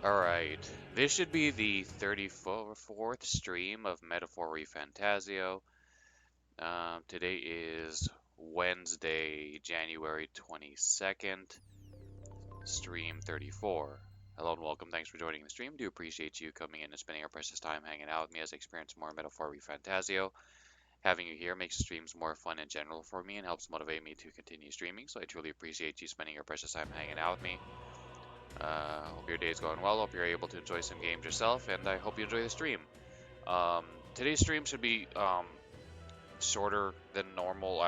Alright, this should be the 34th stream of Metaphor ReFantazio. Today is Wednesday, January 22nd, stream 34. Hello and welcome, thanks for joining the stream. Do appreciate you coming in and spending your precious time hanging out with me as I experience more Metaphor ReFantazio. Having you here makes streams more fun in general for me and helps motivate me to continue streaming, so I truly appreciate you spending your precious time hanging out with me. Hope your day is going well. Hope you're able to enjoy some games yourself, and I hope you enjoy the stream. Today's stream should be shorter than normal.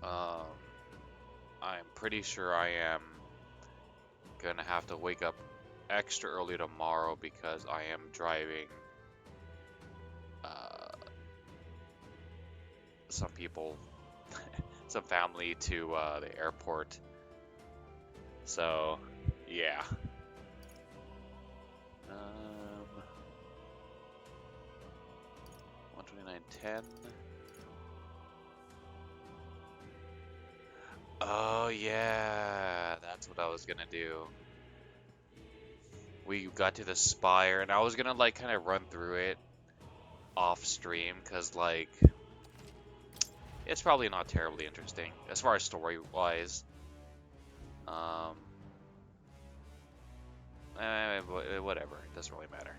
I'm pretty sure I am gonna have to wake up extra early tomorrow because I am driving some people, some family to the airport. So, yeah. 129.10. Oh, yeah. That's what I was gonna do. We got to the spire, and I was gonna, like, kind of run through it off stream, because, like, it's probably not terribly interesting, as far as story-wise. Whatever, it doesn't really matter.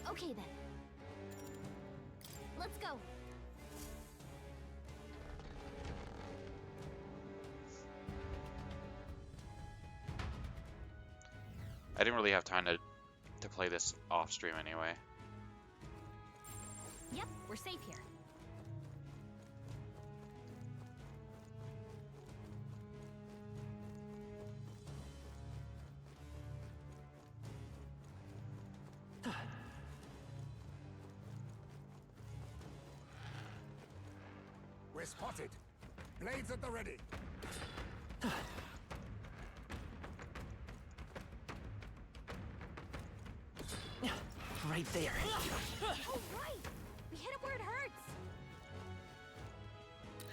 Okay then. Let's go. I didn't really have time to play this off stream anyway. Yep, we're safe here. We're spotted. Blades at the ready. Right there. Oh, right! We hit him where it hurts!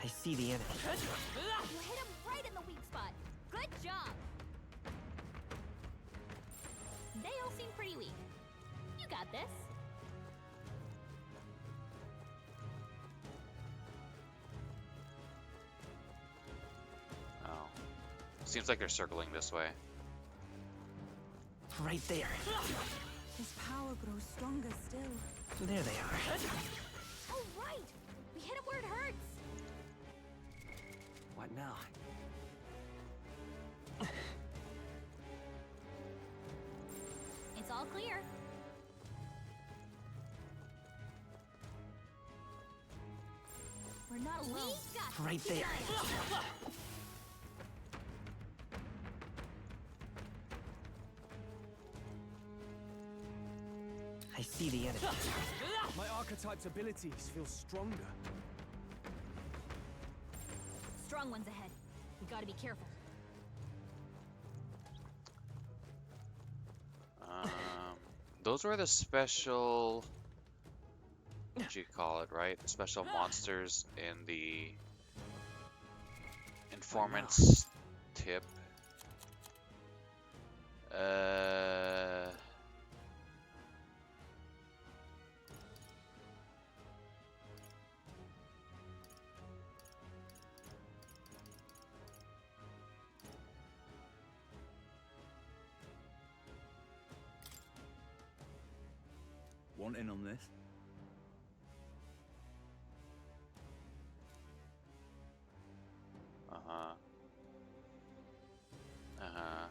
I see the enemy. You hit him right in the weak spot. Good job! They all seem pretty weak. You got this. Oh. Seems like they're circling this way. Right there. His power grows stronger still. There they are. Oh, right! We hit him where it hurts! What now? It's all clear. We're not alone. We got Right there. I see the enemy. My archetype's abilities feel stronger. Strong ones ahead. We gotta be careful. Those were the special, what you call it, right? The special monsters in the Informant's tip. Want in on this? Uh-huh. Uh-huh.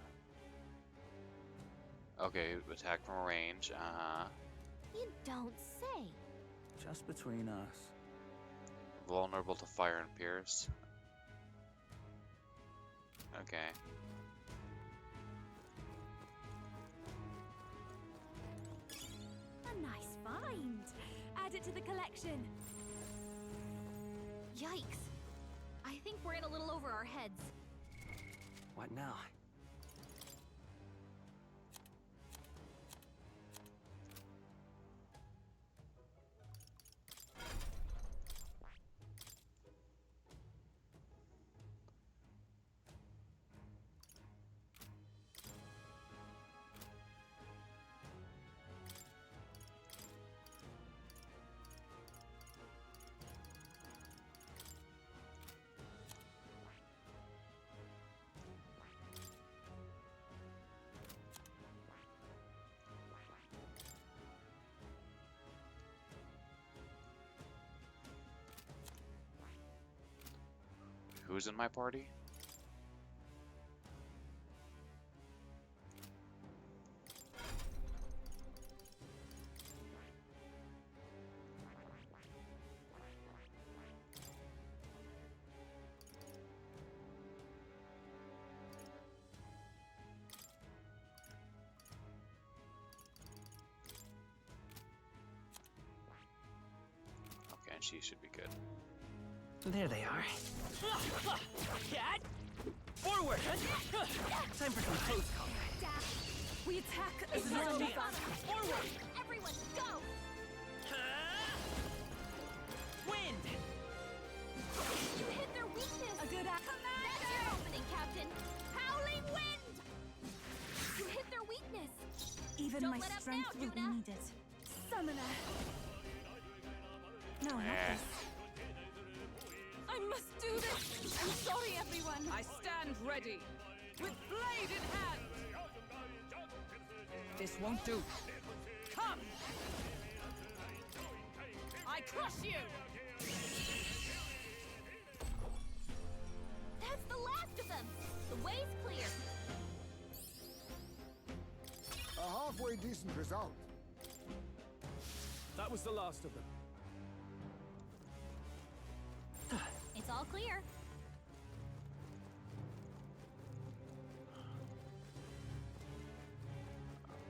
Okay, attack from range. Uh-huh. You don't say. Just between us. Vulnerable to fire and pierce. Okay. A nice find. Add it to the collection. Yikes. I think we're in a little over our heads. What now? Who's in my party? Okay, and she should be good. There they are. Forward! Time for some close combat. We attack as This is our one. chance. Forward! Everyone, go! Wind! You hit their weakness! A good act. That's your opening, Captain! Howling wind! You hit their weakness! Even Don't my let up strength now, will be Juna. needed. Summoner. No, not Eh. this. I must do this. I'm sorry, everyone. I stand ready, with blade in hand. This won't do. Come! I crush you! That's the last of them! The way's clear! A halfway decent result. That was the last of them. It's all clear.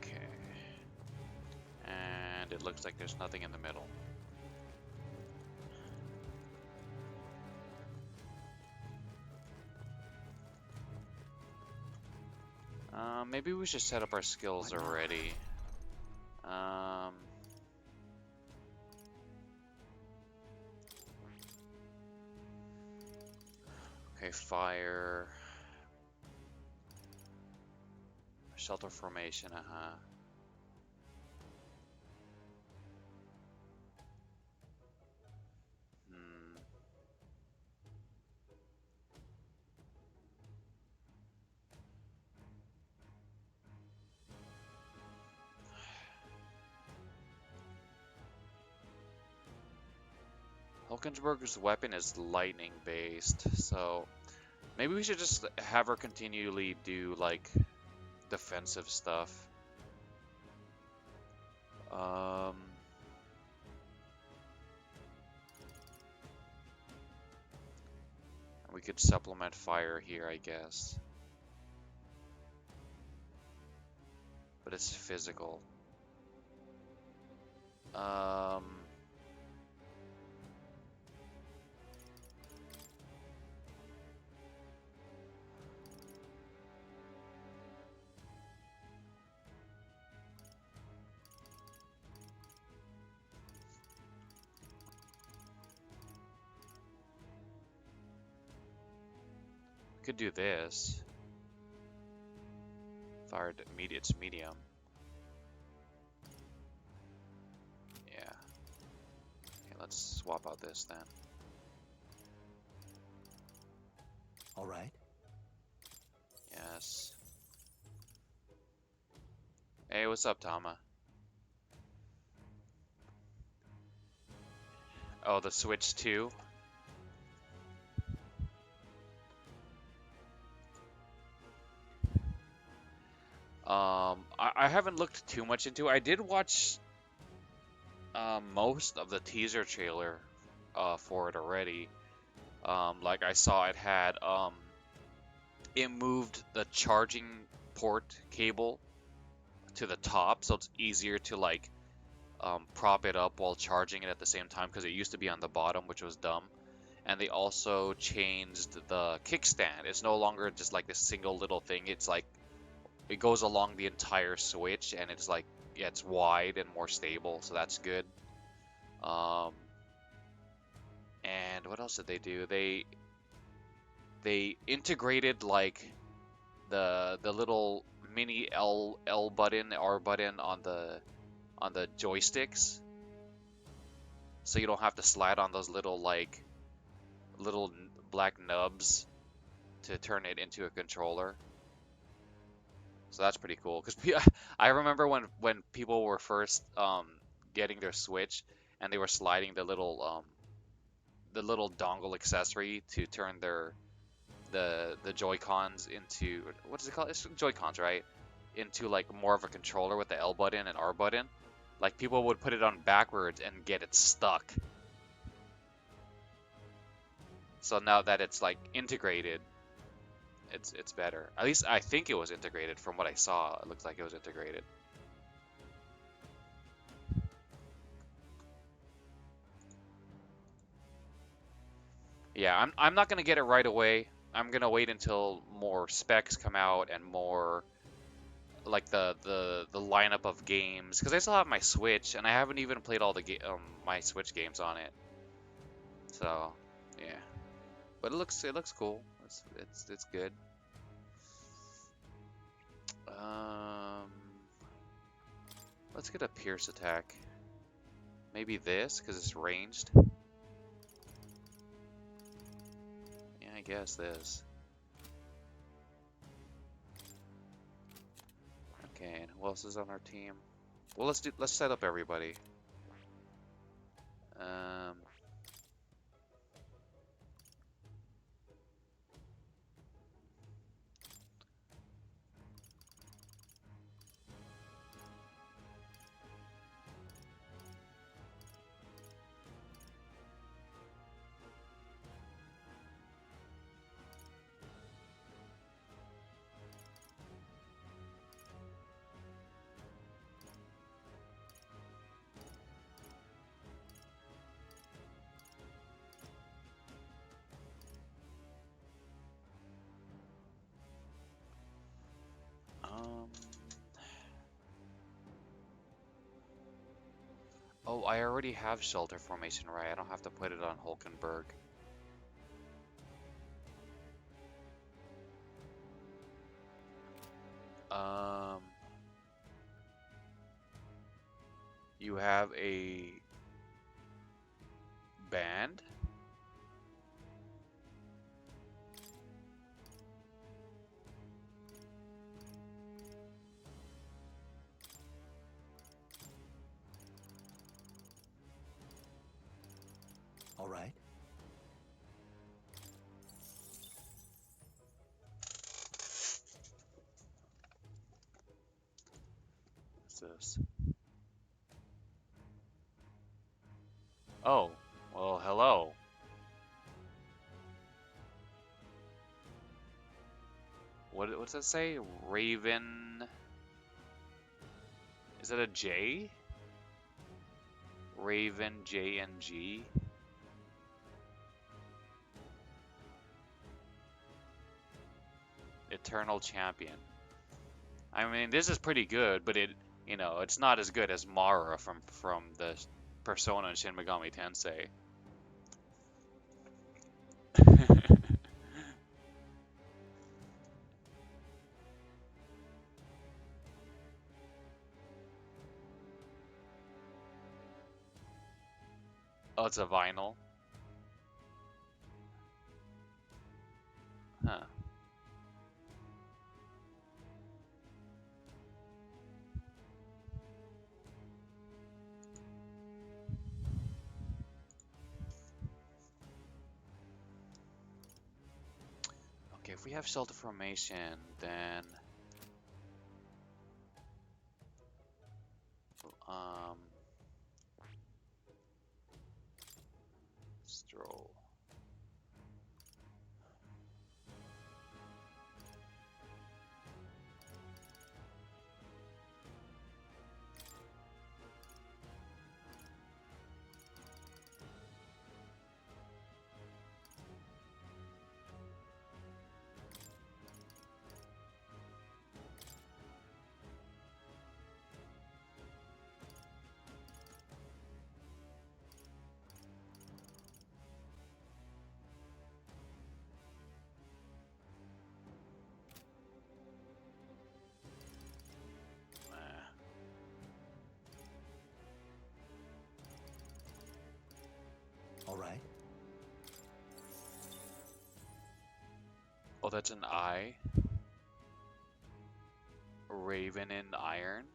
Okay. And it looks like there's nothing in the middle. Maybe we should set up our skills already. Okay, fire. Shelter formation, Hmm. Hulkenberg's weapon is lightning based, so maybe we should just have her continually do like defensive stuff. We could supplement fire here, I guess. But it's physical. Could do this. Fired it's medium. Yeah. Okay, let's swap out this then. All right. Yes. Hey, what's up, Tama? Oh, the Switch 2? I haven't looked too much into it. I did watch most of the teaser trailer for it already. Like I saw it had it moved the charging port cable to the top, so it's easier to like prop it up while charging it at the same time, because it used to be on the bottom, which was dumb. And they also changed the kickstand. It's no longer just like this single little thing. It's like it goes along the entire Switch, and it's like, yeah, it's wide and more stable, so that's good. And what else did they do? They integrated like the little mini L button, R button on the joysticks, so you don't have to slide on those little like little black nubs to turn it into a controller. So that's pretty cool, because I remember when people were first getting their Switch, and they were sliding the little dongle accessory to turn their the Joy-Cons into, what is it called? It's Joy-Cons, right? Into like more of a controller with the L button and R button. Like people would put it on backwards and get it stuck. So now that it's like integrated, it's better. At least I think it was integrated from what I saw. It looks like it was integrated. Yeah, I'm not gonna get it right away. I'm gonna wait until more specs come out and more like the lineup of games, because I still have my Switch and I haven't even played all the my Switch games on it. So yeah, but it looks cool. It's good. Um, let's get a Pierce attack. Maybe this because it's ranged. Yeah, I guess this. Okay, and who else is on our team? Well, let's set up everybody. Um, um, oh, I already have shelter formation, right? I don't have to put it on Hulkenberg. Um, you have a band? All right. What's this? Oh, well, hello. What's that say? Raven. Is that a J? Raven JNG? Eternal Champion. I mean, this is pretty good, but it's not as good as Mara from the Persona and Shin Megami Tensei. Oh, it's a vinyl. Huh. Okay, if we have shelter formation, then um, stroll. All right. Oh, that's an I. Raven in Iron.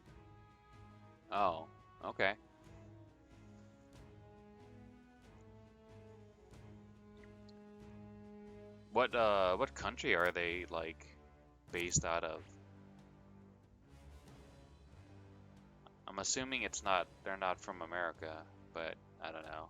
Oh, okay. What country are they like based out of? I'm assuming it's not, they're not from America, but I don't know.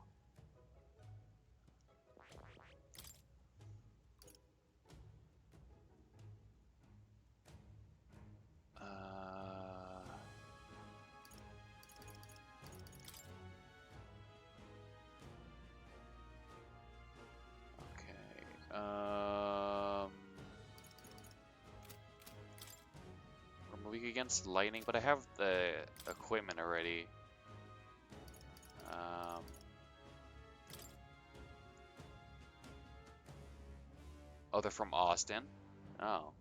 Okay. We're weak against lightning, but I have the equipment already. Oh, they're from Austin? Oh.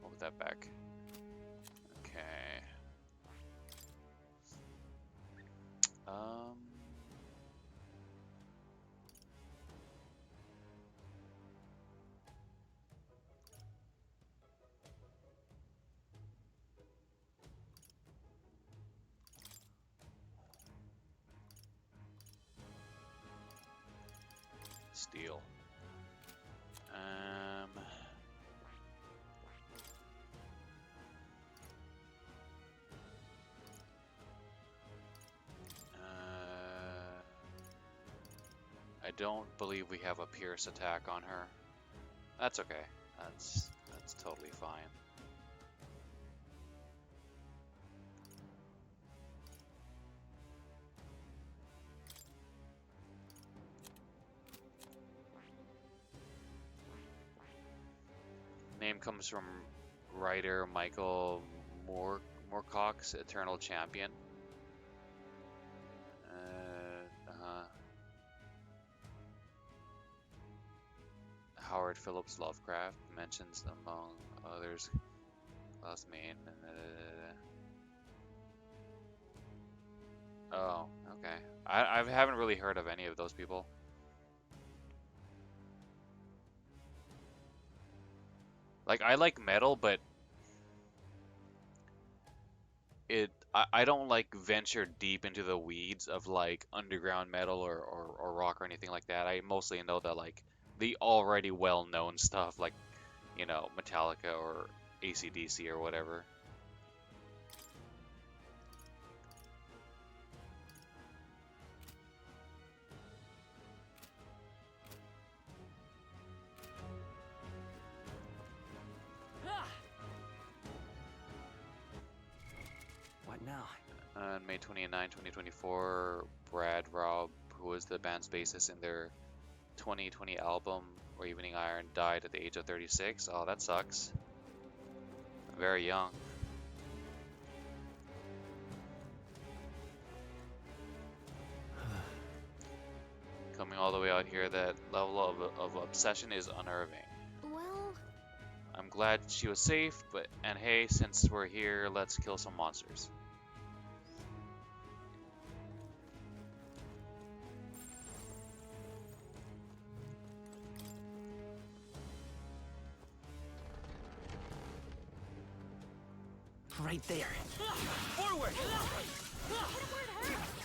We'll put that back. Okay. Steel. I don't believe we have a pierce attack on her. That's okay. That's totally fine. Name comes from writer Michael Moorcock's Eternal Champion. Howard Phillips Lovecraft mentions among others last main. Oh, okay. I haven't really heard of any of those people. Like, I like metal, but I don't like venture deep into the weeds of like underground metal or rock or anything like that. I mostly know that like the already well-known stuff, like, you know, Metallica or AC/DC or whatever. What now? On May 29, 2024, Brad Robb, who was the band's bassist in their 2020 album, Or Evening Iron, died at the age of 36. Oh, that sucks. Very young. Coming all the way out here, that level of obsession is unnerving. Well, I'm glad she was safe, and hey, since we're here, let's kill some monsters. Right there. Forward!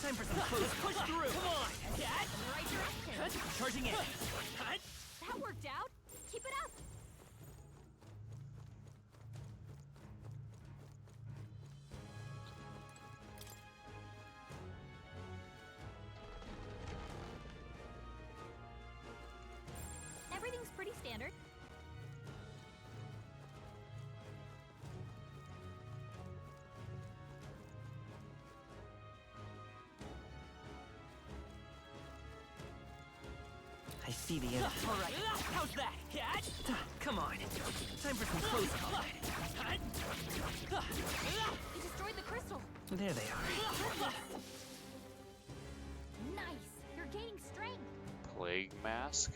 Time for some close. Push through. Come on. Cat. right direction. Charging in. That worked out. Keep it up. Everything's pretty standard. I see the end. All right. How's that? Cat. Come on. Time for some close combat. We destroyed the crystal. There they are. Nice. You're gaining strength. Plague Mask?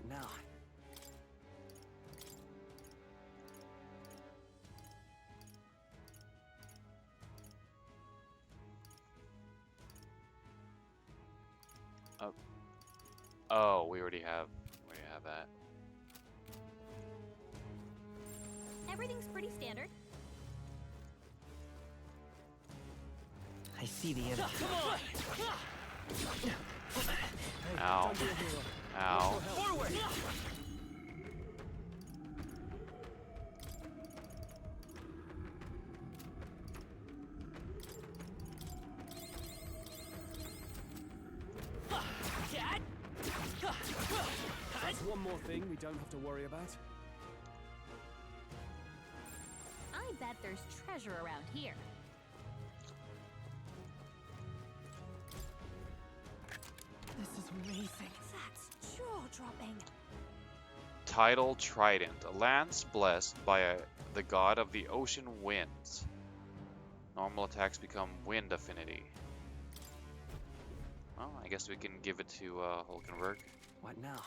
What now? Oh, we already have that. Everything's pretty standard. I see the enemy. Ow. Ow. Forward! That's one more thing we don't have to worry about. I bet there's treasure around here. This is amazing. That's jaw-dropping. Tidal Trident, a lance blessed by the god of the ocean winds. Normal attacks become wind affinity. Well, I guess we can give it to Hulkenberg. What now?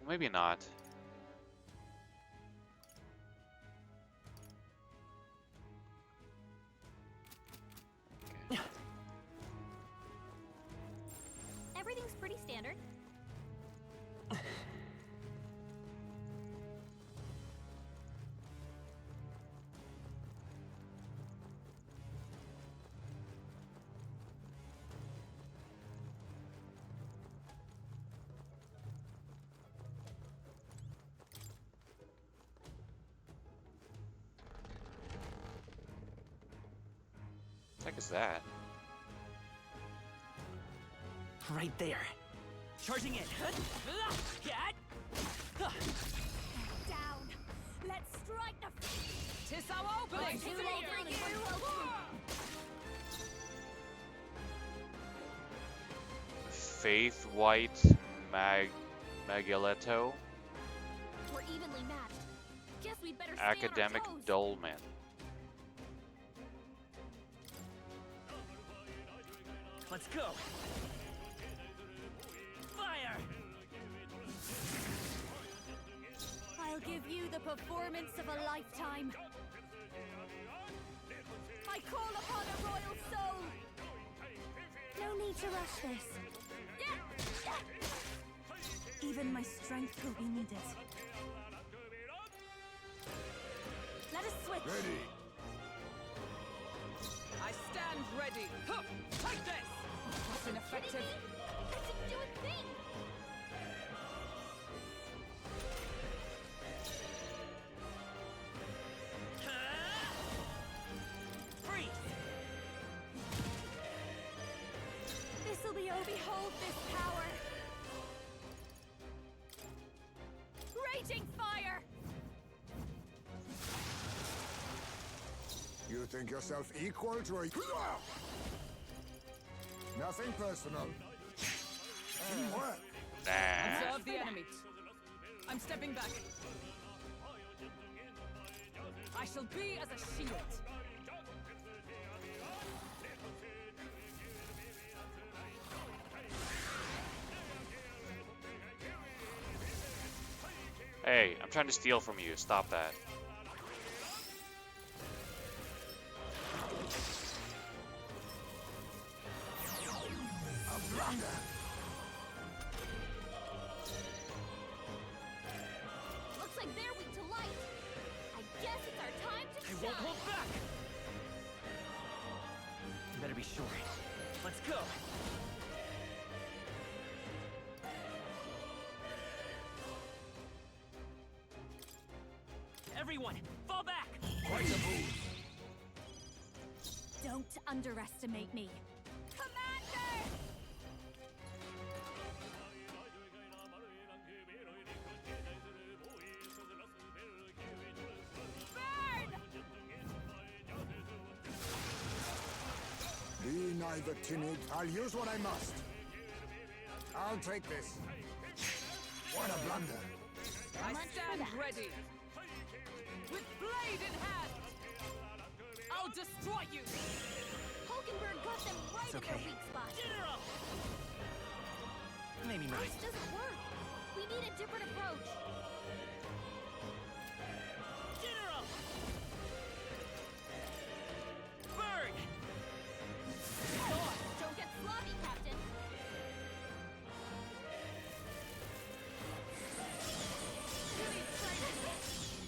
Maybe not. Okay. Everything's pretty standard. What the heck is that? Right there. Charging in. Down. Let's strike the... Tis our opening. Too late for you. Faith White Magelletto, We're evenly matched. Guess we'd better stay Academic on our toes. Dolman. Let's go. Fire! I'll give you the performance of a lifetime. I call upon a royal soul. No need to rush this. Even my strength will be needed. Let us switch. Ready. I stand ready. Huh, take this. That's ineffective. That didn't do a thing. Freeze! This'll be oh behold this power. Raging fire. You think yourself equal to a... Nothing personal. Teamwork. Nah. Observe the enemy. I'm stepping back. I shall be as a shield. Hey, I'm trying to steal from you. Stop that. Looks like they're weak to light. I guess it's our time to I shine. won't hold back! You better be sure. Let's go! Everyone, fall back! Quite a move. Don't underestimate me. Commander! Burn! Be neither timid. I'll use what I must. I'll take this. What a blunder. I much for stand that. ready. With blade in hand. I'll destroy destroy you! Hulkenberg got them right It's in their okay. weak spot. General! Maybe not. This doesn't work. We need a different approach. General! Burn! Don't get sloppy, Captain.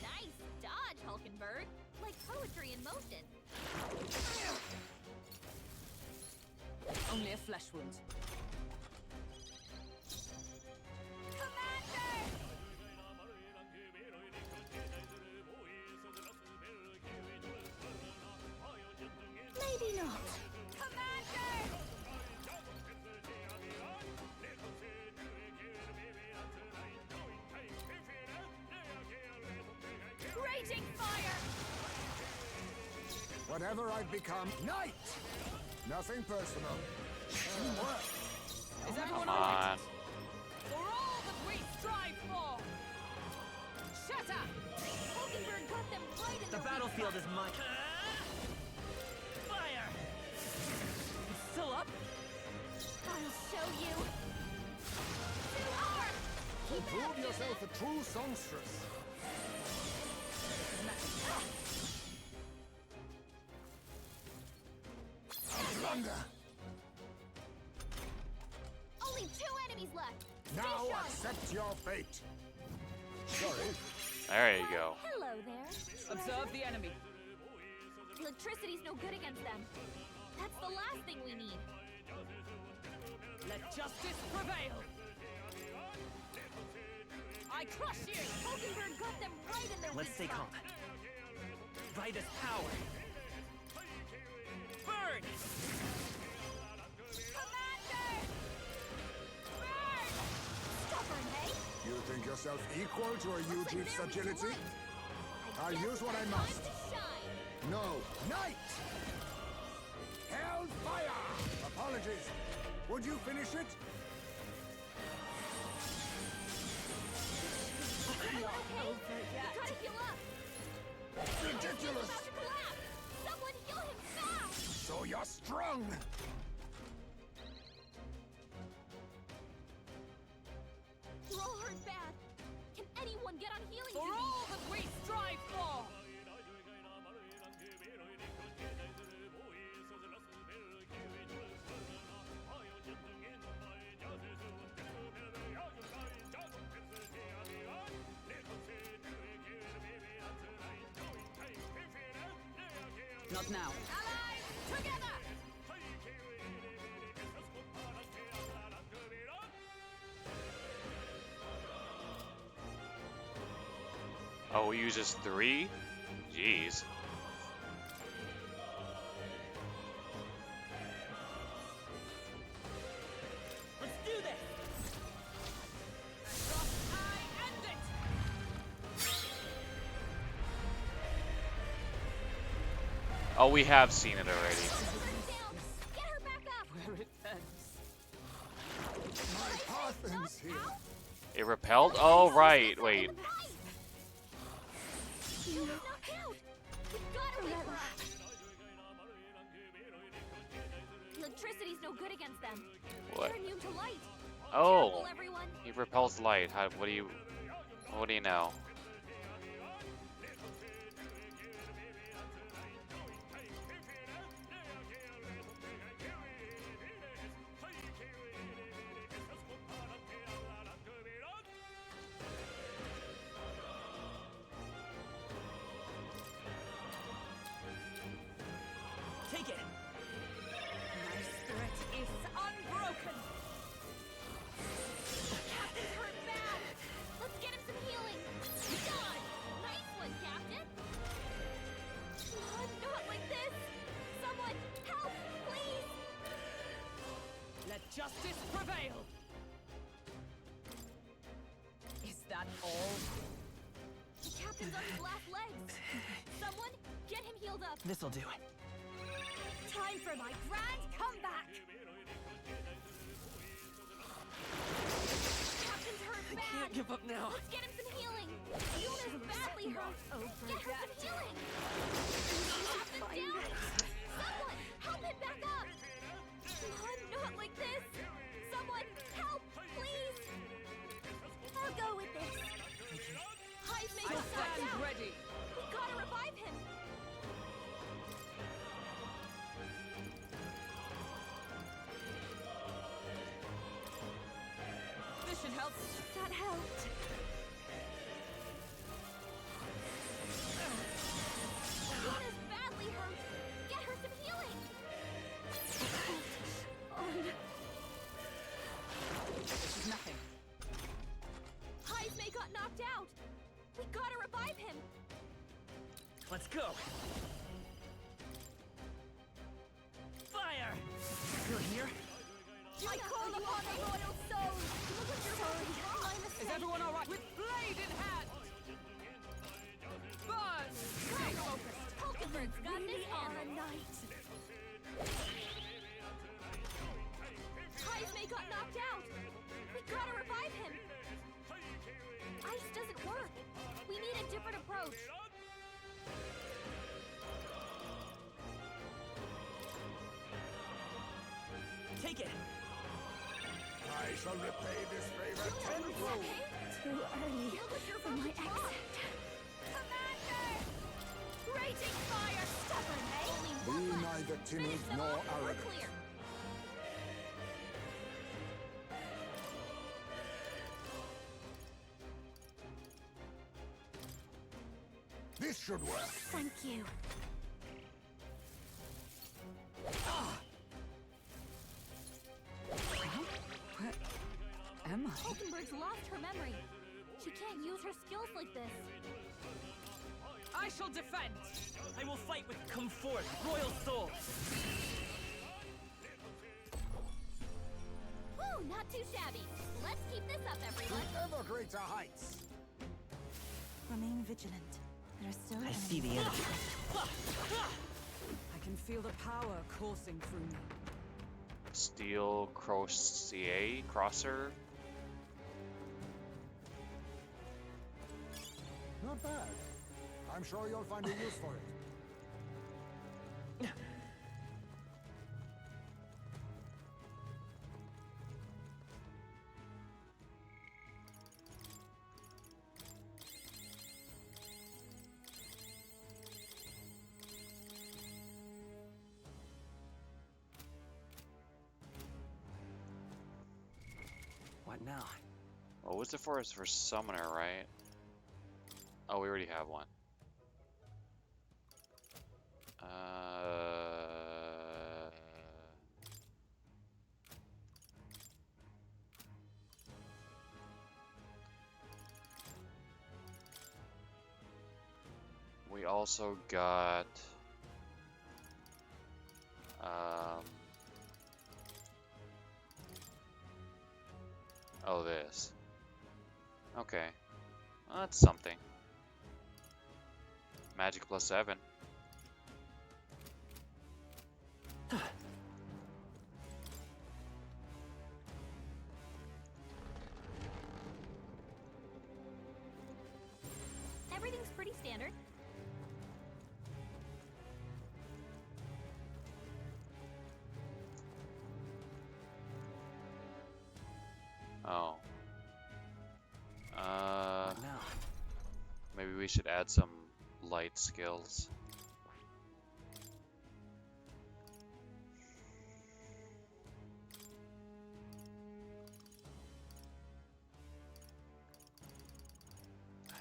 Nice dodge, Hulkenberg. Like poetry in motion. Only a flesh wound. Commander! Maybe not. Commander! Raging fire! Whatever I've become, knight! Nothing personal. Is everyone Come alright? on. For all that we strive for! Shatter! Hulkenberg got them right in The their weak battlefield spot. is mine. Fire! It's still up? I'll show you. To arm! Keep it up, Prove yourself a true songstress. Outlander! Only 2 enemies left. Now Stay sharp. accept your fate. Sorry. There you go. Hello there. Observe the enemy. Electricity's no good against them. That's the last thing we need. Let justice prevail! I crush you! Hulkenberg got them right in their Let's stay weak calm. spot. Right as power. Burn! Commander! Burn! Stubborn, hey? You think yourself equal to a Looks like Eugene's they're weak to agility? light. I'll guess use what I it's must. time to shine. No. Knight! Hellfire! Apologies. Would you finish it? Okay? Gotta heal up. He's Ridiculous! about to collapse. Someone heal him fast. So you're strong! We're all hurt bad. Can anyone get on healing For duty? all that we strive for! Not now. Allies, together! Oh, he uses 3? Jeez. Let's do this! I end it! Oh, we have seen it already. Hulkenberg down. Get her back up. Where it ends. My Parthen's here. It repelled? Oh, right. Wait. He was knocked out. We gotta wait for her. Electricity's no good against them. What? They're immune to light. Oh. Careful, everyone. He repels light. How, what do you know? Take it! My spirit is unbroken! Captain's hurt bad. Let's get him some healing. Done. Nice one, Captain. Not like this. Someone help, please. Let justice prevail! Is that all? The captain's on his last legs. Someone get him healed up. This'll do. Time for my grand comeback. Captain's hurt I bad. can't give up now. Let's get him some healing. Yuna's badly hurt. Get her some healing. Captain down. helped. Luna's badly hurt. Get her some healing. This is nothing. Heismay got knocked out. We gotta revive him. Let's go. Fire! Good here. I call upon the royal soul. Look at your sorry. My mistake. Is everyone all right? With blade in hand. Burn! Stay focused. Hulkenberg's got this on a night. Heismay got knocked out. We gotta revive him. Ice doesn't work. We need a different approach. Take it. I shall repay this favor tenfold. Too early for my exit. Commander! Raging fire, stubborn, eh? Be Only one neither left. timid Finish them nor off, we're arrogant. clear. This should work. Thank you. Where am I? Hulkenberg's lost her memory. She can't use her skills like this. I shall defend. I will fight with comfort, royal soul. Woo, not too shabby. Let's keep this up, everyone. To ever greater heights. Remain vigilant. There are still I see the enemy. I can feel the power coursing through me. Steel crosser. Not bad. I'm sure you'll find a use for it. What now? What was it for? It's for summoner, right? Oh, we already have one. We also got oh, this. Okay. Well, that's something. Magic +7. Everything's pretty standard. Oh. What now? Maybe we should add some light skills.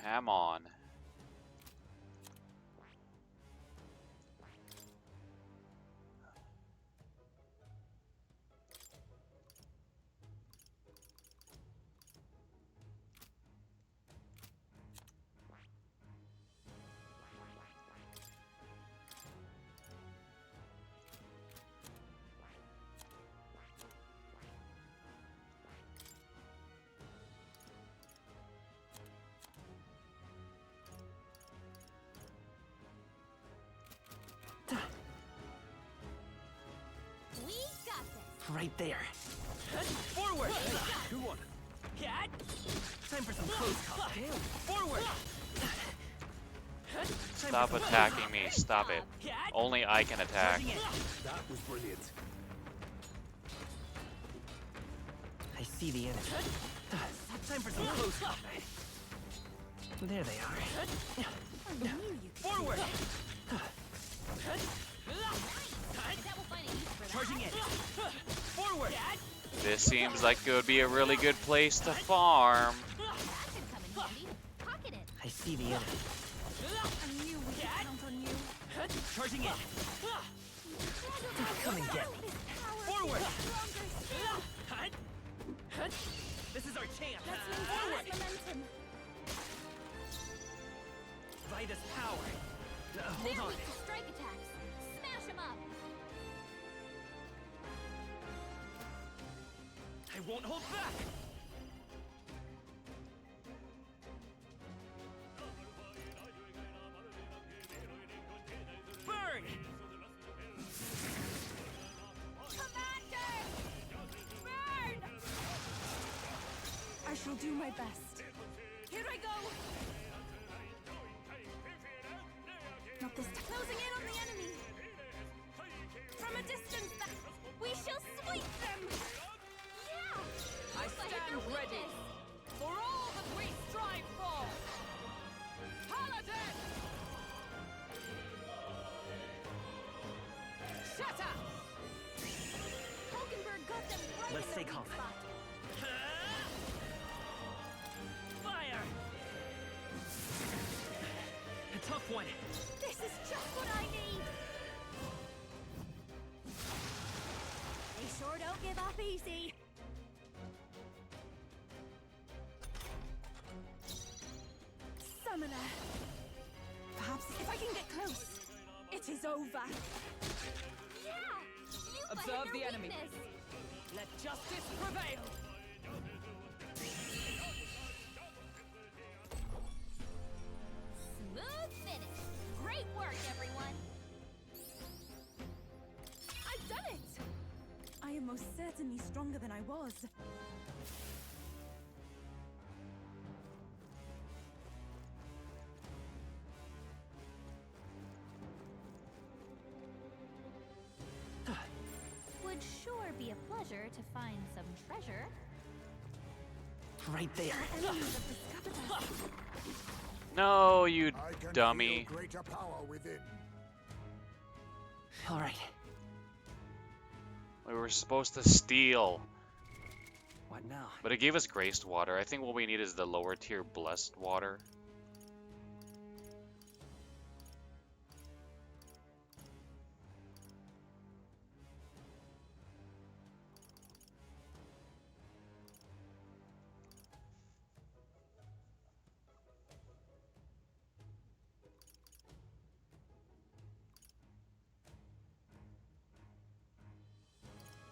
Ham on. We got this. Right there. Forward! Good one. Cat! Time for some close call. Forward! Stop attacking me. Stop it. Cat! Only I can attack. Charging in. That was brilliant. I see the enemy. Time for some close call. There they are. I knew you could. Forward! That will find a use for that. Charging in. Forward! This seems like it would be a really good place to farm. see the enemy. I knew we could count on you. Charging in. Come and get me. Forward! This is our chance. Let's maintain this momentum. Vitus power. Hold They're on. weak to strike attacks. Smash them up. I won't hold back. Burn! Commander! Burn! I shall do my best. Here I go. Not this time. Closing in on the enemy. From a distance, We shall sweep them! Yeah! I Hit stand their ready weakness. for all that we strive for. Paladin! Shatter! Hulkenberg got them right Let's in stay their weak confident. spot. Fire! A tough one. This is just what I need! They sure don't give up easy. summoner. Perhaps if I can get close, it is over. Yeah! You Observe fighted the their enemy. weakness. Let justice prevail. Smooth finish. Great work, everyone. I've done it! I am most certainly stronger than I was. Would sure be a pleasure to find some treasure. Right there. Enemies have discovered us. No, you I can dummy. feel greater power within. All right. We were supposed to steal, What now? but it gave us graced water. I think what we need is the lower tier blessed water.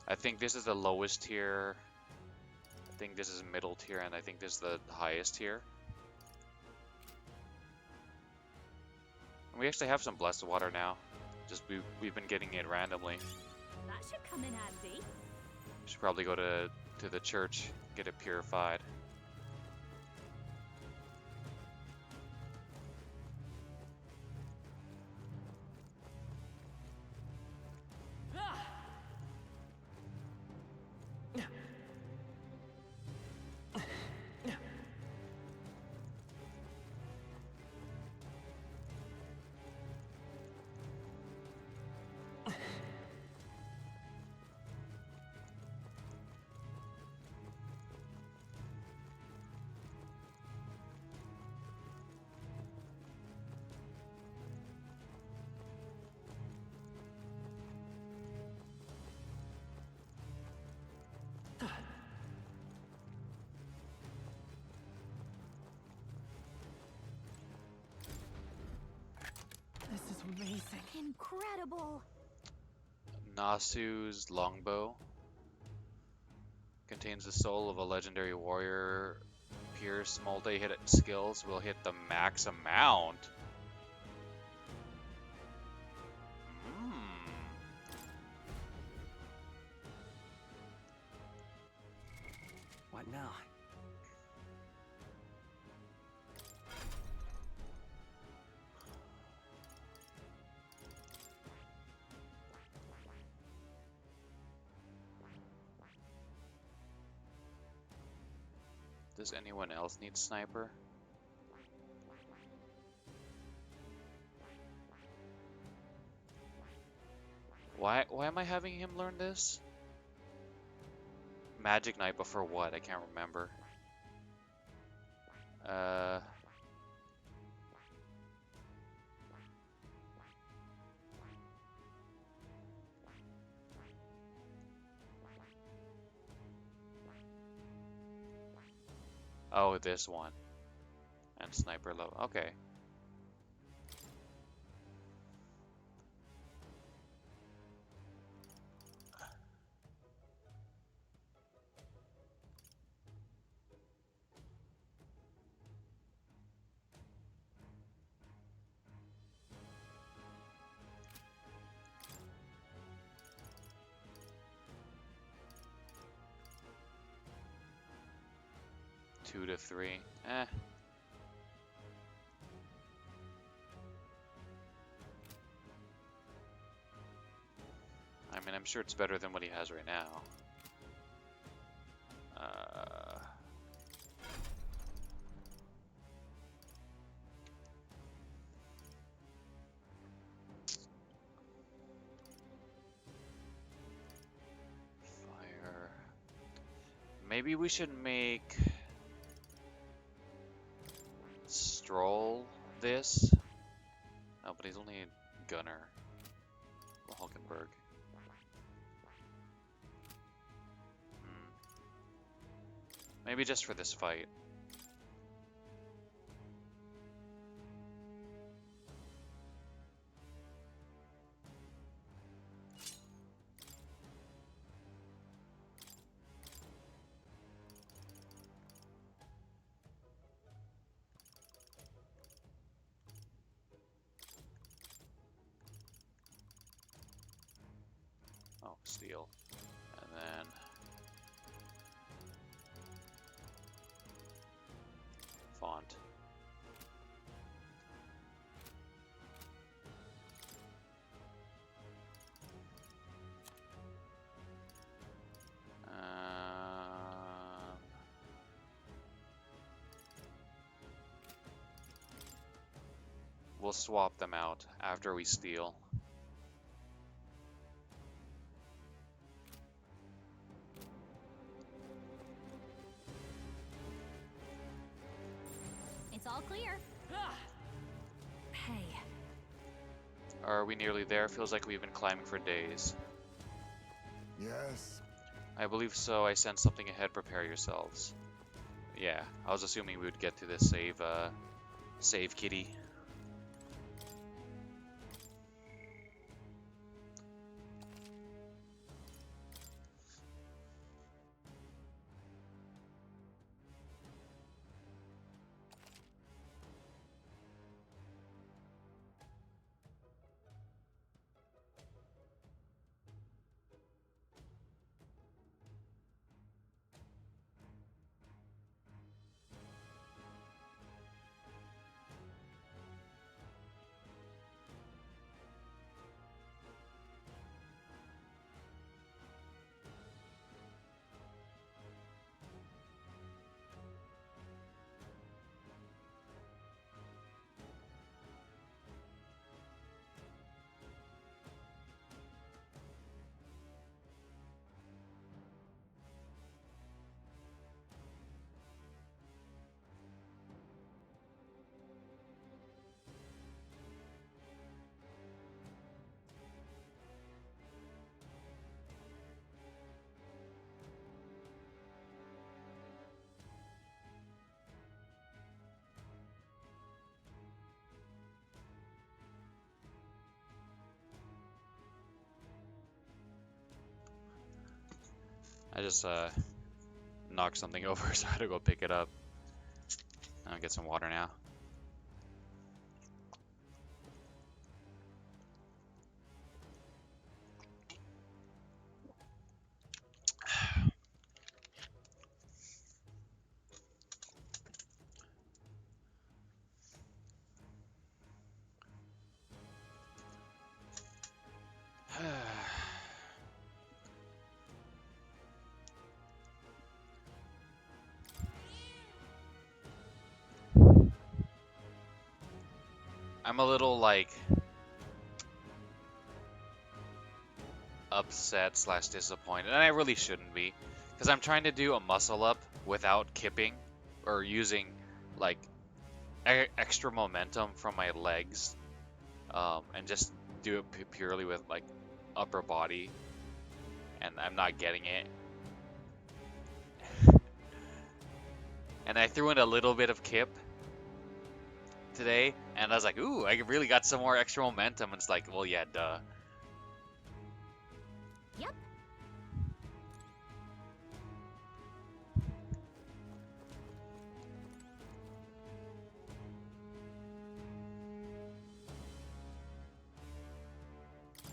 I think this is the lowest tier. I think this is middle tier, and I think this is the highest tier. And we actually have some blessed water now. Just we've been getting it randomly. That should come in handy. Should probably go to the church, get it purified. This is amazing. Incredible. Nasu's longbow contains the soul of a legendary warrior. Pierce multi-hit skills will hit the max amount. What now? Does anyone else need sniper? Why am I having him learn this? Magic Knight, but for what? I can't remember. Oh, this one. And sniper level. Okay. Two to three. Eh. I mean, I'm sure it's better than what he has right now. Fire. Maybe we should make Stroll this. Oh, but he's only a gunner. Hulkenberg. Maybe just for this fight. Oh, steel. And then font. We'll swap them out after we steal. It's all clear. Hey, Are we nearly there? Feels like we've been climbing for days. Yes. I believe so. I sent something ahead. Prepare yourselves. Yeah, I was assuming we would get to this save kitty. I just knocked something over, so I had to go pick it up. I'll get some water now. I'm a little like upset slash disappointed, and I really shouldn't be, because I'm trying to do a muscle up without kipping or using like extra momentum from my legs, and just do it purely with like upper body, and I'm not getting it. and I threw in a little bit of Kip today, and I was like, ooh, I really got some more extra momentum. And it's like, well, yeah, duh. Yep.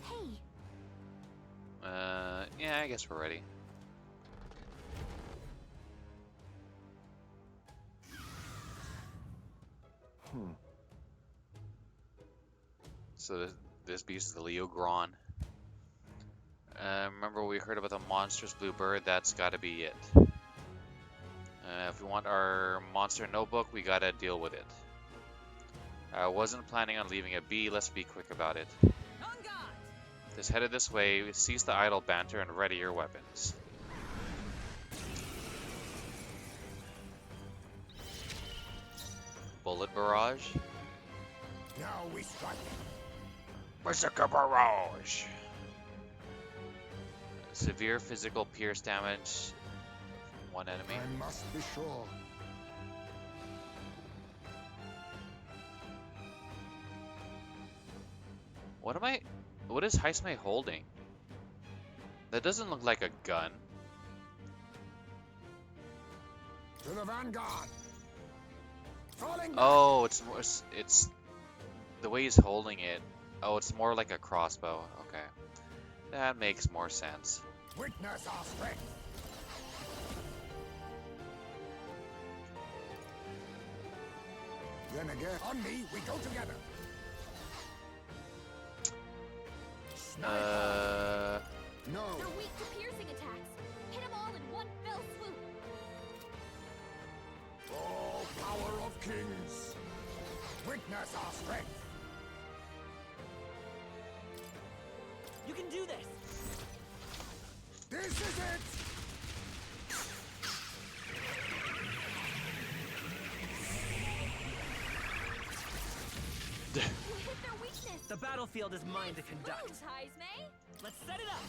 Hey, Yeah, I guess we're ready. So this beast is the Leo Gron. Remember we heard about the monstrous blue bird? That's gotta be it. If we want our monster notebook, we gotta deal with it. I wasn't planning on leaving a B, let's be quick about it. On guard! Just headed this way, cease the idle banter and ready your weapons. Bullet barrage. Now we strike. Berserker barrage. Severe physical pierce damage. One enemy. I must be sure. What is Heismay holding? That doesn't look like a gun. To the vanguard. Falling back. Oh, it's the way he's holding it. Oh, it's more like a crossbow. Okay. That makes more sense. Witness our strength. Then again, on me, we go together. No. they're weak to piercing attacks. Hit them all in one fell swoop. Oh, power of kings. Witness our strength. You can do this! This is it. You hit their weakness. The battlefield is mine to conduct. Moves, Heismay. Let's set it up!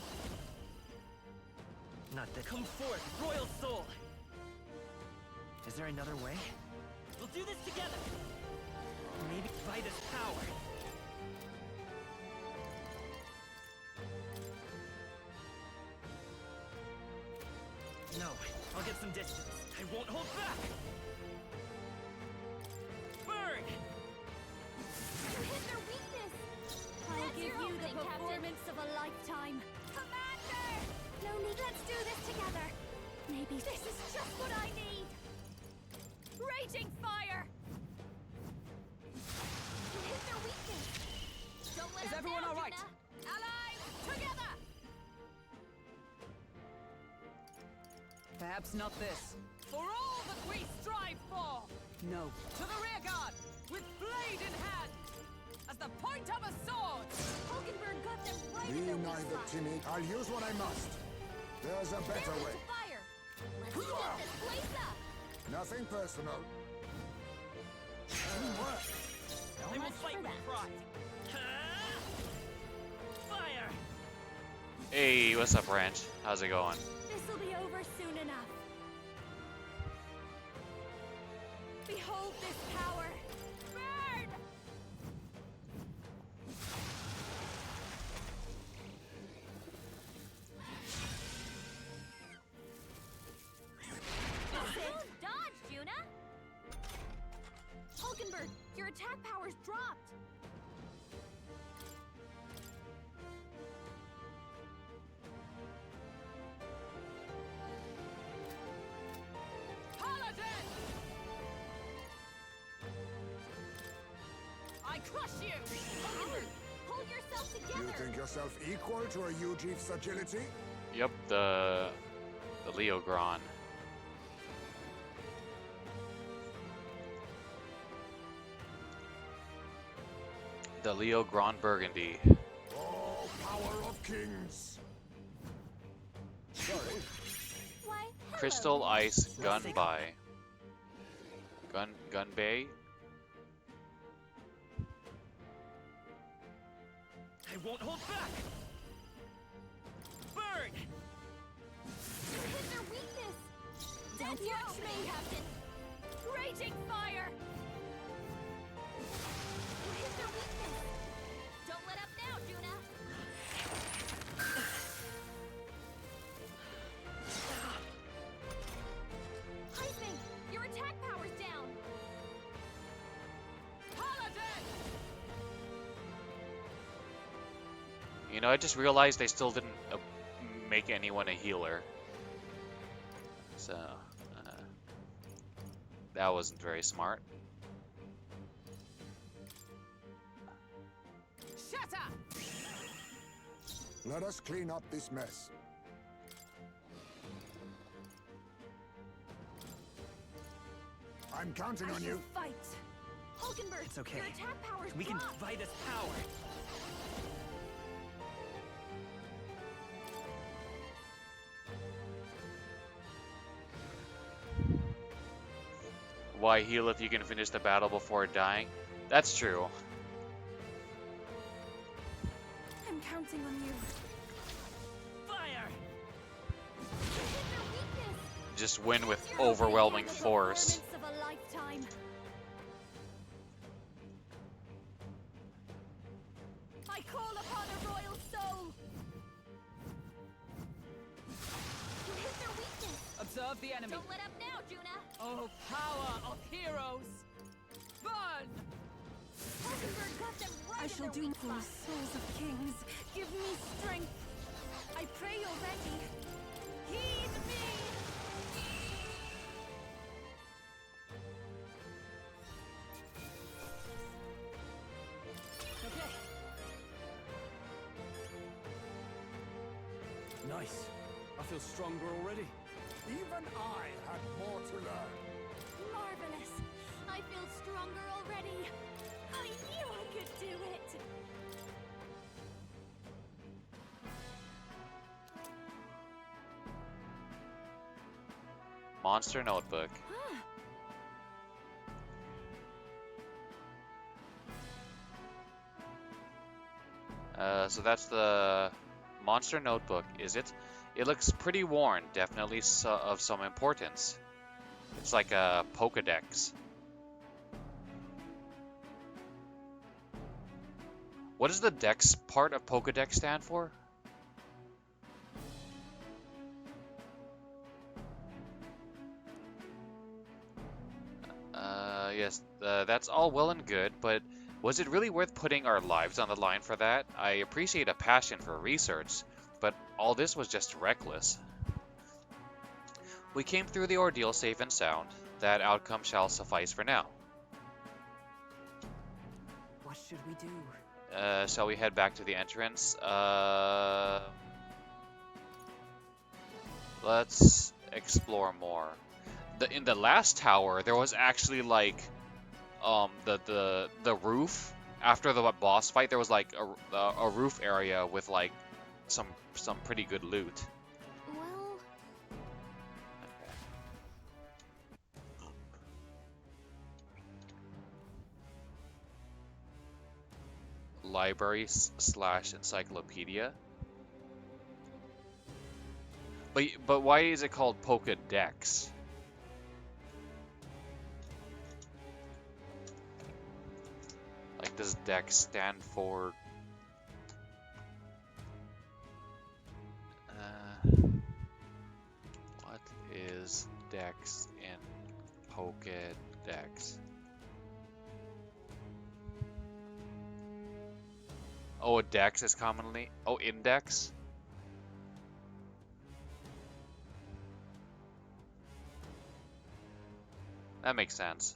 Not that. Come forth, royal soul! Is there another way? We'll do this together! Maybe by this power. No, I'll get some distance. I won't hold back! Burn! You hit their weakness. I'll That's give your you the opening, Captain. performance of a lifetime. Commander! No need, let's do this together. Maybe This is just what I need. Raging fire. You hit their weakness. Don't let Is them everyone down, all right? Juna. Allies, together. Perhaps not this. For all that we strive for! No. To the rear guard, with blade in hand! As the point of a sword! Hulkenberg got them right Be in their weak neither spot. timid. I'll use what I must. There's a better They're way. into fire. Let's light this place up. Nothing personal. I will fight with pride. Fire! Hey, what's up, Ranch? How's it going? this'll be over soon enough. Behold this power. Burn! Good dodge, Juna. Hulkenberg, your attack power's dropped. Paladin! I crush you! Howard, pull yourself You together. think yourself equal to a Ujief's agility? Yep, the Leo Gron. The Leo Gron Burgundy. Oh, power of kings. Sorry. Why, hello. Crystal Ice Gun By. Gun Bay? I won't hold back! Burn! You hit their weakness. Don't That's your watch opening, me. Captain. Raging fire! You hit their weakness! Don't let up now, Juna! Heisman, your attack power's down! Paladin! You know, I just realized they still didn't make anyone a healer. So, that wasn't very smart. Shatter! Let us clean up this mess. I'm counting on you. Fight! Hulkenberg, It's okay. your attack power's We can dropped. buy this power. Why heal if you can finish the battle before dying? That's true. I'm counting on you. Fire! You hit their weakness! Just win with You're overwhelming the force. performance of a lifetime. I call upon a royal soul! You hit their weakness! Observe the enemy. Don't let up now, Juna! Oh, power of heroes! Burn! Hulkenberg got them right I in shall their do weak for spot. souls of kings. Give me strength. I pray you're ready. Heed me. Okay. Nice. I feel stronger already. Even I had more to learn. Marvelous! I feel stronger already. I knew I could do it. Monster Notebook. Huh. So that's the Monster Notebook, is it? It looks pretty worn, definitely of some importance. It's like a Pokedex. What does the Dex part of Pokedex stand for? Yes, that's all well and good, but was it really worth putting our lives on the line for that? I appreciate a passion for research, but all this was just reckless. We came through the ordeal safe and sound. That outcome shall suffice for now. What should we do? Shall we head back to the entrance? Let's explore more. In the last tower, there was actually like the roof. After the boss fight, there was like a roof area with like some pretty good loot. Well, Library / encyclopedia. But why is it called Pokedex? Like, does Dex stand for? What is Dex in Pokedex? Oh, a Dex is commonly. Oh, index. That makes sense.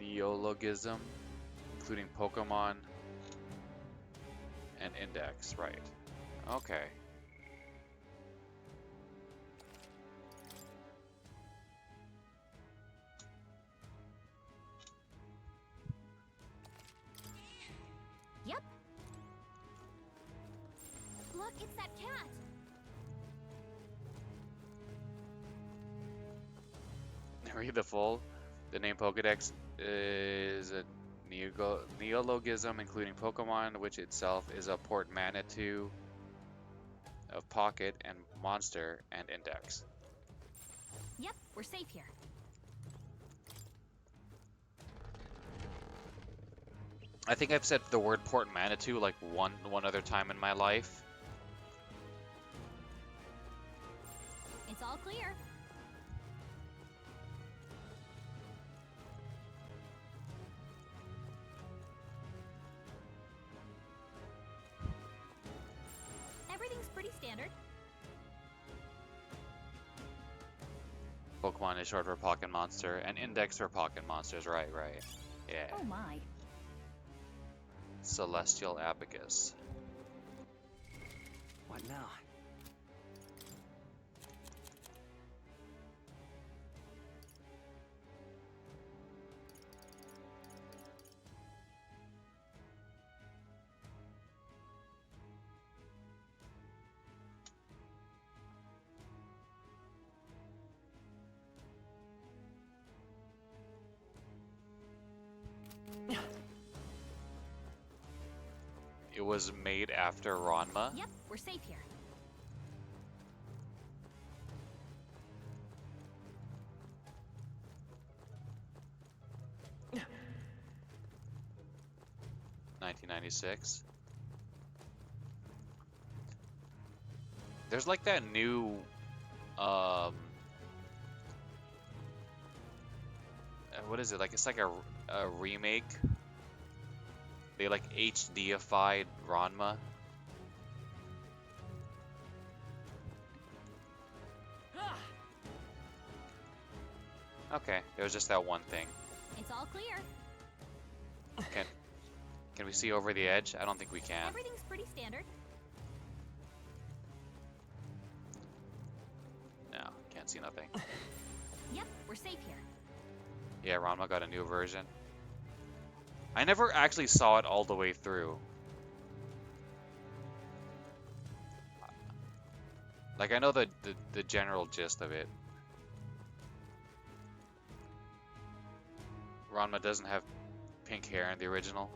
Neologism. including Pokemon and Index, right. Okay. Yep. Look, it's that cat. Read the full. The name Pokedex is a neologism including Pokemon, which itself is a portmanteau of Pocket and Monster and Index. Yep, we're safe here. I think I've said the word portmanteau like one other time in my life. It's all clear. Everything's pretty standard. Pokemon is short for Pocket Monster, and Index for Pocket Monsters. Right. Yeah. Oh my. Celestial Abacus. What now? It was made after Ranma. Yep, we're safe here. Yeah. 1996. There's like that new what is it? Like it's like a remake. They like HDified Ranma. Okay, there was just that one thing. It's all clear. Can we see over the edge? I don't think we can. Everything's pretty standard. No, can't see nothing. Yep, we're safe here. Yeah, Ranma got a new version. I never actually saw it all the way through. Like, I know the general gist of it. Ranma doesn't have pink hair in the original.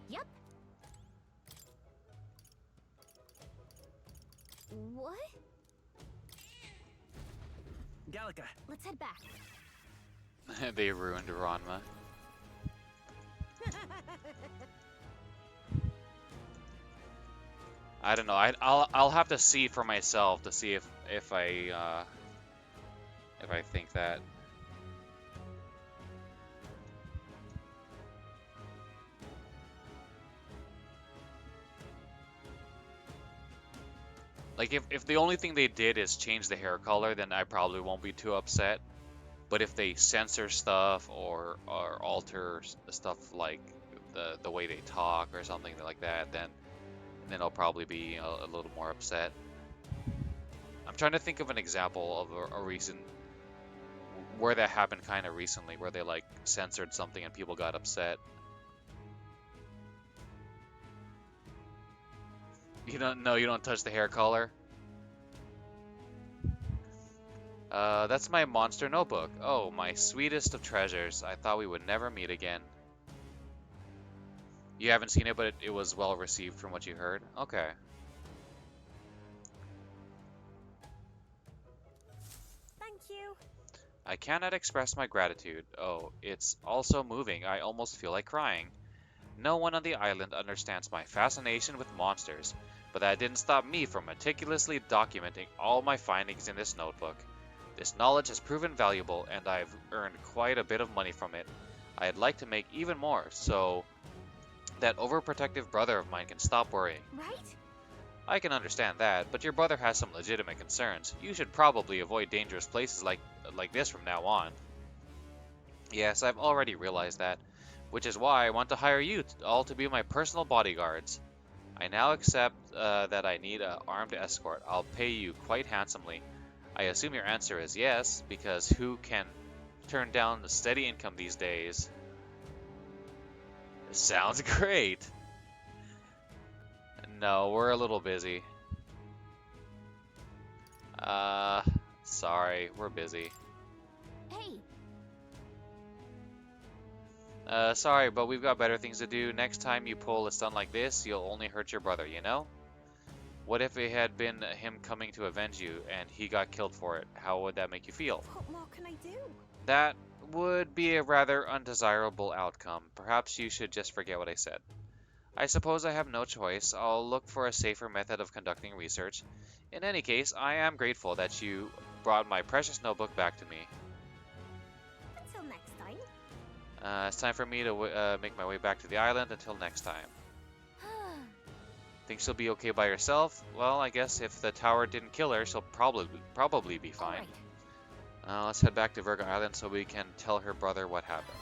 Yep. What? Gallica. Let's head back. They ruined Ranma. I don't know. I'll have to see for myself to see if I think that. Like if the only thing they did is change the hair color, then I probably won't be too upset. But if they censor stuff or alter stuff like the way they talk or something like that, then I'll probably be a little more upset. I'm trying to think of an example of a recent where that happened kind of recently, where they like censored something and people got upset. You don't touch the hair color. That's my monster notebook. Oh, my sweetest of treasures. I thought we would never meet again. You haven't seen it, but it was well received from what you heard. Okay. Thank you. I cannot express my gratitude. Oh, it's also moving. I almost feel like crying. No one on the island understands my fascination with monsters, but that didn't stop me from meticulously documenting all my findings in this notebook. This knowledge has proven valuable, and I've earned quite a bit of money from it. I'd like to make even more, so That overprotective brother of mine can stop worrying. Right? I can understand that, but your brother has some legitimate concerns. You should probably avoid dangerous places like this from now on. Yes, I've already realized that, which is why I want to hire you all to be my personal bodyguards. I now accept that I need an armed escort. I'll pay you quite handsomely. I assume your answer is yes, because who can turn down a steady income these days? Sounds great. No, we're a little busy. Uh, sorry, we're busy. Hey, Sorry, but we've got better things to do. Next time you pull a stunt like this, you'll only hurt your brother, you know? What if it had been him coming to avenge you and he got killed for it? How would that make you feel? What more can I do? That would be a rather undesirable outcome. Perhaps you should just forget what I said. I suppose I have no choice. I'll look for a safer method of conducting research. In any case, I am grateful that you brought my precious notebook back to me. until next time. It's time for me to make my way back to the island. Until next time. Think she'll be okay by herself? Well, I guess if the tower didn't kill her, she'll probably be fine. Alright. Let's head back to Virgo Island so we can tell her brother what happened.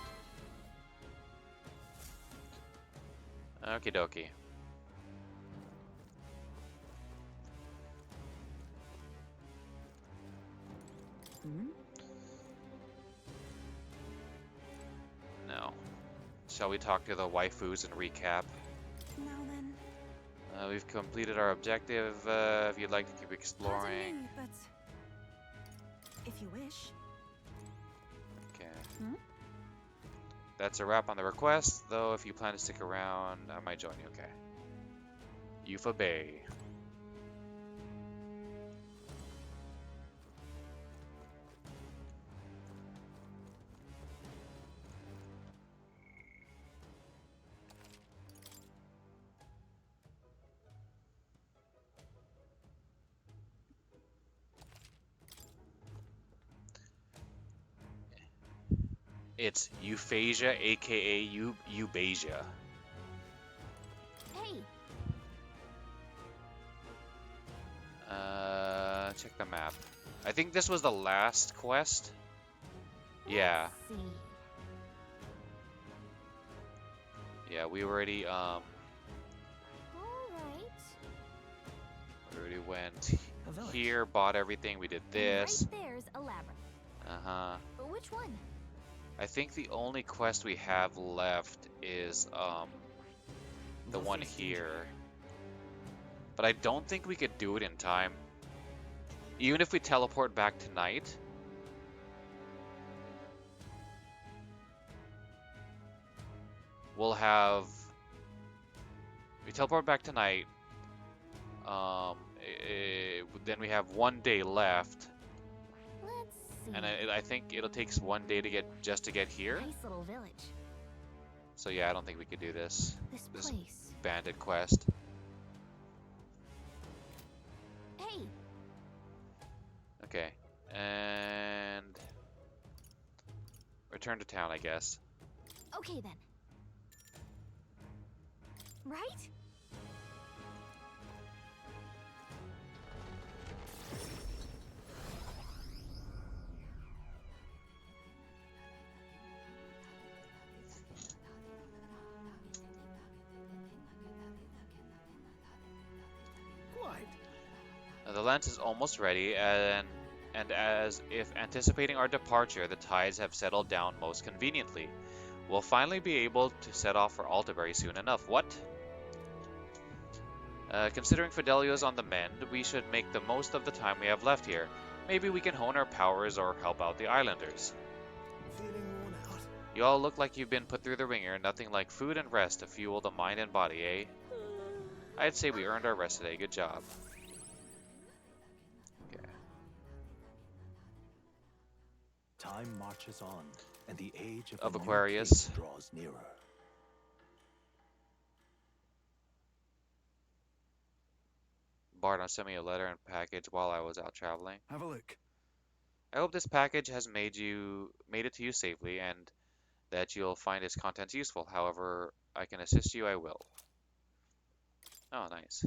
Okie dokie. Now, shall we talk to the waifus and recap? Now then. We've completed our objective. If you'd like to keep Pardon exploring. me, but if you wish. Okay. Hmm? That's a wrap on the request, though if you plan to stick around, I might join you, okay. Yufa Bay. It's Euphrasia, aka Eubasia. Hey, Check the map. I think this was the last quest. Yeah, let's see. yeah, we already Alright. went A village. here, bought everything, we did And this. right there's a labyrinth. Uh-huh. But which one? I think the only quest we have left is the one here. But I don't think we could do it in time. Even if we teleport back tonight. We'll have... We teleport back tonight. Then we have 1 day left. Let's see. And I think it'll take 1 day to get to get here. Nice little village. So yeah, I don't think we could do this This place. bandit quest. Hey, Okay, and return to town, I guess. okay then. Right? Quite. The lance is almost ready, and as if anticipating our departure, the tides have settled down most conveniently. We'll finally be able to set off for Altabury soon enough. What? Considering Fidelio's on the mend, we should make the most of the time we have left here. Maybe we can hone our powers or help out the islanders. Feeling worn out. You all look like you've been put through the ringer. Nothing like food and rest to fuel the mind and body, eh? I'd say we earned our rest today. Good job. Okay. Time marches on, and the age Of the new Aquarius. king draws nearer. Barton sent me a letter and package while I was out traveling. Have a look. I hope this package has made it to you safely, and that you'll find its contents useful. However, I can assist you, I will. Oh, nice.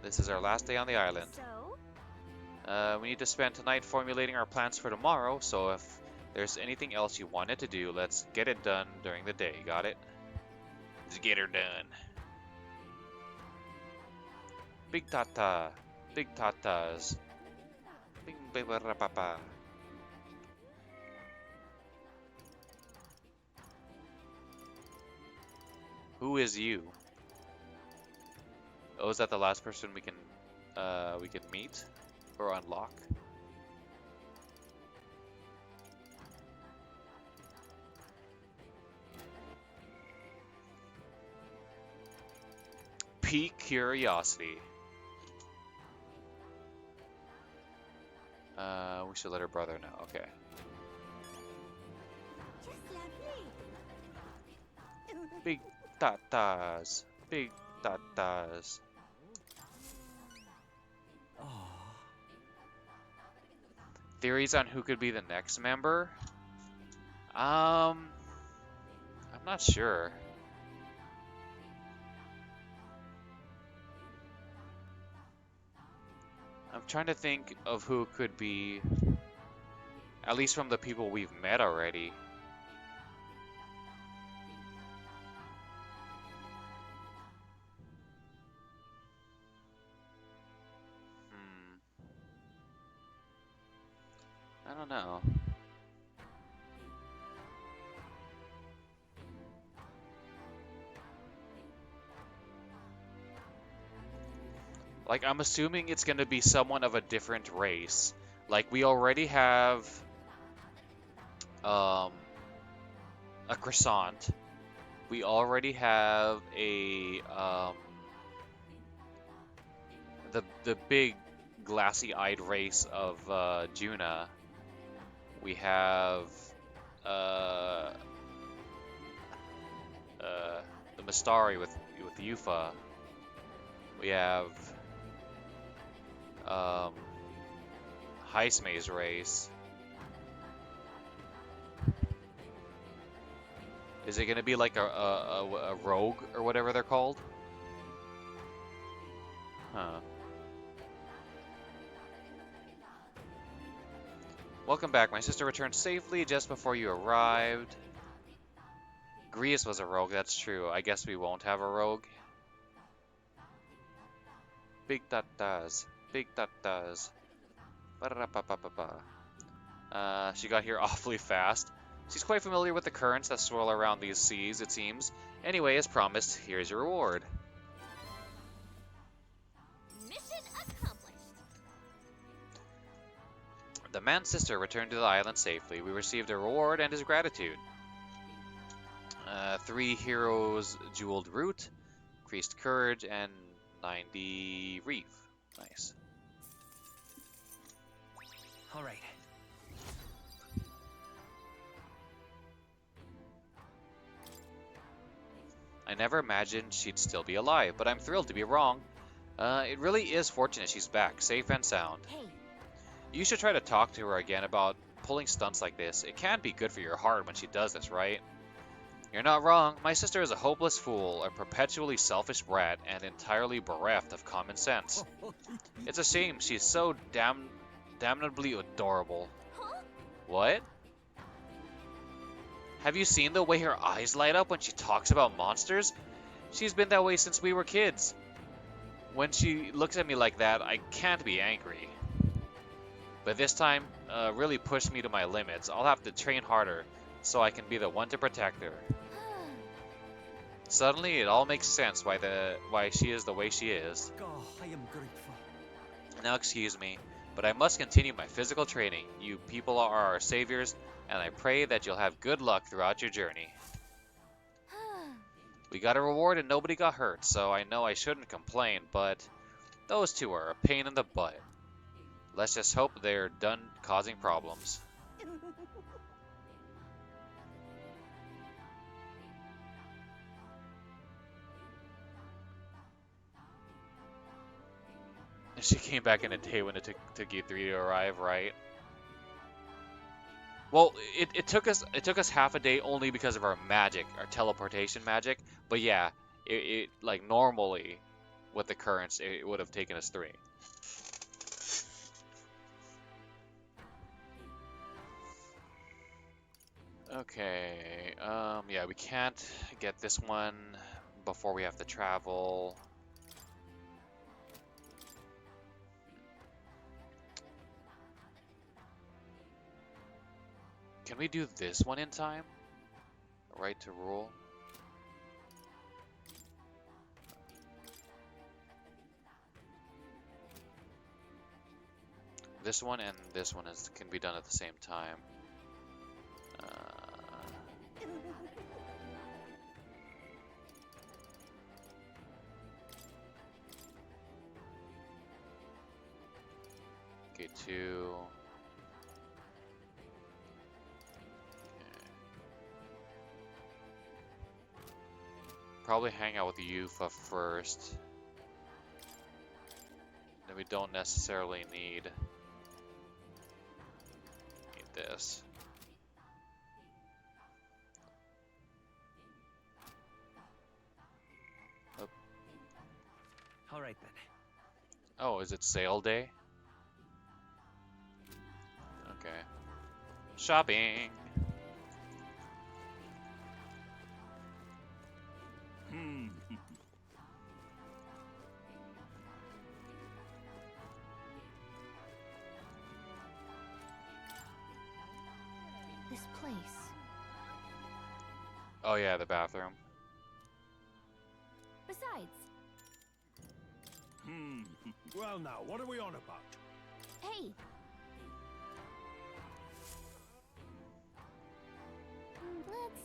This is our last day on the island. So, We need to spend tonight formulating our plans for tomorrow, so if there's anything else you wanted to do, let's get it done during the day. Got it? Let's get her done. Big tata. Big tatas. Bing papa. Who is you? Oh, is that the last person we can meet or unlock? Peak curiosity. We should let her brother know. Okay. just lovely. Big tatas. Big tatas. Theories on who could be the next member? I'm not sure. I'm trying to think of who could be, at least from the people we've met already. I don't know. Like, I'm assuming it's gonna be someone of a different race. Like, we already have a croissant. We already have a the big glassy-eyed race of Juna. We have the Mistari with Yufa. We have Heismei's race. Is it gonna be like a rogue or whatever they're called? Huh. Welcome back. My sister returned safely just before you arrived. Grius was a rogue, that's true. I guess we won't have a rogue. Big tatas. Big tatas. She got here awfully fast. She's quite familiar with the currents that swirl around these seas, it seems. Anyway, as promised, here's your reward. Mission accomplished. The man's sister returned to the island safely. We received a reward and his gratitude. 3 heroes jeweled root, increased courage, and 90 reef. Nice. All right. I never imagined she'd still be alive, but I'm thrilled to be wrong. It really is fortunate she's back, safe and sound. Hey, You should try to talk to her again about pulling stunts like this. It can't be good for your heart when she does this, right? You're not wrong. My sister is a hopeless fool, a perpetually selfish brat, and entirely bereft of common sense. It's a shame she's so damnably adorable. huh? What? Have you seen the way her eyes light up when she talks about monsters? She's been that way since we were kids. When she looks at me like that, I can't be angry. But this time, really pushed me to my limits. I'll have to train harder so I can be the one to protect her. Suddenly, it all makes sense why she is the way she is. Oh, I am grateful. Now excuse me, but I must continue my physical training. You people are our saviors, and I pray that you'll have good luck throughout your journey. We got a reward and nobody got hurt, so I know I shouldn't complain, but those two are a pain in the butt. Let's just hope they're done causing problems. She came back in a day when it took you 3 to arrive, right? Well, it took us half a day only because of our magic, our teleportation magic. But yeah, it like normally with the currents, it would have taken us 3. Okay, yeah, we can't get this one before we have to travel. Can we do this one in time? Right to rule? This one and this one can be done at the same time. Okay, 2. Probably hang out with Yufa first. Then we don't necessarily need this. Oh. All right then. Oh, is it sale day? Okay. Shopping. This place. Oh yeah, the bathroom. Besides, Well now, what are we on about? hey. Let's.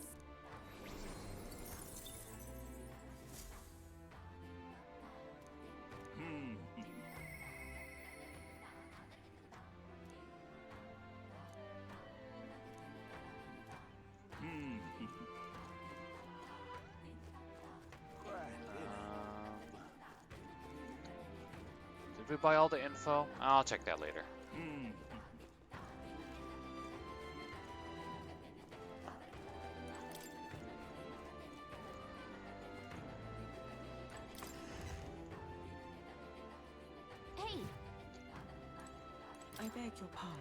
Did we buy all the info? I'll check that later. Hey. I beg your pardon.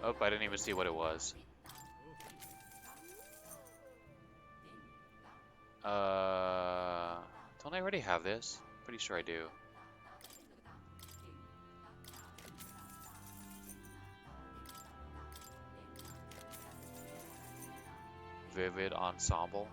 Oh, I didn't even see what it was. Don't I already have this? Pretty sure I do. Vivid Ensemble.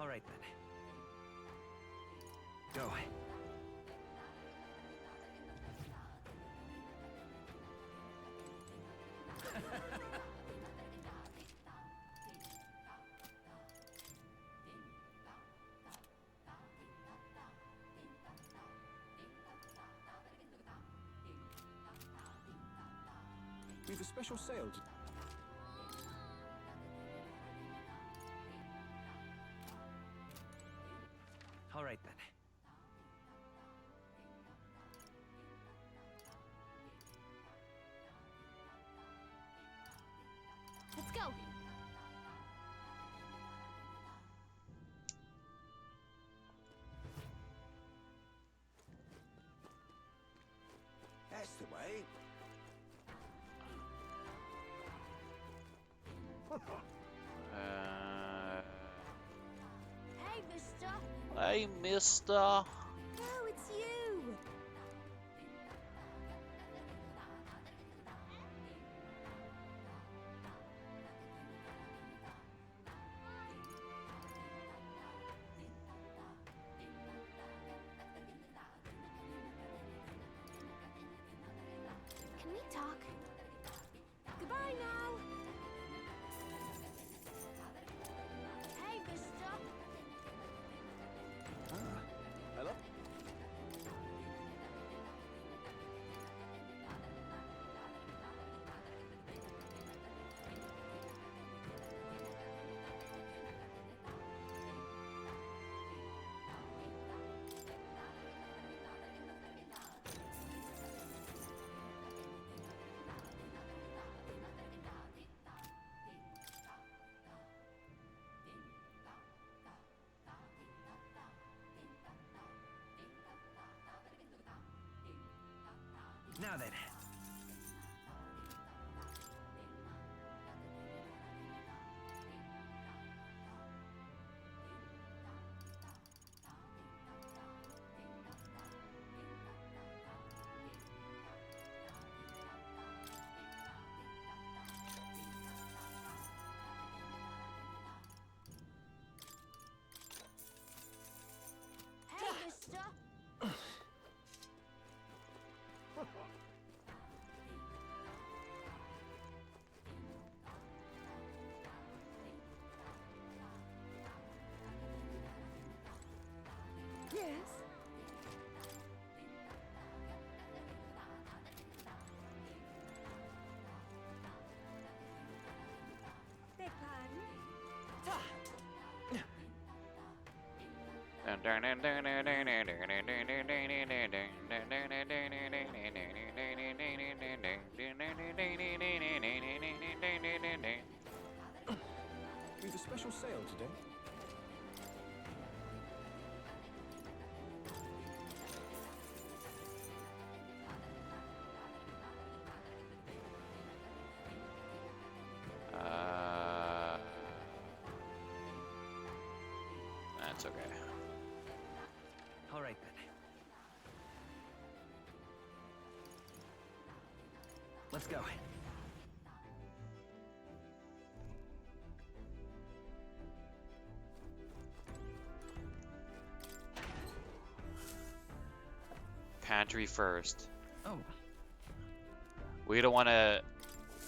All right then. Go. We've a special sale. All right then. Let's go. That's the way. Hey, mister. Hey, mister. Oh, it's you. Can we talk? Goodbye now. Hey, mister. Hello? Now then. Hey, mister. Yes. Beg pardon? We've a special sale today. That's okay. All right then. Let's go. Pantry first. Oh, We don't want to.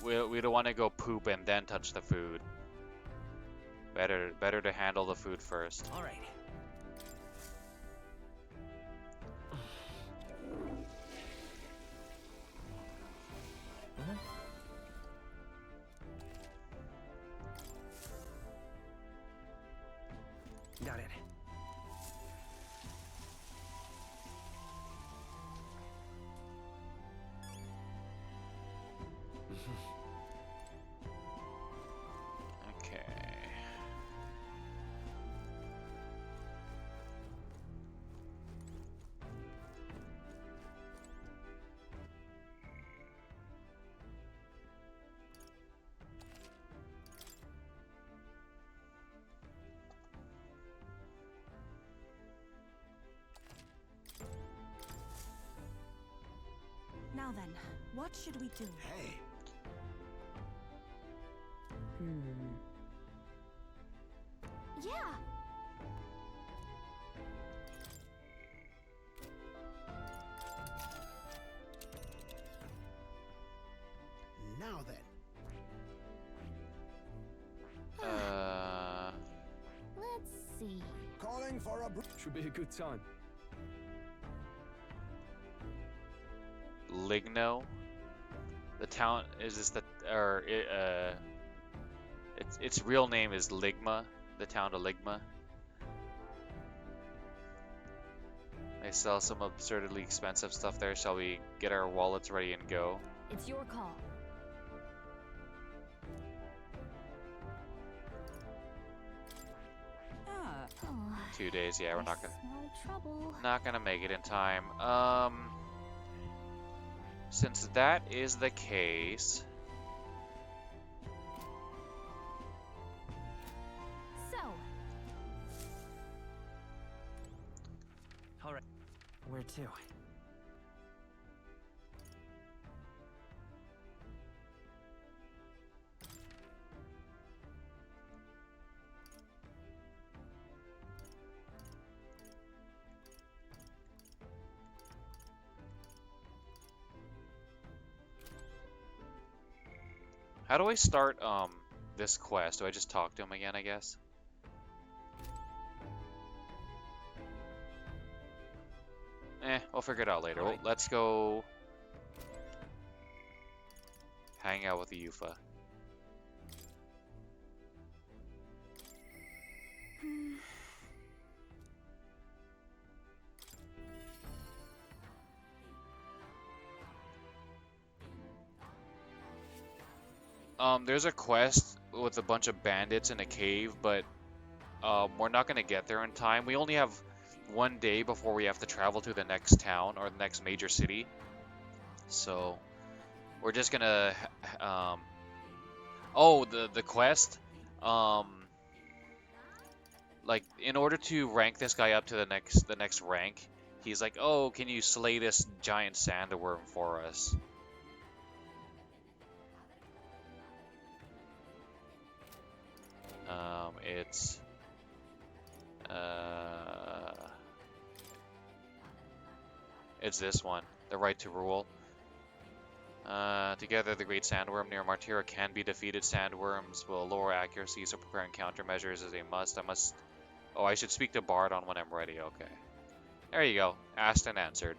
We don't want to go poop and then touch the food. Better to handle the food first. all right. Got it. Okay. Now then, what should we do? Hey. Yeah. Now then. Let's see. Calling for a Should be a good time. Ligno. The town is this the or it, its real name is Ligma, the town of Ligma. They sell some absurdly expensive stuff there. Shall we get our wallets ready and go? It's your call. Ah, Oh, 2 days, yeah, we're I not gonna smell trouble. make it in time. Since that is the case, So, All right. Where to? how do I start this quest? Do I just talk to him again, I guess? We'll figure it out later. Well, Alright. let's go hang out with the Yufa. There's a quest with a bunch of bandits in a cave, but we're not gonna get there in time. We only have 1 day before we have to travel to the next town or the next major city. So we're just gonna oh, the quest. Like in order to rank this guy up to the next rank, he's like, "Oh, can you slay this giant sandworm for us?" It's uh it's this one, the right to rule. Together, the Great Sandworm near Martira can be defeated. Sandworms will lower accuracy, so preparing countermeasures is a must. I must... Oh, I should speak to Bardon when I'm ready. Okay. There you go. Asked and answered.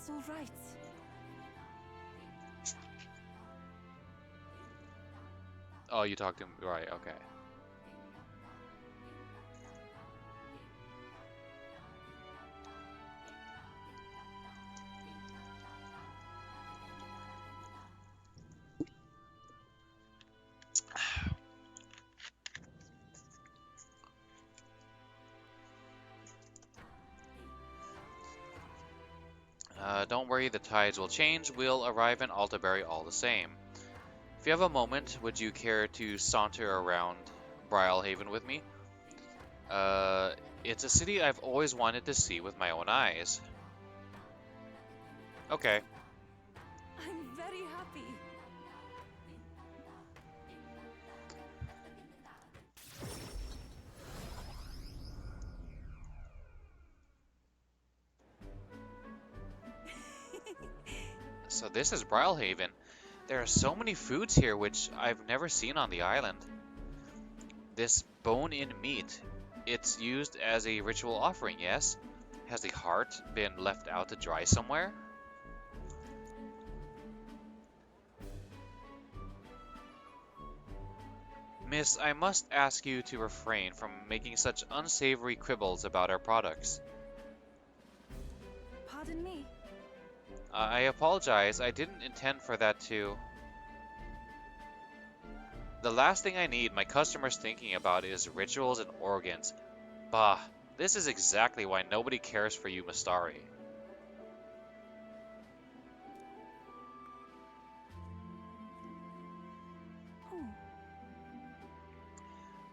it's all right. Oh, you talked to him. Right, okay. Don't worry, the tides will change. We'll arrive in Altaberry all the same. If you have a moment, would you care to saunter around Brylehaven with me? It's a city I've always wanted to see with my own eyes. Okay. I'm very happy. So this is Brylehaven. There are so many foods here which I've never seen on the island. This bone-in meat, it's used as a ritual offering, yes? Has the heart been left out to dry somewhere? Miss, I must ask you to refrain from making such unsavory quibbles about our products. Pardon me. I apologize, I didn't intend for that to... The last thing I need my customers thinking about is rituals and organs. Bah, this is exactly why nobody cares for you, Mistari. Oh,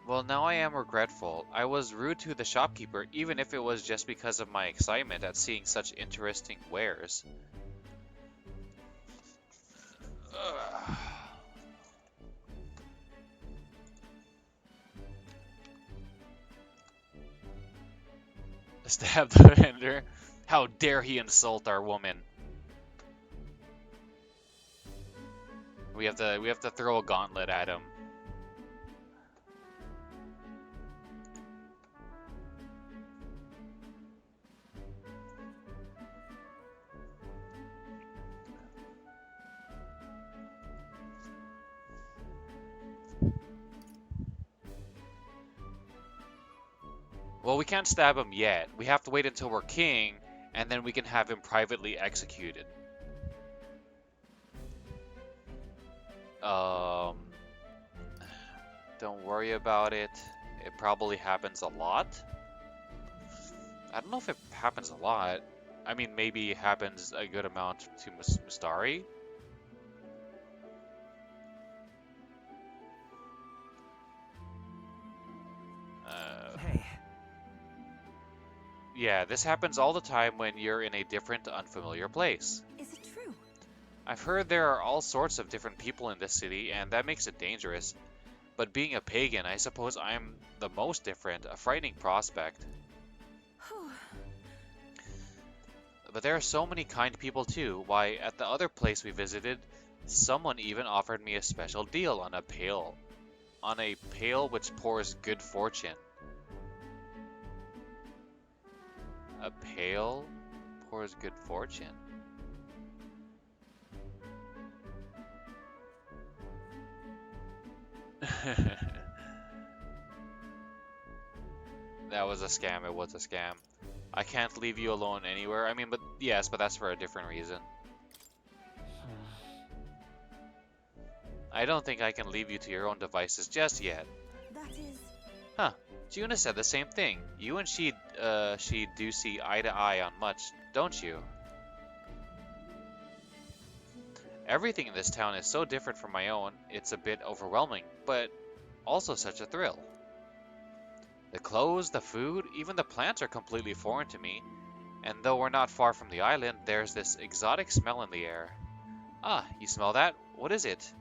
Well, now I am regretful. I was rude to the shopkeeper, even if it was just because of my excitement at seeing such interesting wares. Ugh. Stab the vendor. How dare he insult our woman? We have to throw a gauntlet at him. Well, we can't stab him yet. We have to wait until we're king, and then we can have him privately executed. Um, don't worry about it. It probably happens a lot. I don't know if it happens a lot. I mean, maybe it happens a good amount to Mustari. Hey, Yeah, this happens all the time when you're in a different, unfamiliar place. Is it true? I've heard there are all sorts of different people in this city, and that makes it dangerous. But being a pagan, I suppose I'm the most different, a frightening prospect. Whew. But there are so many kind people too. Why, at the other place we visited, someone even offered me a special deal on a pail which pours good fortune. A pail pours good fortune. That was a scam. It was a scam. I can't leave you alone anywhere. I mean, but yes, but that's for a different reason. I don't think I can leave you to your own devices just yet. That is... Huh. Juna said the same thing. You and she do see eye to eye on much, don't you? Everything in this town is so different from my own, it's a bit overwhelming, but also such a thrill. The clothes, the food, even the plants are completely foreign to me, and though we're not far from the island, there's this exotic smell in the air. Ah, you smell that? What is it?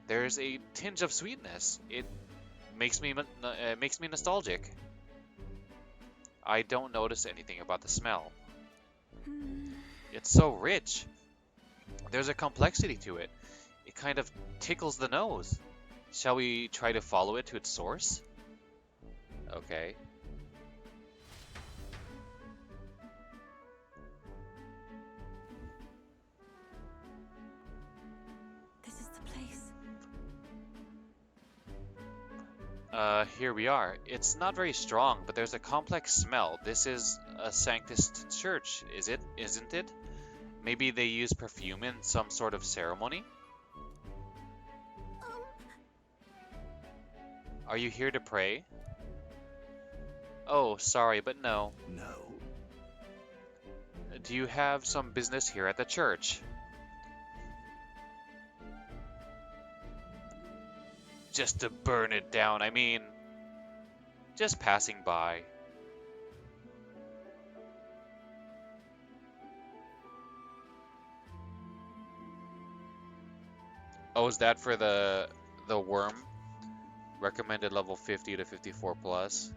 There's a tinge of sweetness. It makes me nostalgic. I don't notice anything about the smell. It's so rich. There's a complexity to it. It kind of tickles the nose. Shall we try to follow it to its source? Okay. This is the place. Here we are. It's not very strong, but there's a complex smell. This is a Sanctus church, isn't it? Maybe they use perfume in some sort of ceremony? Are you here to pray? Oh, sorry, but no. No. Do you have some business here at the church? Just to burn it down, I mean, just passing by. Oh, is that for the worm? Recommended level 50 to 54 plus.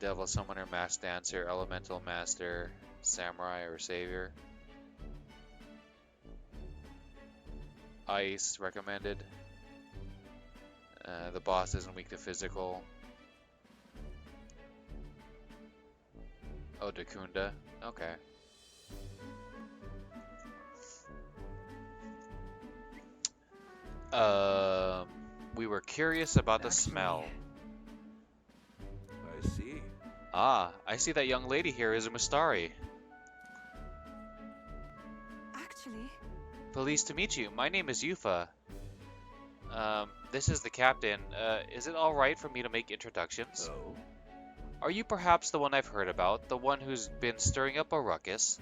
Devil Summoner, Mass Dancer, Elemental Master, Samurai, or Savior. Ice recommended. The boss isn't weak to physical. Oh, Dakunda. Okay. We were curious about the smell. I see. Ah, I see that young lady here is a Mustari. Actually, Pleased to meet you. My name is Yufa. This is the captain. Is it alright for me to make introductions? Oh? Are you perhaps the one I've heard about? The one who's been stirring up a ruckus?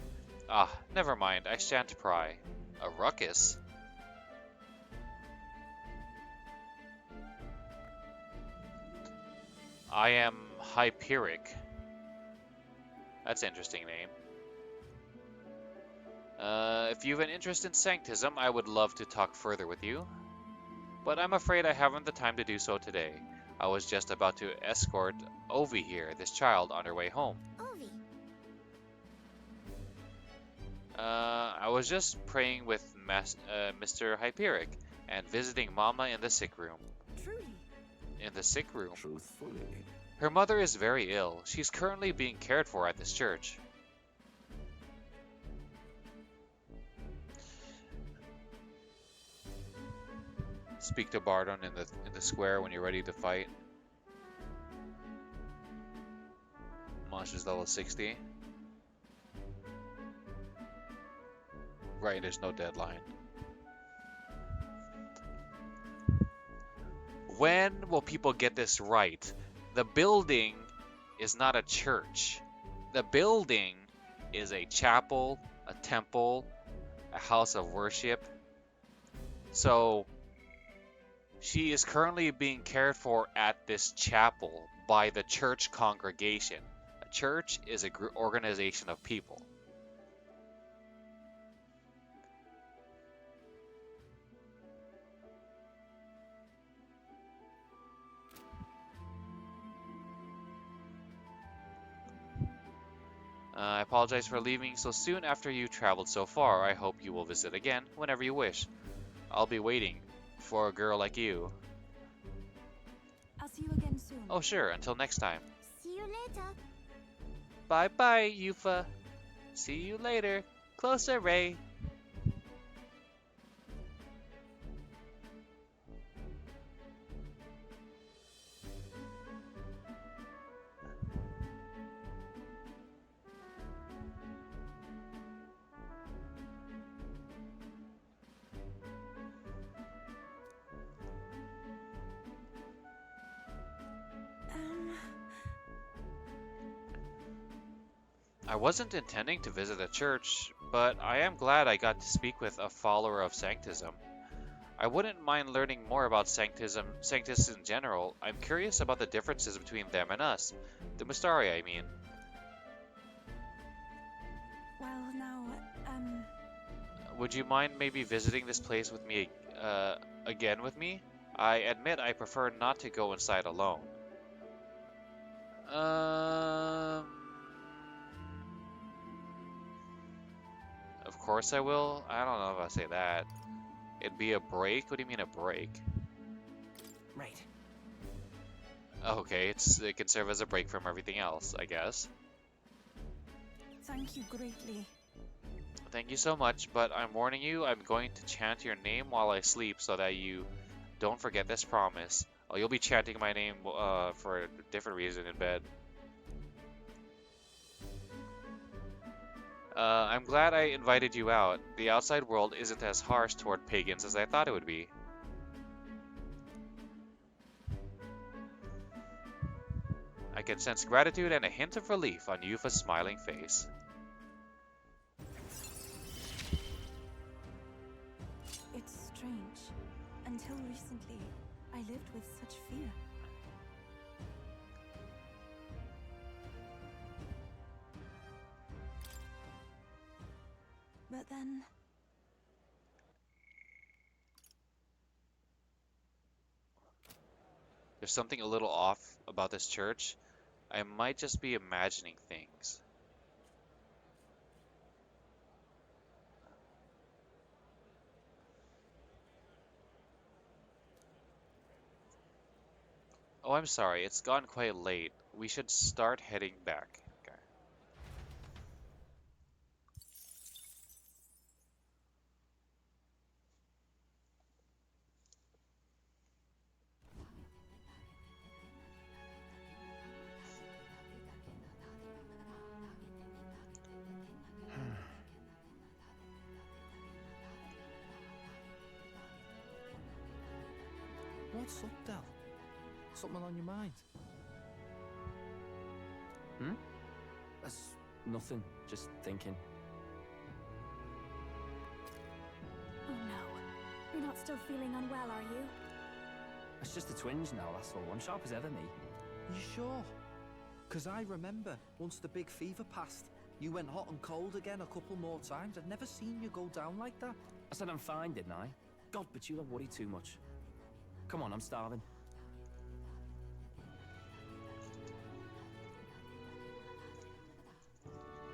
Ah, never mind. I shan't pry. A ruckus? I am Hyperic. That's an interesting name. If you have an interest in Sanctism, I would love to talk further with you. But I'm afraid I haven't the time to do so today. I was just about to escort Ovi here, this child, on her way home. Ovi. I was just praying with Mr. Hyperic and visiting Mama in the sick room. Truly. In the sick room. Truthfully, Her mother is very ill. She's currently being cared for at this church. Speak to Bardon in the square when you're ready to fight. Monsters level 60. Right, there's no deadline. When will people get this right? The building is not a church. The building is a chapel, a temple, a house of worship. So, she is currently being cared for at this chapel by the church congregation. A church is an organization of people. I apologize for leaving so soon after you traveled so far. I hope you will visit again whenever you wish. I'll be waiting for a girl like you. I'll see you again soon. Oh sure, until next time. See you later. Bye bye, Yufa. See you later. Closer, Ray. I wasn't intending to visit a church, but I am glad I got to speak with a follower of Sanctism. I wouldn't mind learning more about Sanctus in general. I'm curious about the differences between them and us. The Mustari, I mean. Well, now, Would you mind maybe visiting this place with me, again with me? I admit I prefer not to go inside alone. Of course I will. I don't know if I say that. It'd be a break? What do you mean a break? Right. Okay, it can serve as a break from everything else, I guess. thank you greatly. Thank you so much, but I'm warning you, I'm going to chant your name while I sleep so that you don't forget this promise. Oh, you'll be chanting my name for a different reason in bed. I'm glad I invited you out. The outside world isn't as harsh toward pagans as I thought it would be. I can sense gratitude and a hint of relief on Yufa's smiling face. It's strange. Until recently, I lived with such fear. But then, There's something a little off about this church. I might just be imagining things. Oh, I'm sorry. It's gone quite late. We should start heading back. Okay. what's up, Del? Something on your mind? That's nothing, just thinking. Oh no. You're not still feeling unwell, are you? It's just a twinge now, that's all. I'm sharp as ever, me. You sure? Because I remember, once the big fever passed, you went hot and cold again a couple more times. I'd never seen you go down like that. I said I'm fine, didn't I? God, but you don't worry too much. Come on, I'm starving.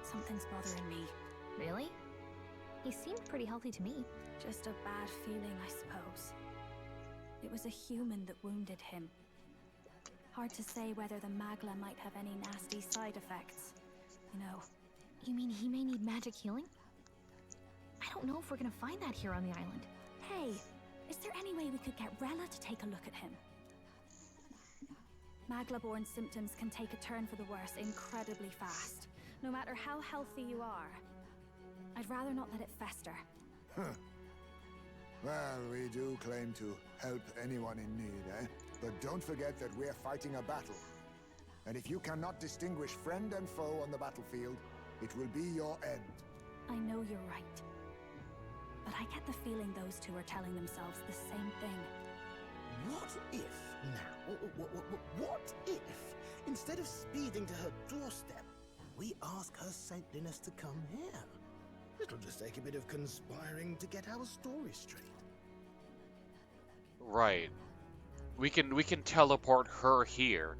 Something's bothering me. Really? He seemed pretty healthy to me. Just a bad feeling, I suppose. It was a human that wounded him. Hard to say whether the Magla might have any nasty side effects. You know. You mean he may need magic healing? I don't know if we're gonna find that here on the island. Hey, is there any way we could get Rella to take a look at him? Magla-borne symptoms can take a turn for the worse incredibly fast, no matter how healthy you are. I'd rather not let it fester. Huh. Well, we do claim to help anyone in need, eh? But don't forget that we're fighting a battle. And if you cannot distinguish friend and foe on the battlefield, it will be your end. I know you're right. But I get the feeling those two are telling themselves the same thing. What if now? What if, instead of speeding to her doorstep, we ask her saintliness to come here? It'll just take a bit of conspiring to get our story straight. Right. We can teleport her here,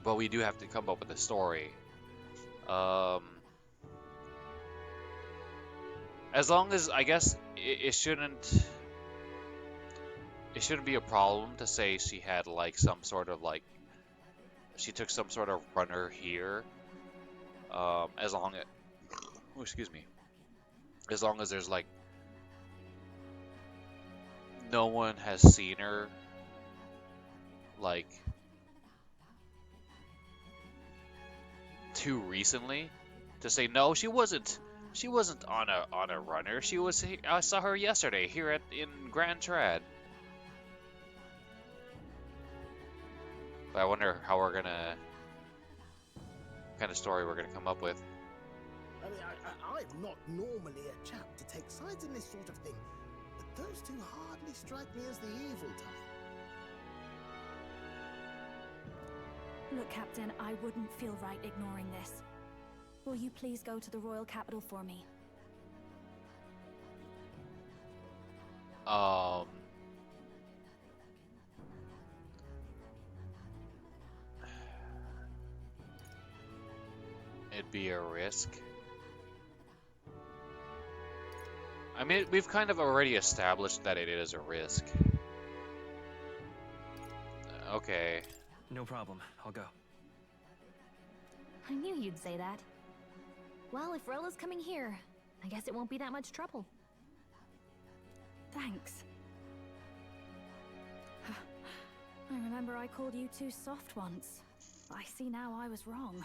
but we do have to come up with a story. As long as, I guess, it shouldn't be a problem to say she had like some sort of like she took some sort of runner here. As long as excuse me. As long as there's like no one has seen her like too recently to say no, she wasn't on a runner. She was I saw her yesterday here in Grand Trad. But I wonder how we're gonna what kind of story we're gonna come up with. I mean, I'm not normally a chap to take sides in this sort of thing, but those two hardly strike me as the evil type. Look, Captain, I wouldn't feel right ignoring this. Will you please go to the royal capital for me? It'd be a risk. I mean, we've kind of already established that it is a risk. Okay. No problem. I'll go. I knew you'd say that. Well, if Rella's coming here, I guess it won't be that much trouble. Thanks. I remember I called you too soft once. I see now I was wrong.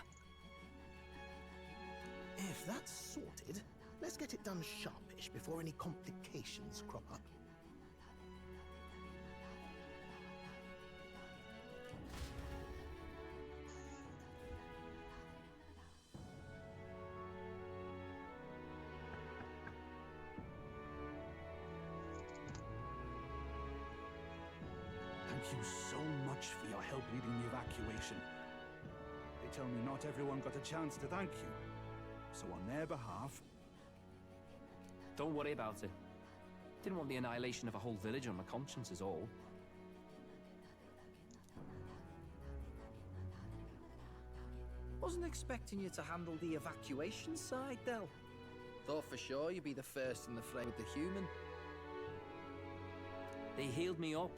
If that's sorted, let's get it done sharpish before any complications crop up. Thank you so much for your help leading the evacuation. They tell me not everyone got a chance to thank you. So on their behalf... Don't worry about it. Didn't want the annihilation of a whole village on my conscience is all. Wasn't expecting you to handle the evacuation side, Del. Thought for sure you'd be the first in the fray with the human. They healed me up.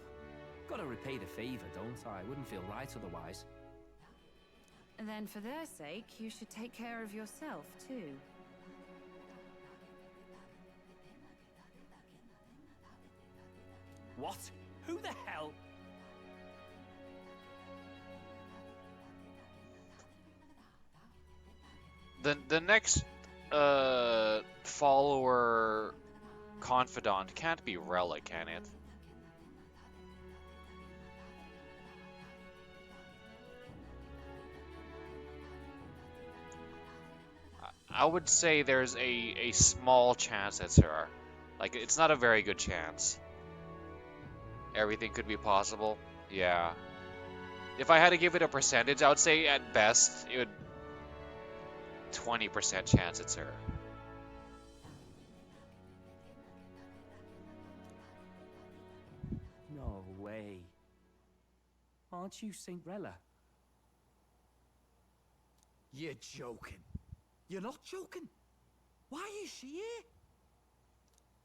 Gotta repay the favor, don't I? Wouldn't feel right otherwise. And then for their sake, you should take care of yourself, too. What? Who the hell? The next follower confidant can't be Rella, can it? I would say there's a small chance it's her. Like, it's not a very good chance. Everything could be possible. Yeah. If I had to give it a percentage, I would say at best it would 20% chance it's her. No way. Aren't you Saint Rella? You're joking. You're not joking. Why is she here?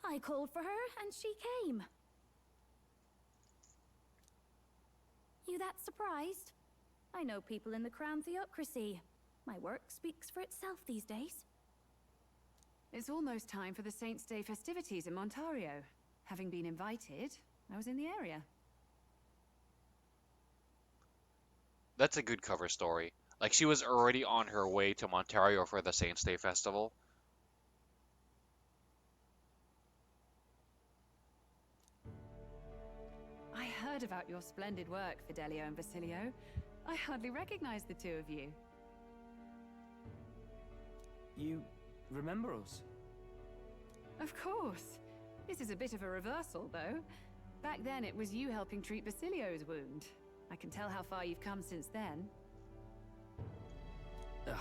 I called for her and she came. You that surprised? I know people in the Crown Theocracy. My work speaks for itself these days. It's almost time for the Saints' Day festivities in Montario. Having been invited, I was in the area. That's a good cover story. Like, she was already on her way to Montario for the Saints' Day Festival. I heard about your splendid work, Fidelio and Basilio. I hardly recognize the two of you. You remember us? Of course. This is a bit of a reversal, though. Back then, it was you helping treat Basilio's wound. I can tell how far you've come since then. Ugh.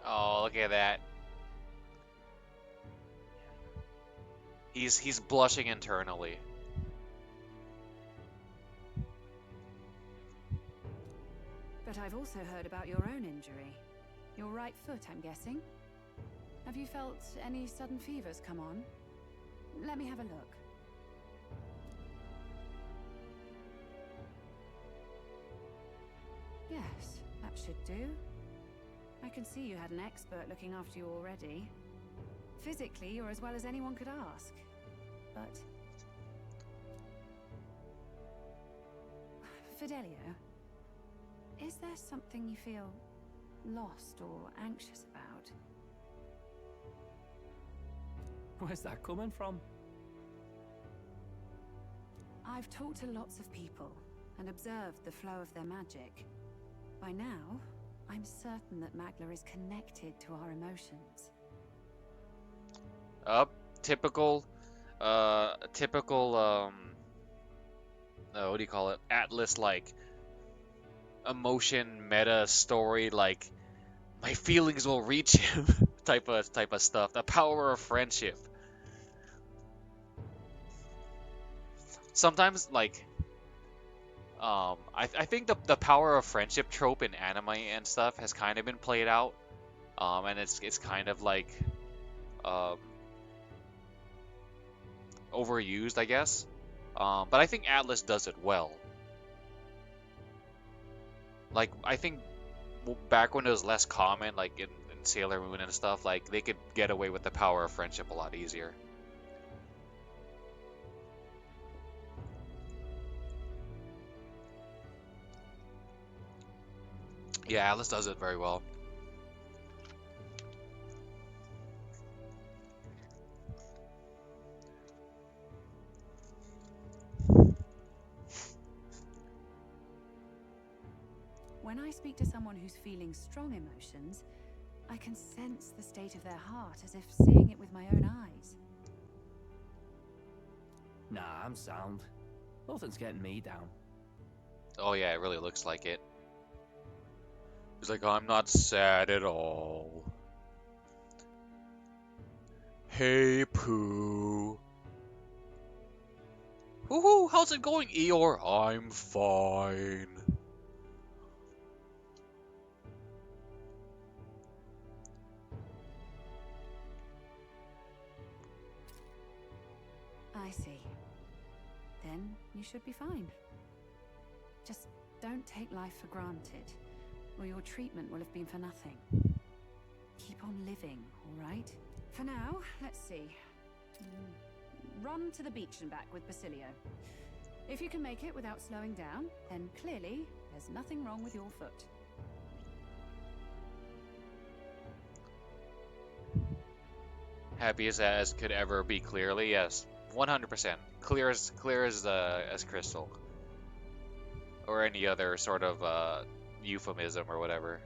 Oh, look at that. He's blushing internally. But I've also heard about your own injury. Your right foot, I'm guessing. Have you felt any sudden fevers come on? Let me have a look. Yes, that should do. I can see you had an expert looking after you already. Physically, you're as well as anyone could ask. But... Fidelio, is there something you feel lost or anxious about? Where's that coming from? I've talked to lots of people and observed the flow of their magic. By now, I'm certain that Magla is connected to our emotions. Typical, what do you call it? Atlus, like, emotion meta story, like, my feelings will reach him type of stuff. The power of friendship. Sometimes, like, I think the power of friendship trope in anime and stuff has kind of been played out, and it's kind of like overused, I guess. But I think Atlus does it well. Like, I think back when it was less common, like in Sailor Moon and stuff, like, they could get away with the power of friendship a lot easier. Yeah, Atlus does it very well. When I speak to someone who's feeling strong emotions, I can sense the state of their heart as if seeing it with my own eyes. Nah, I'm sound. Nothing's getting me down. Oh yeah, it really looks like it. He's like, I'm not sad at all. Hey, Pooh. Woohoo, how's it going, Eeyore? I'm fine. I see. Then you should be fine. Just don't take life for granted, or your treatment will have been for nothing. Keep on living, all right? For now, let's see. Run to the beach and back with Basilio. If you can make it without slowing down, then clearly there's nothing wrong with your foot. Happy as could ever be, clearly, yes. 100%. Clear as crystal. Or any other sort of euphemism or whatever.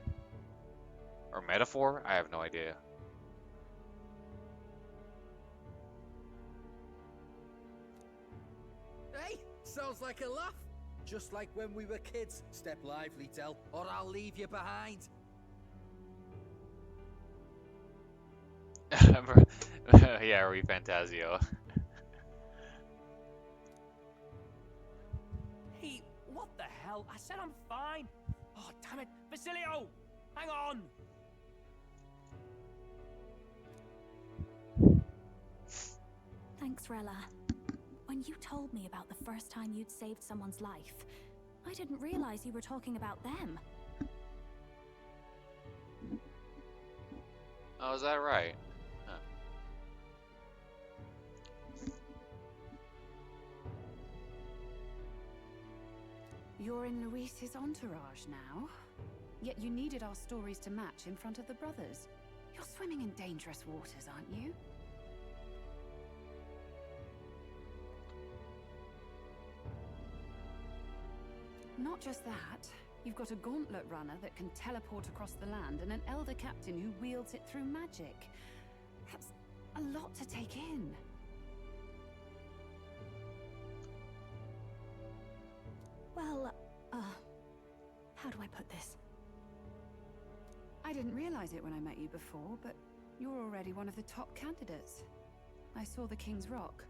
Or metaphor? I have no idea. Hey, sounds like a laugh. Just like when we were kids. Step lively, Del, or I'll leave you behind. Yeah, ReFantazio. Hey, what the hell? I said I'm fine. Oh, damn it. Basilio! Hang on! Thanks, Rella. When you told me about the first time you'd saved someone's life, I didn't realize you were talking about them. Oh, is that right? Huh. You're in Luis's entourage now. Yet you needed our stories to match in front of the brothers. You're swimming in dangerous waters, aren't you? Not just that, you've got a gauntlet runner that can teleport across the land and an elder captain who wields it through magic. That's a lot to take in. Well, how do I put this? I didn't realize it when I met you before, but you're already one of the top candidates. I saw the King's Rock.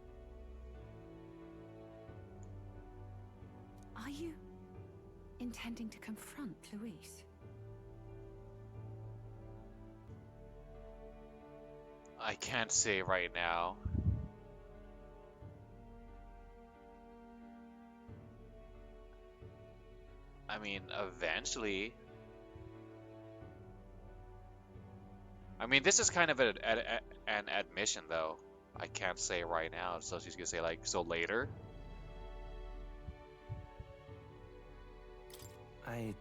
Are you intending to confront Luis? I can't say right now. I mean, eventually. I mean, this is kind of an admission, though. I can't say right now, so she's gonna say, like, so later? I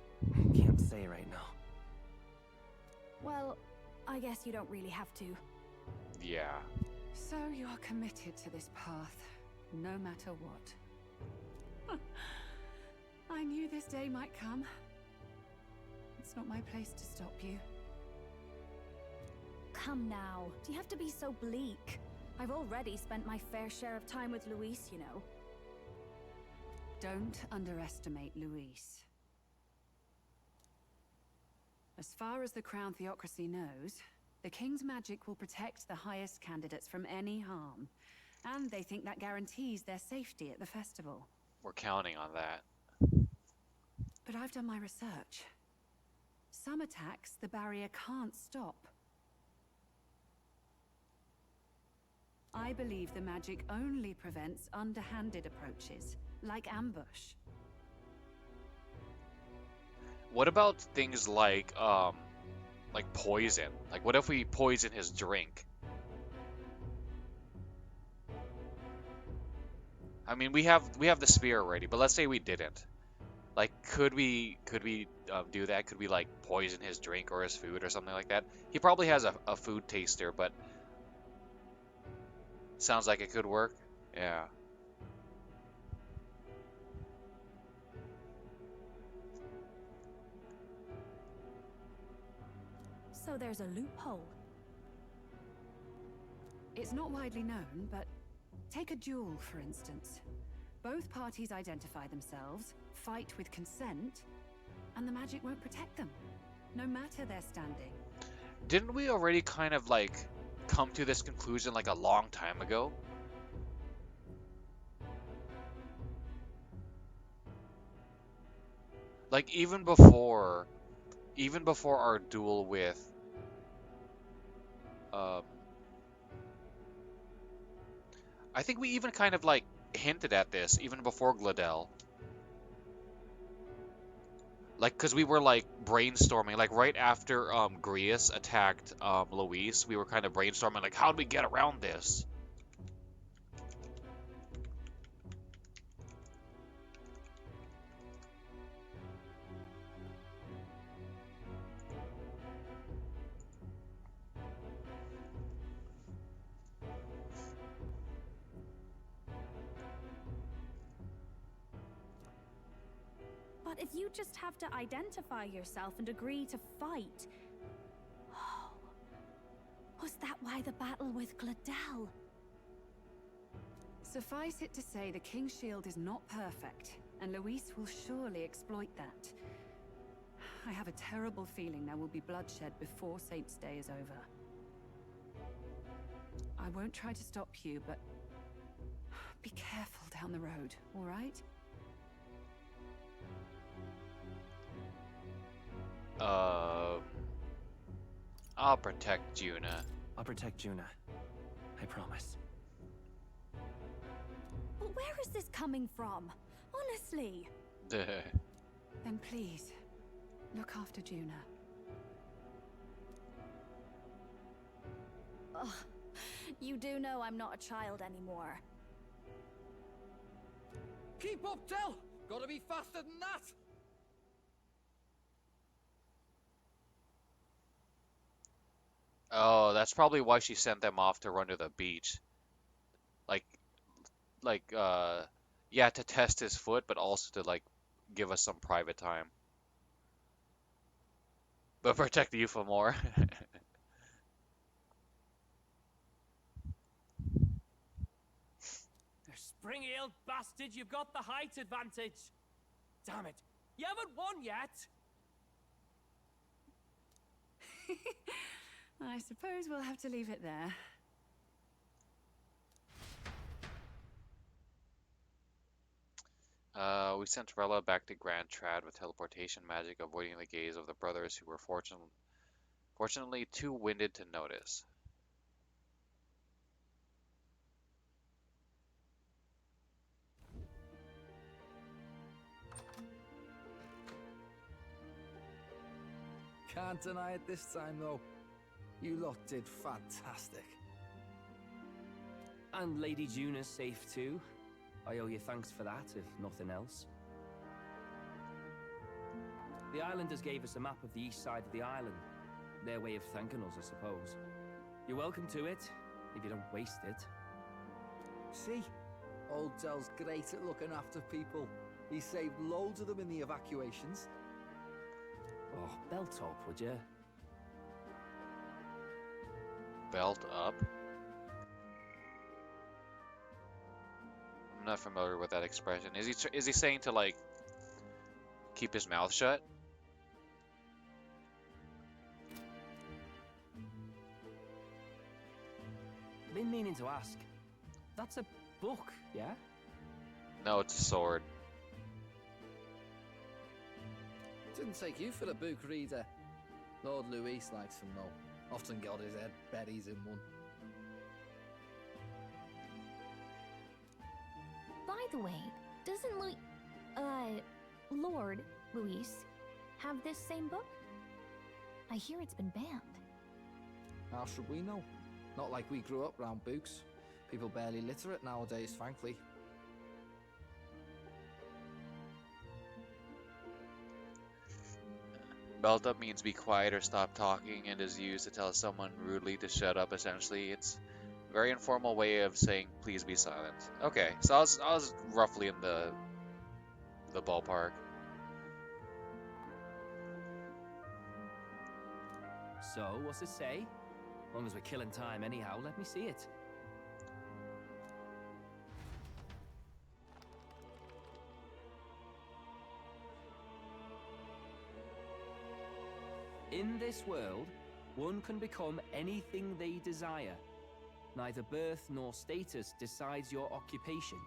can't say right now. Well, I guess you don't really have to. Yeah. So you are committed to this path, no matter what. I knew this day might come. It's not my place to stop you. Come now, do you have to be so bleak? I've already spent my fair share of time with Luis, you know. Don't underestimate Luis. As far as the Crown Theocracy knows, the King's magic will protect the highest candidates from any harm. And they think that guarantees their safety at the festival. We're counting on that. But I've done my research. Some attacks the barrier can't stop. I believe the magic only prevents underhanded approaches, like ambush. What about things like poison? Like, what if we poison his drink? I mean, we have the spear already, but let's say we didn't. Like, could we do that? Could we, like, poison his drink or his food or something like that? He probably has a food taster, but sounds like it could work. Yeah. So there's a loophole. It's not widely known, but take a duel, for instance. Both parties identify themselves, fight with consent, and the magic won't protect them, no matter their standing. Didn't we already kind of, like, come to this conclusion, like, a long time ago? Like, even before our duel with, I think we even kind of, like, hinted at this even before Gladel. Like, because we were, like, brainstorming, like, right after Grius attacked Luis, we were kind of brainstorming, like, how do we get around this? But if you just have to identify yourself and agree to fight... Oh, was that why the battle with Gladel? Suffice it to say, the King's Shield is not perfect, and Luis will surely exploit that. I have a terrible feeling there will be bloodshed before Saint's Day is over. I won't try to stop you, but be careful down the road, all right? I'll protect Juna. I'll protect Juna. I promise. Where is this coming from? Honestly. Then please, look after Juna. Ugh. You do know I'm not a child anymore. Keep up, Del! Gotta be faster than that! Oh, that's probably why she sent them off to run to the beach. Like, yeah, to test his foot, but also to, like, give us some private time. But protect you from more. Spring-heeled bastard, you've got the height advantage. Damn it, you haven't won yet. I suppose we'll have to leave it there. We sent Rella back to Grand Trad with teleportation magic, avoiding the gaze of the brothers who were fortunately too winded to notice. Can't deny it this time, though. You lot did fantastic. And Lady Juna's safe too. I owe you thanks for that, if nothing else. The Islanders gave us a map of the east side of the island. Their way of thanking us, I suppose. You're welcome to it, if you don't waste it. See? Old Del's great at looking after people. He saved loads of them in the evacuations. Oh, belt up, would you? Belt up? I'm not familiar with that expression. Is he saying to, like, keep his mouth shut? Been meaning to ask. That's a book, yeah? No, it's a sword. Didn't take you for a book reader. Lord Luis likes them though. Often got his head berries in one. By the way, doesn't Lord Luis have this same book? I hear it's been banned. How should we know? Not like we grew up round books. People barely literate nowadays, frankly. Belt up means be quiet or stop talking and is used to tell someone rudely to shut up, essentially. It's a very informal way of saying please be silent. Okay, so I was roughly in the ballpark. So, what's it say? As long as we're killing time anyhow, let me see it. In this world, one can become anything they desire. Neither birth nor status decides your occupation.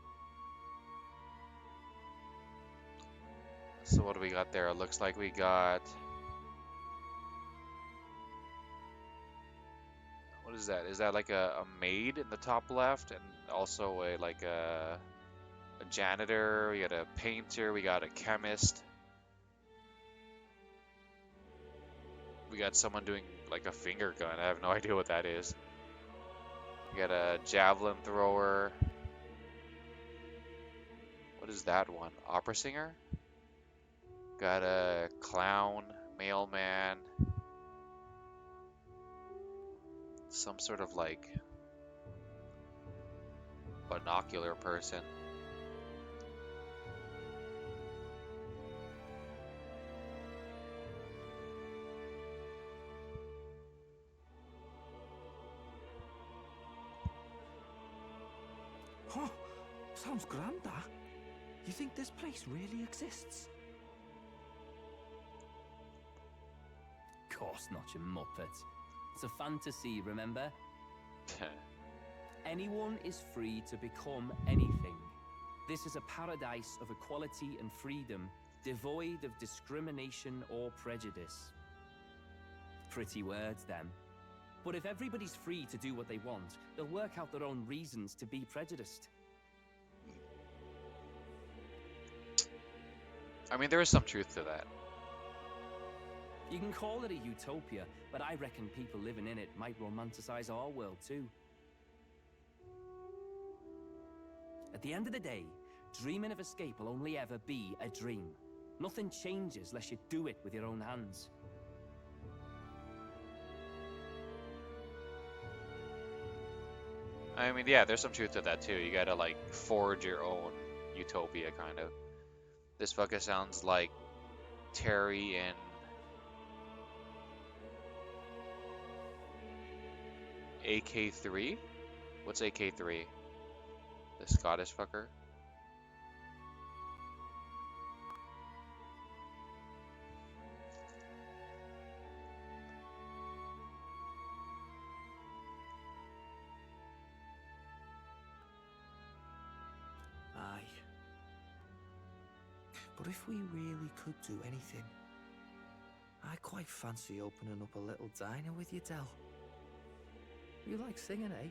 So what do we got there? It looks like we got... What is that? Is that like a maid in the top left? And also a janitor, we got a painter, we got a chemist. We got someone doing like a finger gun. I have no idea what that is. We got a javelin thrower. What is that one? Opera singer? Got a clown, mailman. Some sort of like binocular person. Huh? Sounds grand, that. You think this place really exists? Of course not, you muppet. It's a fantasy, remember? Anyone is free to become anything. This is a paradise of equality and freedom, devoid of discrimination or prejudice. Pretty words, them. But if everybody's free to do what they want, they'll work out their own reasons to be prejudiced. I mean, there is some truth to that. You can call it a utopia, but I reckon people living in it might romanticize our world too. At the end of the day, dreaming of escape will only ever be a dream. Nothing changes unless you do it with your own hands. I mean, yeah, there's some truth to that too. You gotta like forge your own utopia, kind of. This fucker sounds like Terry in AK3? What's AK3? The Scottish fucker? Aye. But if we really could do anything, I quite fancy opening up a little diner with you, Del. You like singing, eh?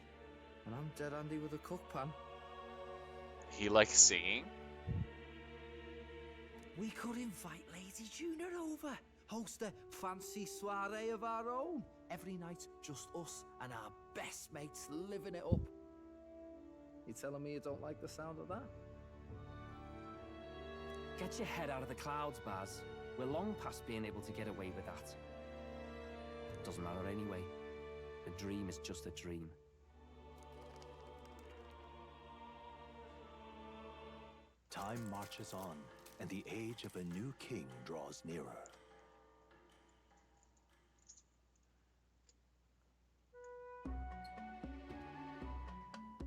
And I'm dead handy with a cook pan. He likes singing? We could invite Lady Juna over. Host a fancy soiree of our own. Every night, just us and our best mates living it up. You telling me you don't like the sound of that? Get your head out of the clouds, Baz. We're long past being able to get away with that. Doesn't matter anyway. A dream is just a dream. Time marches on, and the age of a new king draws nearer.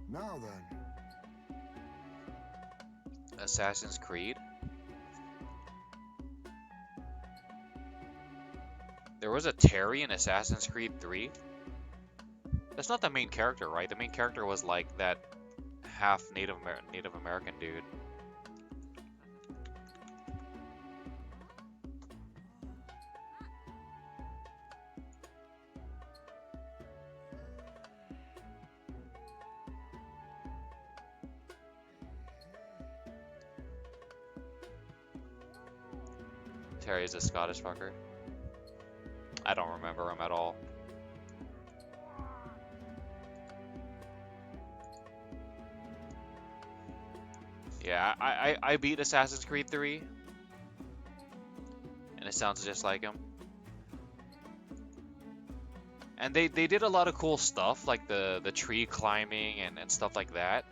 Now then. Assassin's Creed? There was a Terry in Assassin's Creed 3? That's not the main character, right? The main character was like that half Native American dude. Terry's a Scottish fucker. I don't remember him at all. Yeah, I beat Assassin's Creed 3. And it sounds just like him. And they did a lot of cool stuff, like the tree climbing and stuff like that.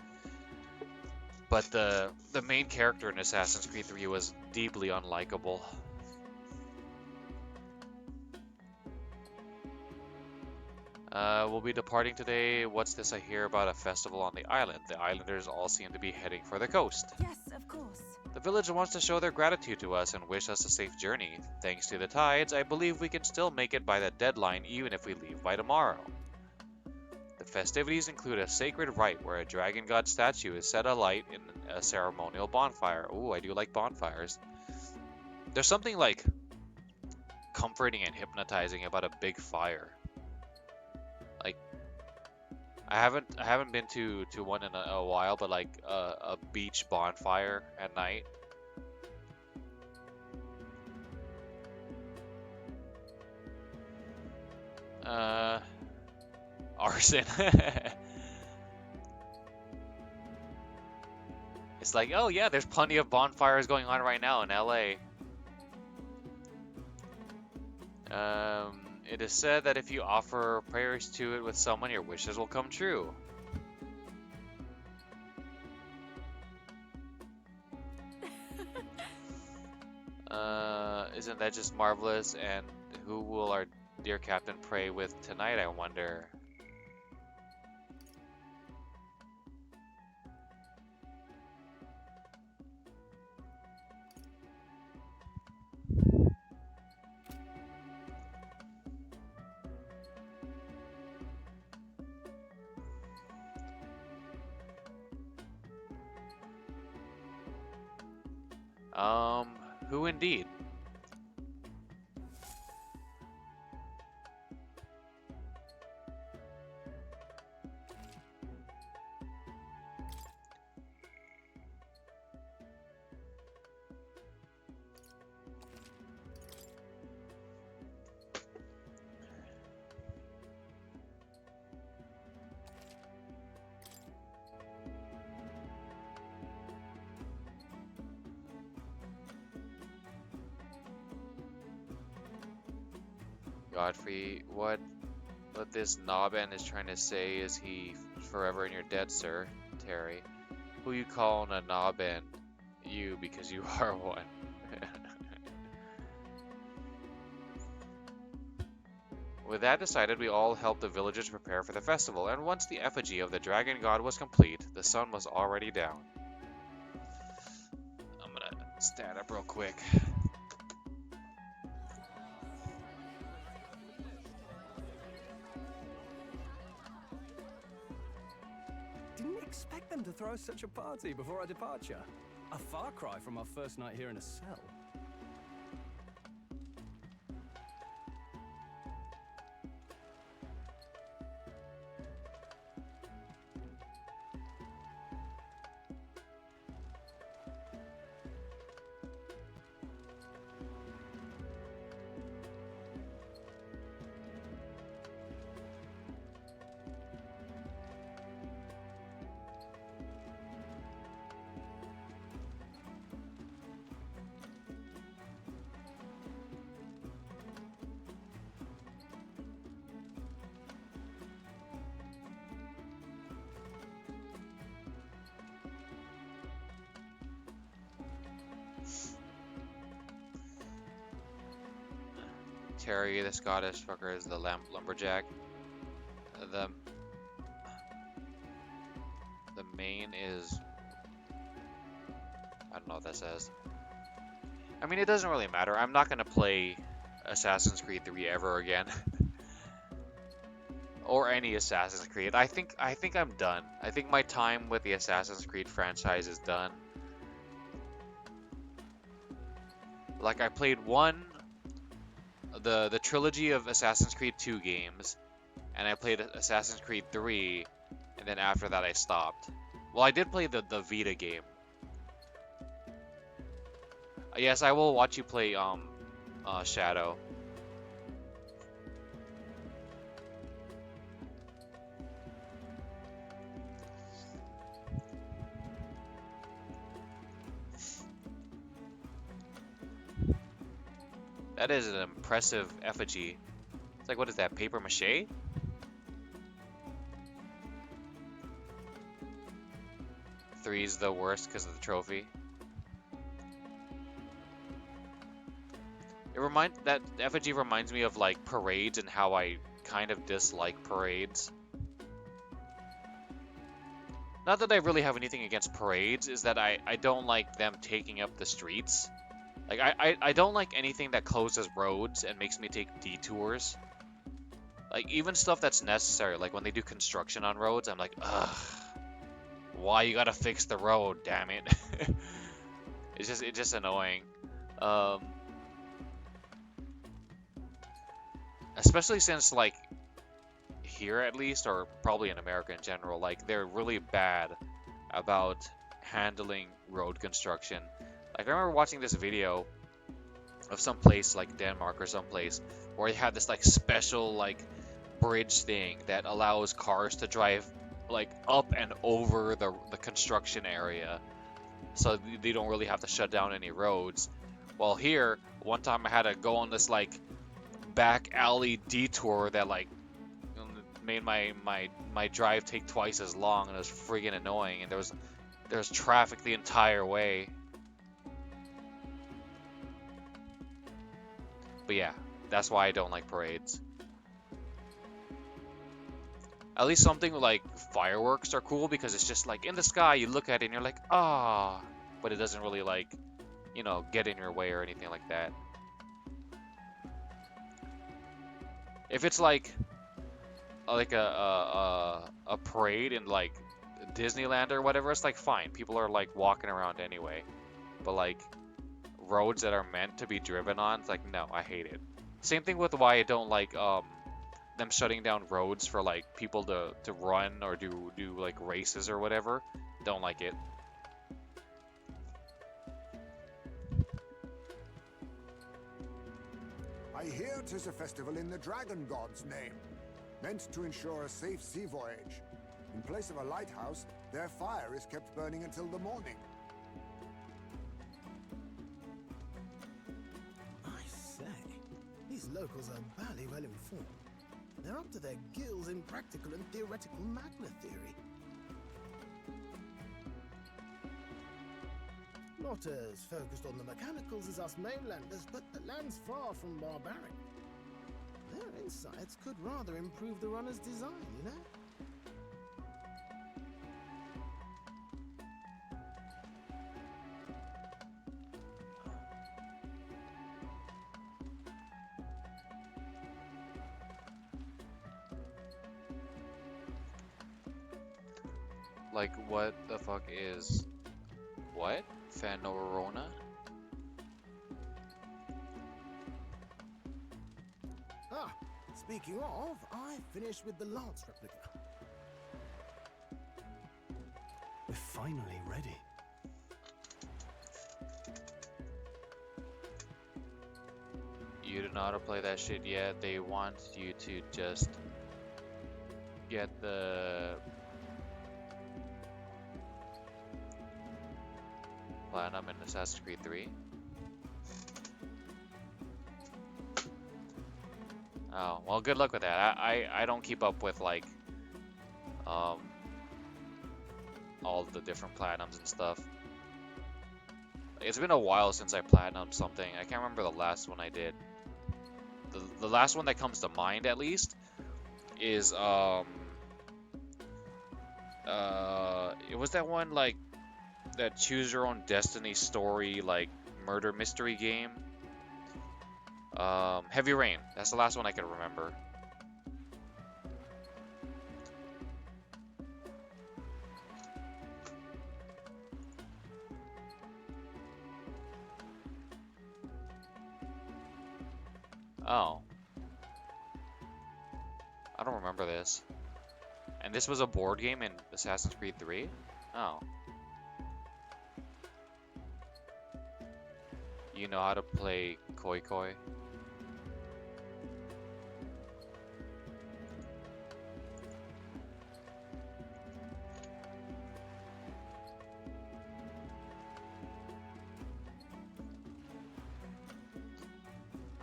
But the main character in Assassin's Creed 3 was deeply unlikable. We'll be departing today. What's this I hear about a festival on the island? The islanders all seem to be heading for the coast. Yes, of course. The village wants to show their gratitude to us and wish us a safe journey. Thanks to the tides, I believe we can still make it by that deadline even if we leave by tomorrow. The festivities include a sacred rite where a dragon god statue is set alight in a ceremonial bonfire. Ooh, I do like bonfires. There's something like comforting and hypnotizing about a big fire. Like, I haven't been to one in a while, but like a beach bonfire at night. Arson. It's like, oh yeah, there's plenty of bonfires going on right now in LA. It is said that if you offer prayers to it with someone, your wishes will come true. Isn't that just marvelous? And who will our dear captain pray with tonight, I wonder? Who indeed? Godfrey, what this knobhead is trying to say is he forever in your debt, sir. Terry. Who you calling a knobhead? You, because you are one. With that decided, we all helped the villagers prepare for the festival, and once the effigy of the dragon god was complete, the sun was already down. I'm gonna stand up real quick. Didn't expect them to throw such a party before our departure. A far cry from our first night here in a cell. Terry, the Scottish fucker, is the lumberjack. The main is... I don't know what that says. I mean, it doesn't really matter. I'm not gonna play Assassin's Creed 3 ever again. Or any Assassin's Creed. I think I'm done. I think my time with the Assassin's Creed franchise is done. Like, I played the trilogy of Assassin's Creed 2 games, and I played Assassin's Creed 3, and then after that I stopped. Well, I did play the Vita game. Yes, I will watch you play Shadow. That is an impressive effigy. It's like, what is that, paper mache? Three's the worst because of the trophy. That effigy reminds me of like parades and how I kind of dislike parades. Not that I really have anything against parades, is that I don't like them taking up the streets. Like, I don't like anything that closes roads and makes me take detours. Like, even stuff that's necessary, like when they do construction on roads, I'm like, ugh, why you gotta fix the road, damn it. It's just annoying. Especially since, like, here at least, or probably in America in general, like, they're really bad about handling road construction. Like, I remember watching this video of some place like Denmark or someplace where they had this like special like bridge thing that allows cars to drive like up and over the construction area, so they don't really have to shut down any roads. While here, one time I had to go on this like back alley detour that like made my drive take twice as long, and it was friggin' annoying, and there was traffic the entire way. But yeah, that's why I don't like parades. At least something like fireworks are cool because it's just like in the sky, you look at it and you're like, ah, but it doesn't really like, you know, get in your way or anything like that. If it's like a parade in like Disneyland or whatever, it's like fine. People are like walking around anyway. But like roads that are meant to be driven on, it's like, no, I hate it. Same thing with why I don't like them shutting down roads for like people to run or do like races or whatever. Don't like it. I hear 'tis a festival in the dragon god's name, meant to ensure a safe sea voyage. In place of a lighthouse, their fire is kept burning until the morning. I say, these locals are barely well informed. They're up to their gills in practical and theoretical magna theory. Not as focused on the mechanicals as us mainlanders, but the land's far from barbaric. Their insights could rather improve the runner's design, you know? Like, what the fuck is... What? Phanorona? Ah, speaking of, I finished with the Lance replica. We're finally ready. You don't know how to play that shit yet. They want you to just get the Platinum in Assassin's Creed 3. Oh, well, good luck with that. I don't keep up with, like, all the different Platinums and stuff. It's been a while since I Platinumed something. I can't remember the last one I did. The last one that comes to mind, at least, is, it was that one, like, that choose your own destiny story, like, murder mystery game. Heavy Rain. That's the last one I can remember. Oh. I don't remember this. And this was a board game in Assassin's Creed 3? Oh. You know how to play Koi Koi?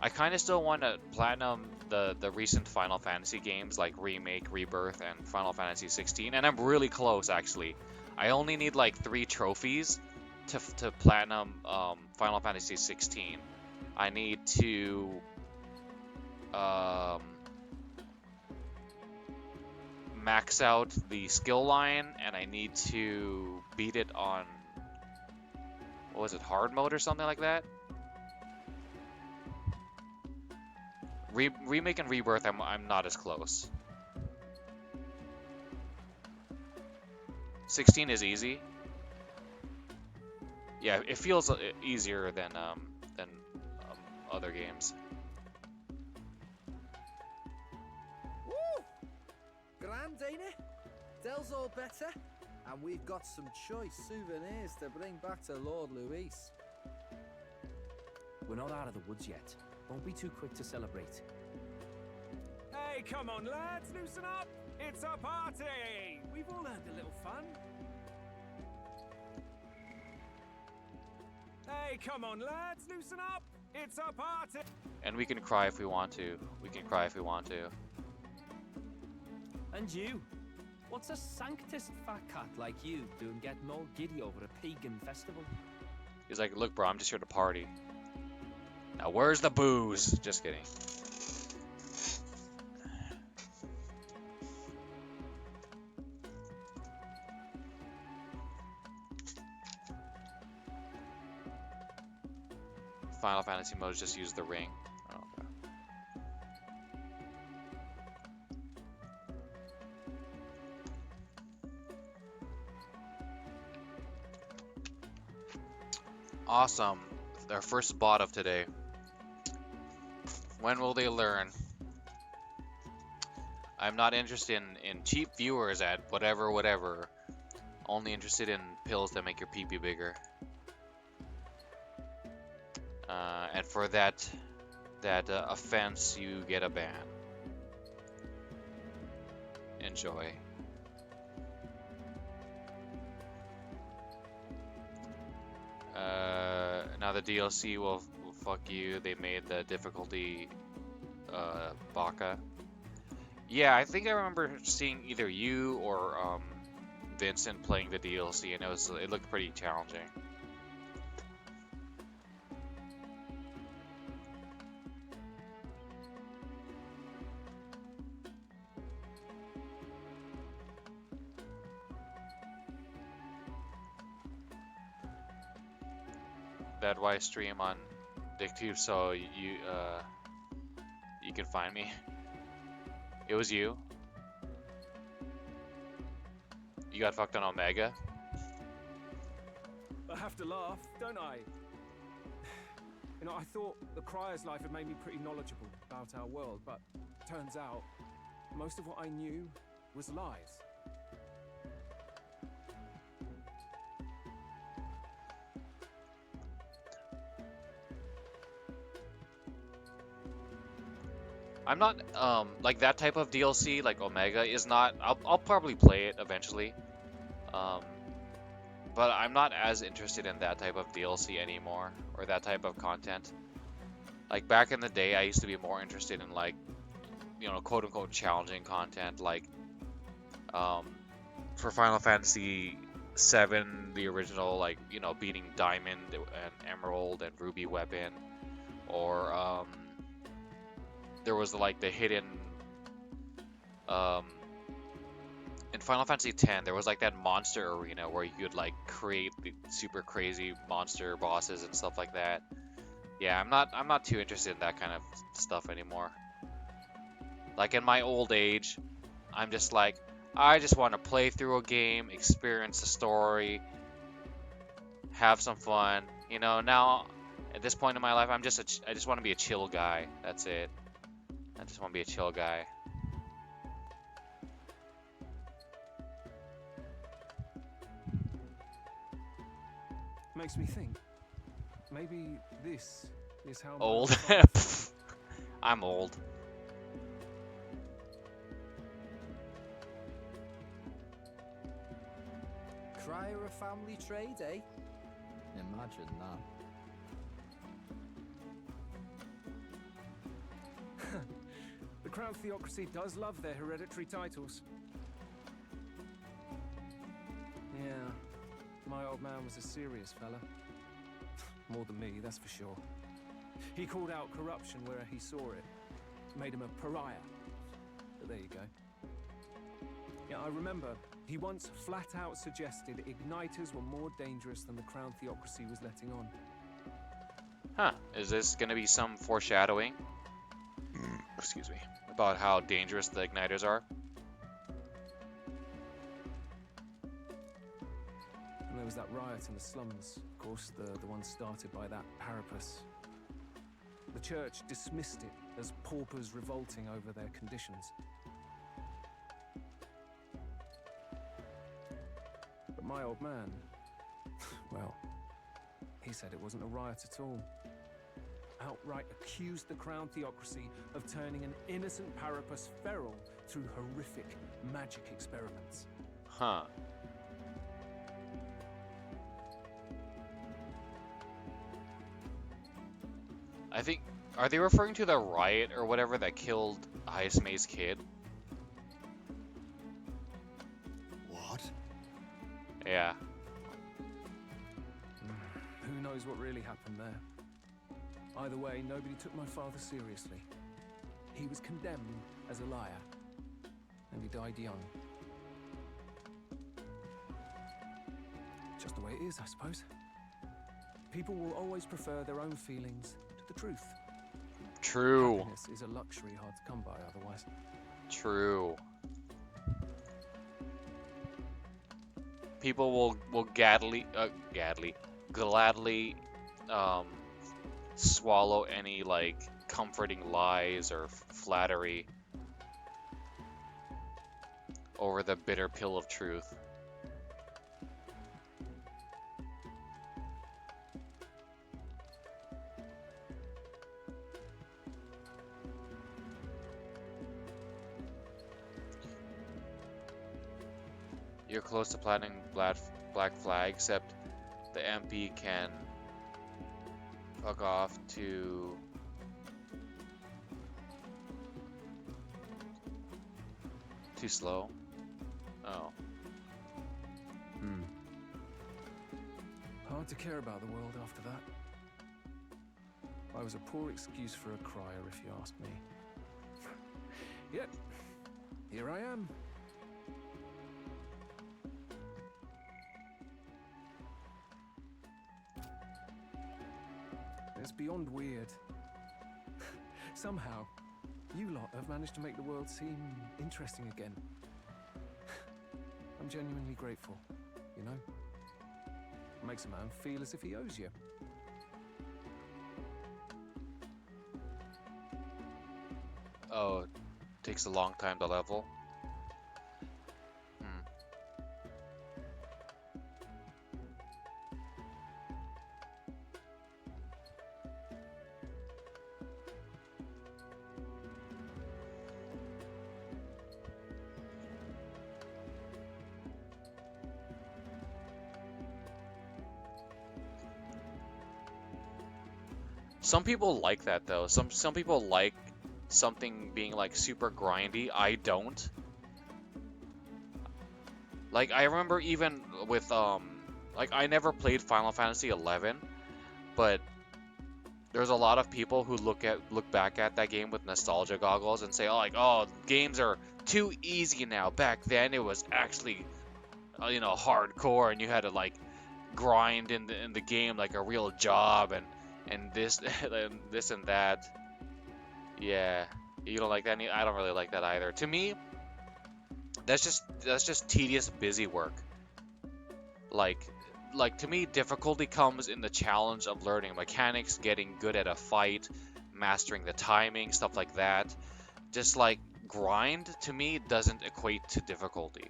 I kind of still want to platinum the recent Final Fantasy games like Remake, Rebirth, and Final Fantasy 16, and I'm really close actually. I only need like 3 trophies to platinum Final Fantasy 16. I need to max out the skill line, and I need to beat it on, what was it, hard mode or something like that? Remake and Rebirth, I'm not as close. 16 is easy. Yeah, it feels easier than other games. Woo! Grand, ain't it? Dell's all better, and we've got some choice souvenirs to bring back to Lord Luis. We're not out of the woods yet. Won't be too quick to celebrate. Hey, come on, lads, loosen up! It's a party! We've all had a little fun. Hey, come on, lads, loosen up! It's a party! And we can cry if we want to. We can cry if we want to. And you? What's a sanctist fat cat like you doing getting all giddy over a pagan festival? He's like, look, bro, I'm just here to party. Now, where's the booze? Just kidding. Final Fantasy modes just use the ring. Oh, okay. Awesome. Their first bot of today. When will they learn? I'm not interested in cheap viewers at whatever. Only interested in pills that make your pee-pee bigger. And for that offense, you get a ban. Enjoy. Now the DLC will fuck you. They made the difficulty Baka. Yeah, I think I remember seeing either you or Vincent playing the DLC, and it looked pretty challenging. That why I stream on DickTube so you can find me. It was you. You got fucked on Omega. I have to laugh, don't I? You know, I thought the Crier's life had made me pretty knowledgeable about our world, but turns out most of what I knew was lies. I'm not like that type of DLC like Omega is not. I'll probably play it eventually. But I'm not as interested in that type of DLC anymore, or that type of content. Like back in the day, I used to be more interested in like, you know, quote unquote challenging content, like for Final Fantasy VII, the original, like, you know, beating Diamond and Emerald and Ruby weapon, or there was like the hidden in Final Fantasy X, there was like that monster arena where you could like create the super crazy monster bosses and stuff like that. Yeah, I'm not too interested in that kind of stuff anymore. Like in my old age, I'm just like, I just want to play through a game, experience the story, have some fun. You know, now at this point in my life, I just want to be a chill guy. That's it. I just want to be a chill guy. Makes me think. Maybe this is how Old. I'm old. Crier a family trade, eh? Imagine that. The Crown Theocracy does love their hereditary titles. Yeah, my old man was a serious fella. More than me, that's for sure. He called out corruption where he saw it. Made him a pariah. But there you go. Yeah, I remember he once flat out suggested igniters were more dangerous than the Crown Theocracy was letting on. Huh. Is this gonna be some foreshadowing? Excuse me. About how dangerous the igniters are? And there was that riot in the slums, of course, the one started by that Parapus. The church dismissed it as paupers revolting over their conditions. But my old man, well, he said it wasn't a riot at all. Outright accused the Crown Theocracy of turning an innocent Parapus feral through horrific magic experiments. Huh. I think, are they referring to the riot or whatever that killed Highest May's kid? What? Yeah. Who knows what really happened there? Either way, nobody took my father seriously. He was condemned as a liar, and he died young. Just the way it is, I suppose. People will always prefer their own feelings to the truth. True. Happiness is a luxury hard to come by otherwise. True. People will gladly swallow any like comforting lies or flattery over the bitter pill of truth. You're close to planting Black Flag, except the MP can fuck off to Too slow? Oh. Hard to care about the world after that. I was a poor excuse for a crier, if you ask me. Yet, here I am. It's beyond weird. Somehow, you lot have managed to make the world seem interesting again. I'm genuinely grateful, you know? It makes a man feel as if he owes you. Oh, takes a long time to level. Some people like that though. Some people like something being like super grindy. I don't. Like I remember even with like I never played Final Fantasy 11, but there's a lot of people who look back at that game with nostalgia goggles and say, oh, like, oh, games are too easy now. Back then it was actually you know, hardcore and you had to like grind in the game like a real job and this and this and that. Yeah, you don't like that. I don't really like that either. To me, that's just tedious, busy work. Like to me, difficulty comes in the challenge of learning mechanics, getting good at a fight, mastering the timing, stuff like that. Just like grind to me doesn't equate to difficulty.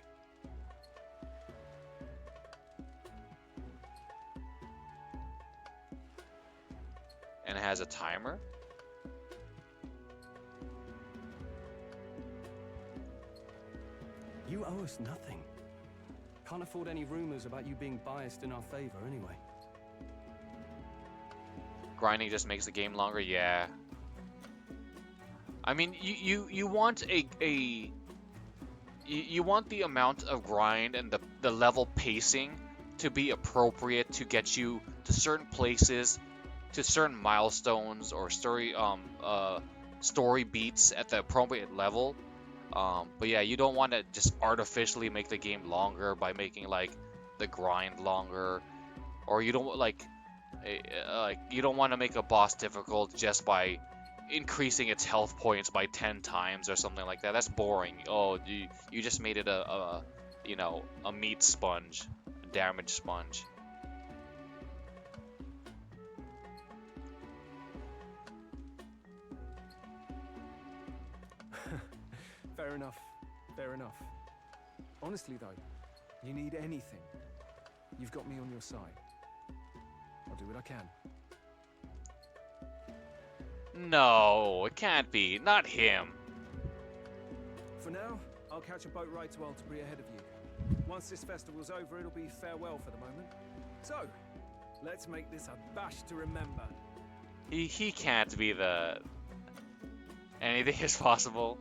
And it has a timer. You owe us nothing. Can't afford any rumors about you being biased in our favor anyway. Grinding just makes the game longer, yeah. I mean, you want you want the amount of grind and the level pacing to be appropriate to get you to certain places, to certain milestones or story beats at the appropriate level. But yeah, you don't want to just artificially make the game longer by making like the grind longer, or you don't like you don't want to make a boss difficult just by increasing its health points by 10 times or something like that. That's boring. Oh, you just made it a you know, a meat sponge, a damage sponge. Fair enough. Fair enough. Honestly, though, you need anything, you've got me on your side. I'll do what I can. No, it can't be. Not him. For now, I'll catch a boat ride to Altabri ahead of you. Once this festival's over, it'll be farewell for the moment. So, let's make this a bash to remember. He can't be the... Anything is possible.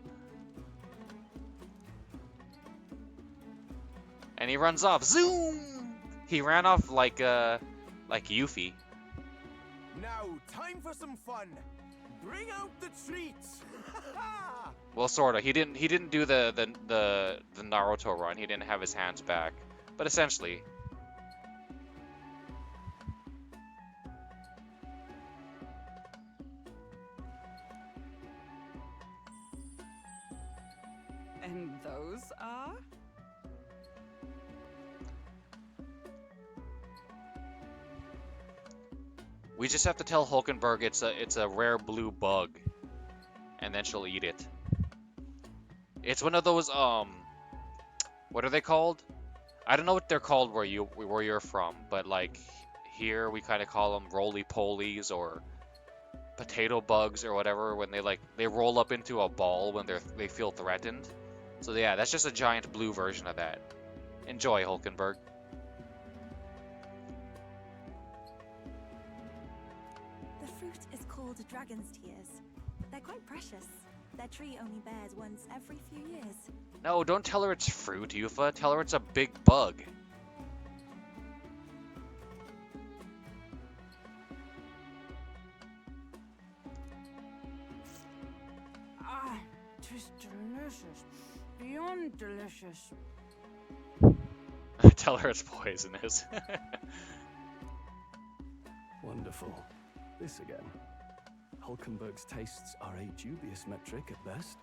And he runs off. Zoom! He ran off like Yuffie. Now, time for some fun. Bring out the treats. Well, sorta. He didn't do the Naruto run. He didn't have his hands back. But essentially. And those are? We just have to tell Hulkenberg it's a rare blue bug, and then she'll eat it. It's one of those what are they called? I don't know what they're called where you're from, but like here we kind of call them roly-polies or potato bugs or whatever when they roll up into a ball when they feel threatened. So yeah, that's just a giant blue version of that. Enjoy, Hulkenberg. The fruit is called dragon's tears. They're quite precious. Their tree only bears once every few years. No, don't tell her it's fruit, Yufa. Tell her it's a big bug. Ah, tis delicious. Beyond delicious. Tell her it's poisonous. Wonderful. This again. Hulkenberg's tastes are a dubious metric at best.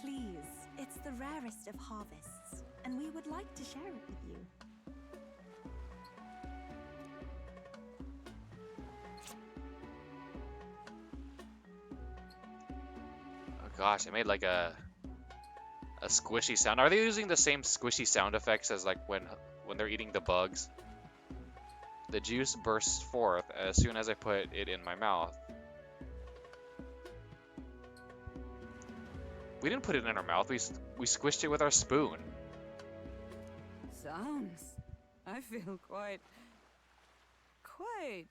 Please, it's the rarest of harvests, and we would like to share it with you. Oh gosh, it made like a squishy sound. Are they using the same squishy sound effects as like when they're eating the bugs? The juice bursts forth as soon as I put it in my mouth. We didn't put it in our mouth. We squished it with our spoon. Sounds. I feel quite. Right?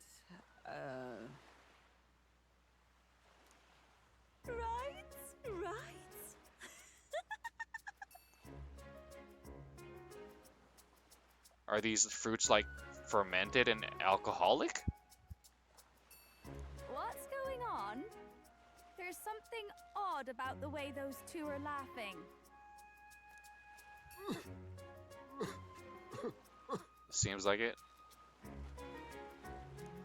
Are these fruits like fermented and alcoholic? What's going on? There's something odd about the way those two are laughing. Seems like it.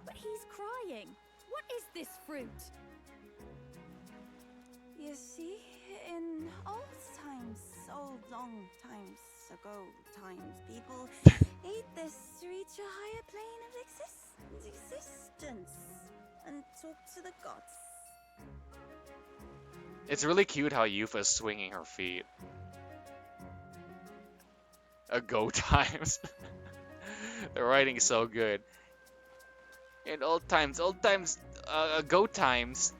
But he's crying. What is this fruit? You see, in old times, old long times ago people ate this to reach a higher plane of existence and talk to the gods. It's really cute how Yufa's swinging her feet. Go times. The writing's so good. In old times, go times.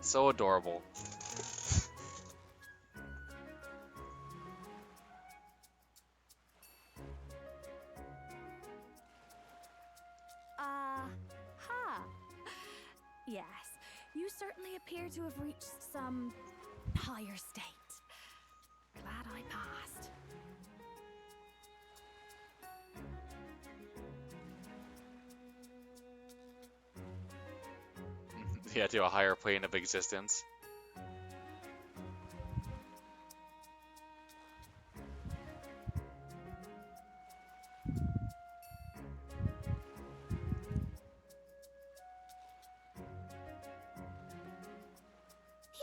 So adorable. Yes, you certainly appear to have reached some higher state. Glad I passed. Yeah, to a higher plane of existence.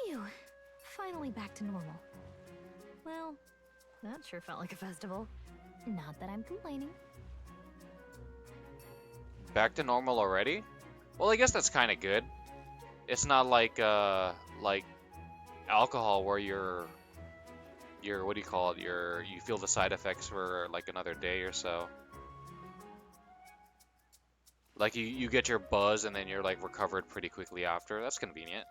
Phew. Finally back to normal. Well, that sure felt like a festival. Not that I'm complaining. Back to normal already? Well, I guess that's kind of good. It's not like alcohol where you're what do you call it? You feel the side effects for like another day or so. Like you get your buzz and then you're like recovered pretty quickly after. That's convenient.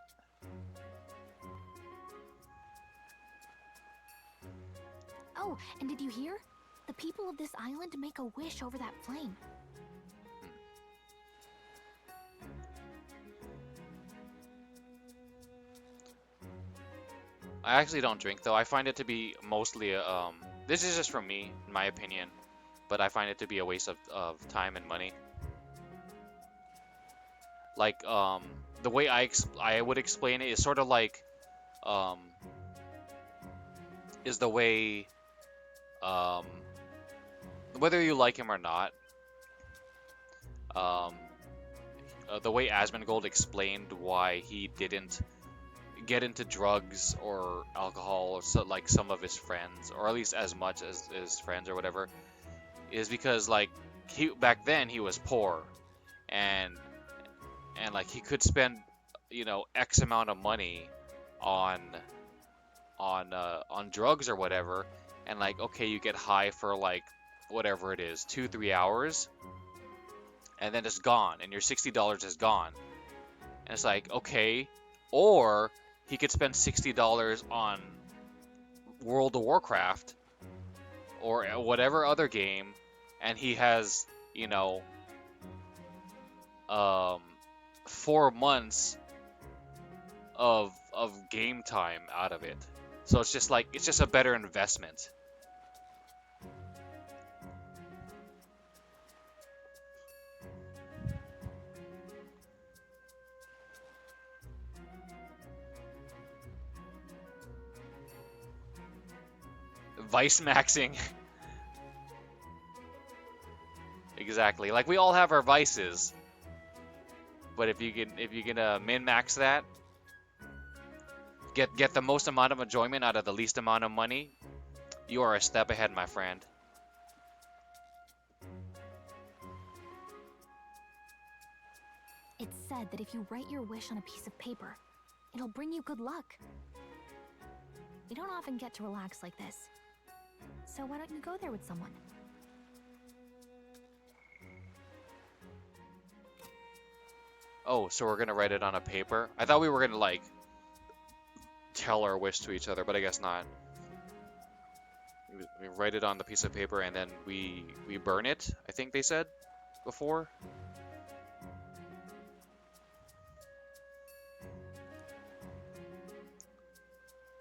Oh, and did you hear? The people of this island make a wish over that flame. I actually don't drink though. I find it to be mostly this is just from me, in my opinion, but I find it to be a waste of time and money. Like the way I would explain it is sort of like is the way whether you like him or not, the way Asmongold explained why he didn't get into drugs or alcohol or so, like some of his friends, or at least as much as his friends or whatever, is because like back then he was poor, and like he could spend, you know, X amount of money on drugs or whatever, and like, okay, you get high for like whatever it is, 2-3 hours, and then it's gone, and your $60 is gone, and it's like, okay. Or he could spend $60 on World of Warcraft or whatever other game, and he has, you know, 4 months of game time out of it. So it's just like it's just a better investment. Vice maxing. Exactly. Like we all have our vices. But if you can min max that, get the most amount of enjoyment out of the least amount of money, you are a step ahead, my friend. It's said that if you write your wish on a piece of paper, it'll bring you good luck. You don't often get to relax like this. So why don't you go there with someone? Oh, so we're gonna write it on a paper? I thought we were gonna like tell our wish to each other, but I guess not. We write it on the piece of paper and then we burn it, I think they said before.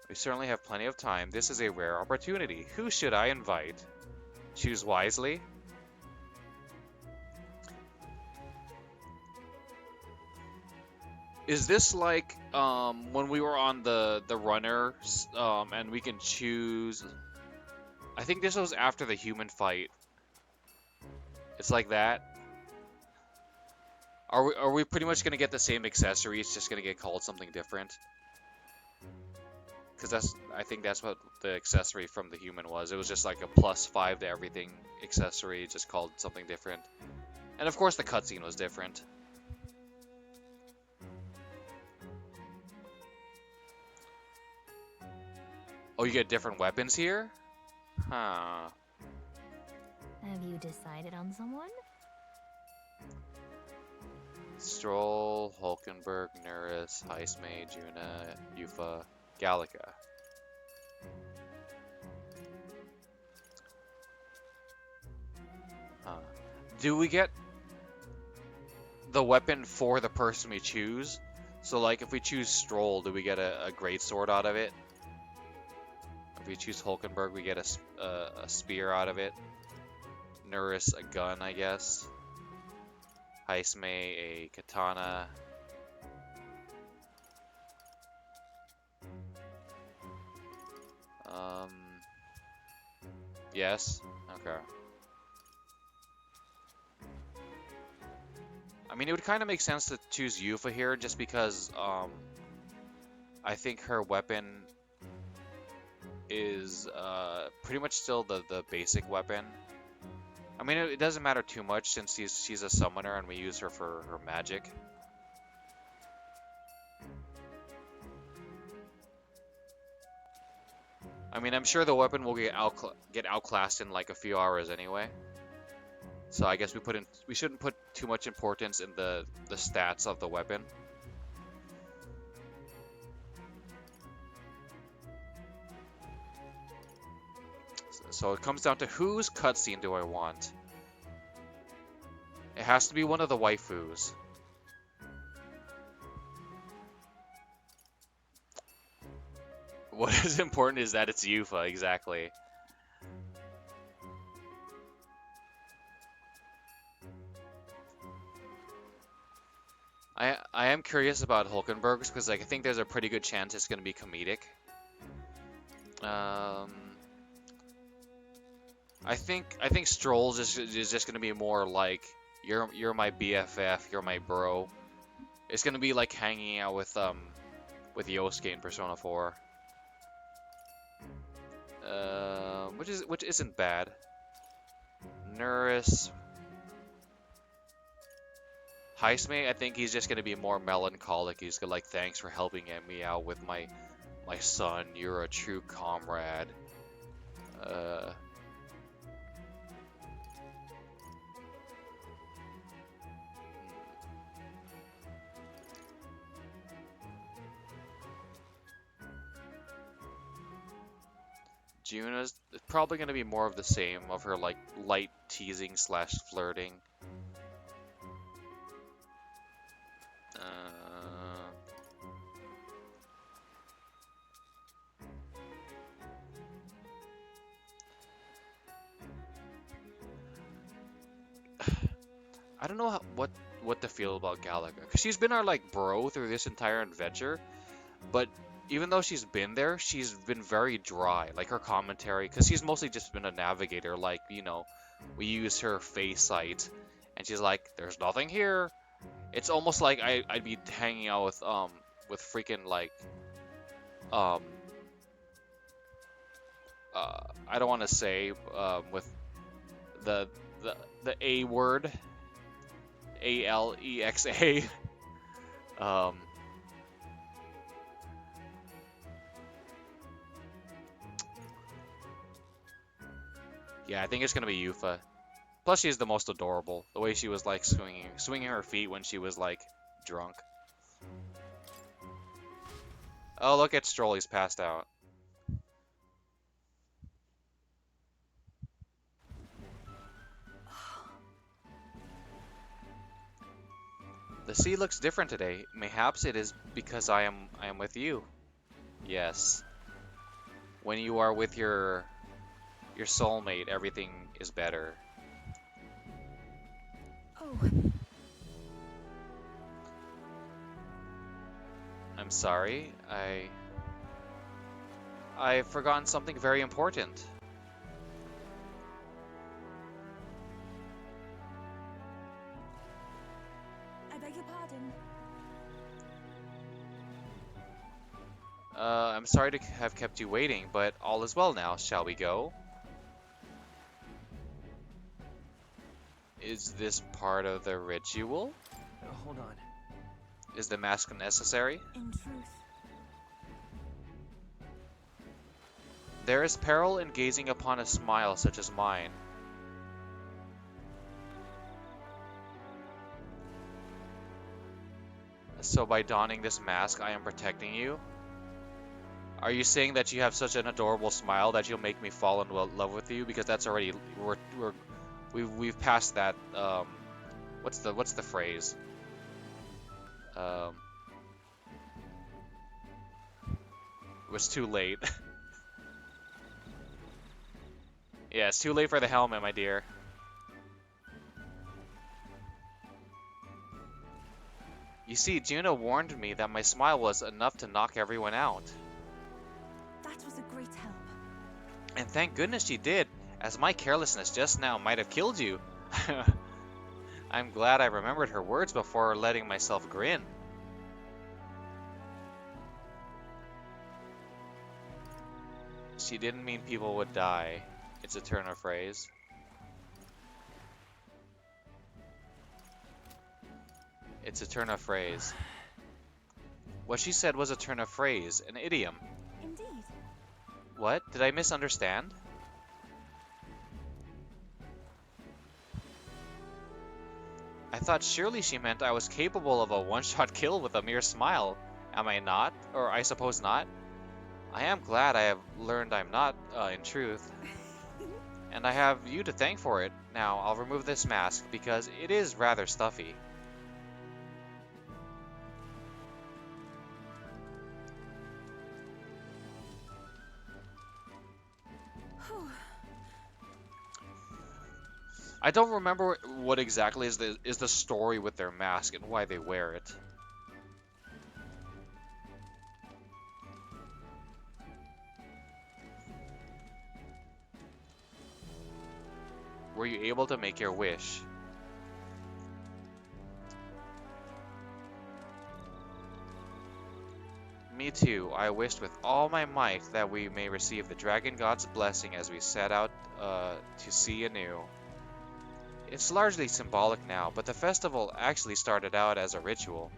We certainly have plenty of time. This is a rare opportunity. Who should I invite? Choose wisely. Is this like when we were on the runner and we can choose? I think this was after the human fight. It's like that. Are we pretty much gonna get the same accessory? It's just gonna get called something different. Because I think that's what the accessory from the human was. It was just like a +5 to everything accessory, just called something different. And of course the cutscene was different. Oh, you get different weapons here? Huh. Have you decided on someone? Stroll, Hulkenberg, Neris, Heisme, Juna, Yufa, Gallica. Do we get the weapon for the person we choose? So like if we choose Stroll, do we get a great sword out of it? If we choose Hulkenberg, we get a spear out of it. Neris, a gun, I guess. Heisme, a katana. Yes? Okay. I mean, it would kind of make sense to choose Yufa here, just because, I think her weapon is, pretty much still the basic weapon. I mean, it doesn't matter too much, since she's a summoner and we use her for her magic. I mean, I'm sure the weapon will get outclassed in like a few hours anyway. So I guess we shouldn't put too much importance in the stats of the weapon. So it comes down to whose cutscene do I want? It has to be one of the waifus. What is important is that it's Yufa, exactly. I am curious about Hulkenberg's because like I think there's a pretty good chance it's going to be comedic. I think Stroll's is just going to be more like you're my BFF, you're my bro. It's going to be like hanging out with Yosuke in Persona 4. Which isn't bad. Neris. Heisme, I think he's just gonna be more melancholic. He's gonna like, thanks for helping me out with my son. You're a true comrade. Juna's probably gonna be more of the same of her like light teasing slash flirting. I don't know what to feel about Galaga, because she's been our like bro through this entire adventure, but even though she's been there, she's been very dry, like her commentary, because she's mostly just been a navigator, like, you know, we use her face sight, and she's like, there's nothing here. It's almost like I'd be hanging out with freaking like I don't want to say with the the A word, Alexa. um yeah, I think it's gonna be Yufa. Plus, she's the most adorable. The way she was like swinging her feet when she was like drunk. Oh, look at Stroll, he's passed out. The sea looks different today. Mayhaps it is because I am with you. Yes. When you are with your soulmate, everything is better. Oh. I'm sorry. I've forgotten something very important. I beg your pardon. I'm sorry to have kept you waiting, but all is well now. Shall we go? Is this part of the ritual? Hold on. Is the mask necessary? In truth. There is peril in gazing upon a smile such as mine. So by donning this mask, I am protecting you? Are you saying that you have such an adorable smile that you'll make me fall in love with you? Because that's already we've passed that. What's the phrase? It was too late. Yeah, it's too late for the helmet, my dear. You see, Juno warned me that my smile was enough to knock everyone out. That was a great help. And thank goodness she did, as my carelessness just now might have killed you. I'm glad I remembered her words before letting myself grin. She didn't mean people would die. It's a turn of phrase. It's a turn of phrase. What she said was a turn of phrase, an idiom. Indeed. What? Did I misunderstand? I thought surely she meant I was capable of a one-shot kill with a mere smile. Am I not? Or I suppose not? I am glad I have learned I'm not, in truth. And I have you to thank for it. Now, I'll remove this mask, because it is rather stuffy. I don't remember what exactly is the story with their mask and why they wear it. Were you able to make your wish? Me too. I wished with all my might that we may receive the Dragon God's blessing as we set out to sea anew. It's largely symbolic now, but the festival actually started out as a ritual.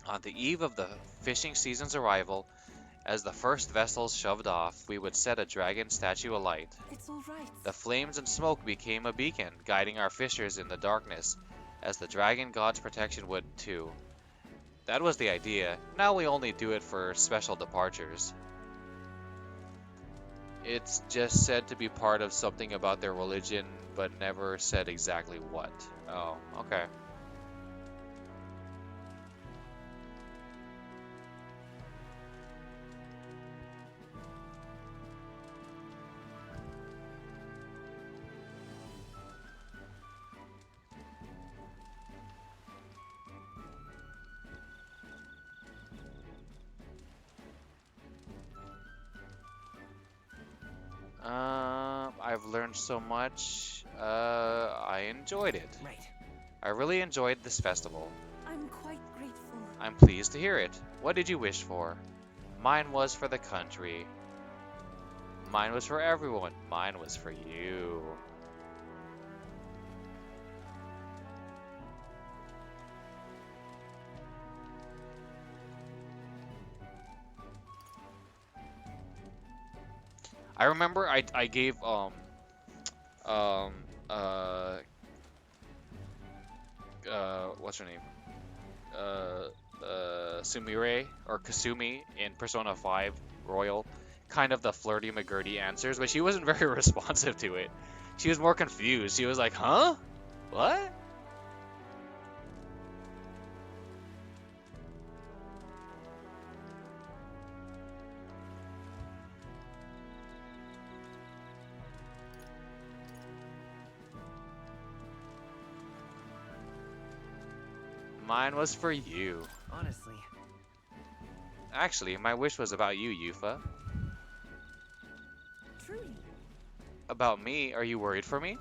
On the eve of the fishing season's arrival, as the first vessels shoved off, we would set a dragon statue alight. It's all right. The flames and smoke became a beacon, guiding our fishers in the darkness, as the dragon god's protection would too. That was the idea. Now we only do it for special departures. It's just said to be part of something about their religion, but never said exactly what. Oh, okay. I've learned so much. I enjoyed it. Right. I really enjoyed this festival. I'm quite grateful. I'm pleased to hear it. What did you wish for? Mine was for the country. Mine was for everyone. Mine was for you. I remember I gave um uh what's her name? Sumire or Kasumi in Persona 5 Royal kind of the flirty McGurdy answers, but she wasn't very responsive to it. She was more confused. She was like, "Huh? What?" Mine was for you. Honestly. Actually, my wish was about you, Yufa. Truly. About me? Are you worried for me?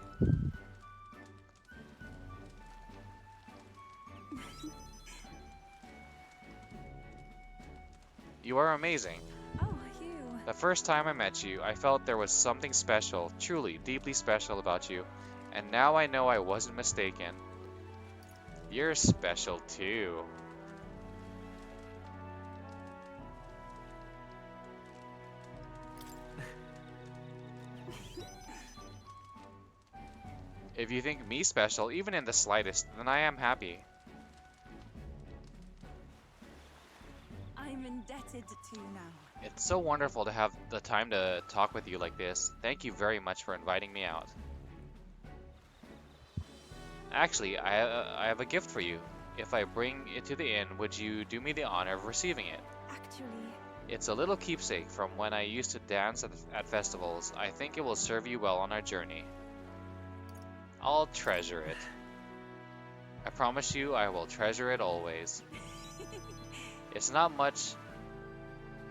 You are amazing. Oh, you. The first time I met you, I felt there was something special, truly, deeply special about you. And now I know I wasn't mistaken. You're special too. If you think me special, even in the slightest, then I am happy. I'm indebted to you now. It's so wonderful to have the time to talk with you like this. Thank you very much for inviting me out. Actually, I have a gift for you. If I bring it to the inn, would you do me the honor of receiving it? Actually, It's a little keepsake from when I used to dance at festivals. I think it will serve you well on our journey. I'll treasure it. I promise you I will treasure it always. It's not much...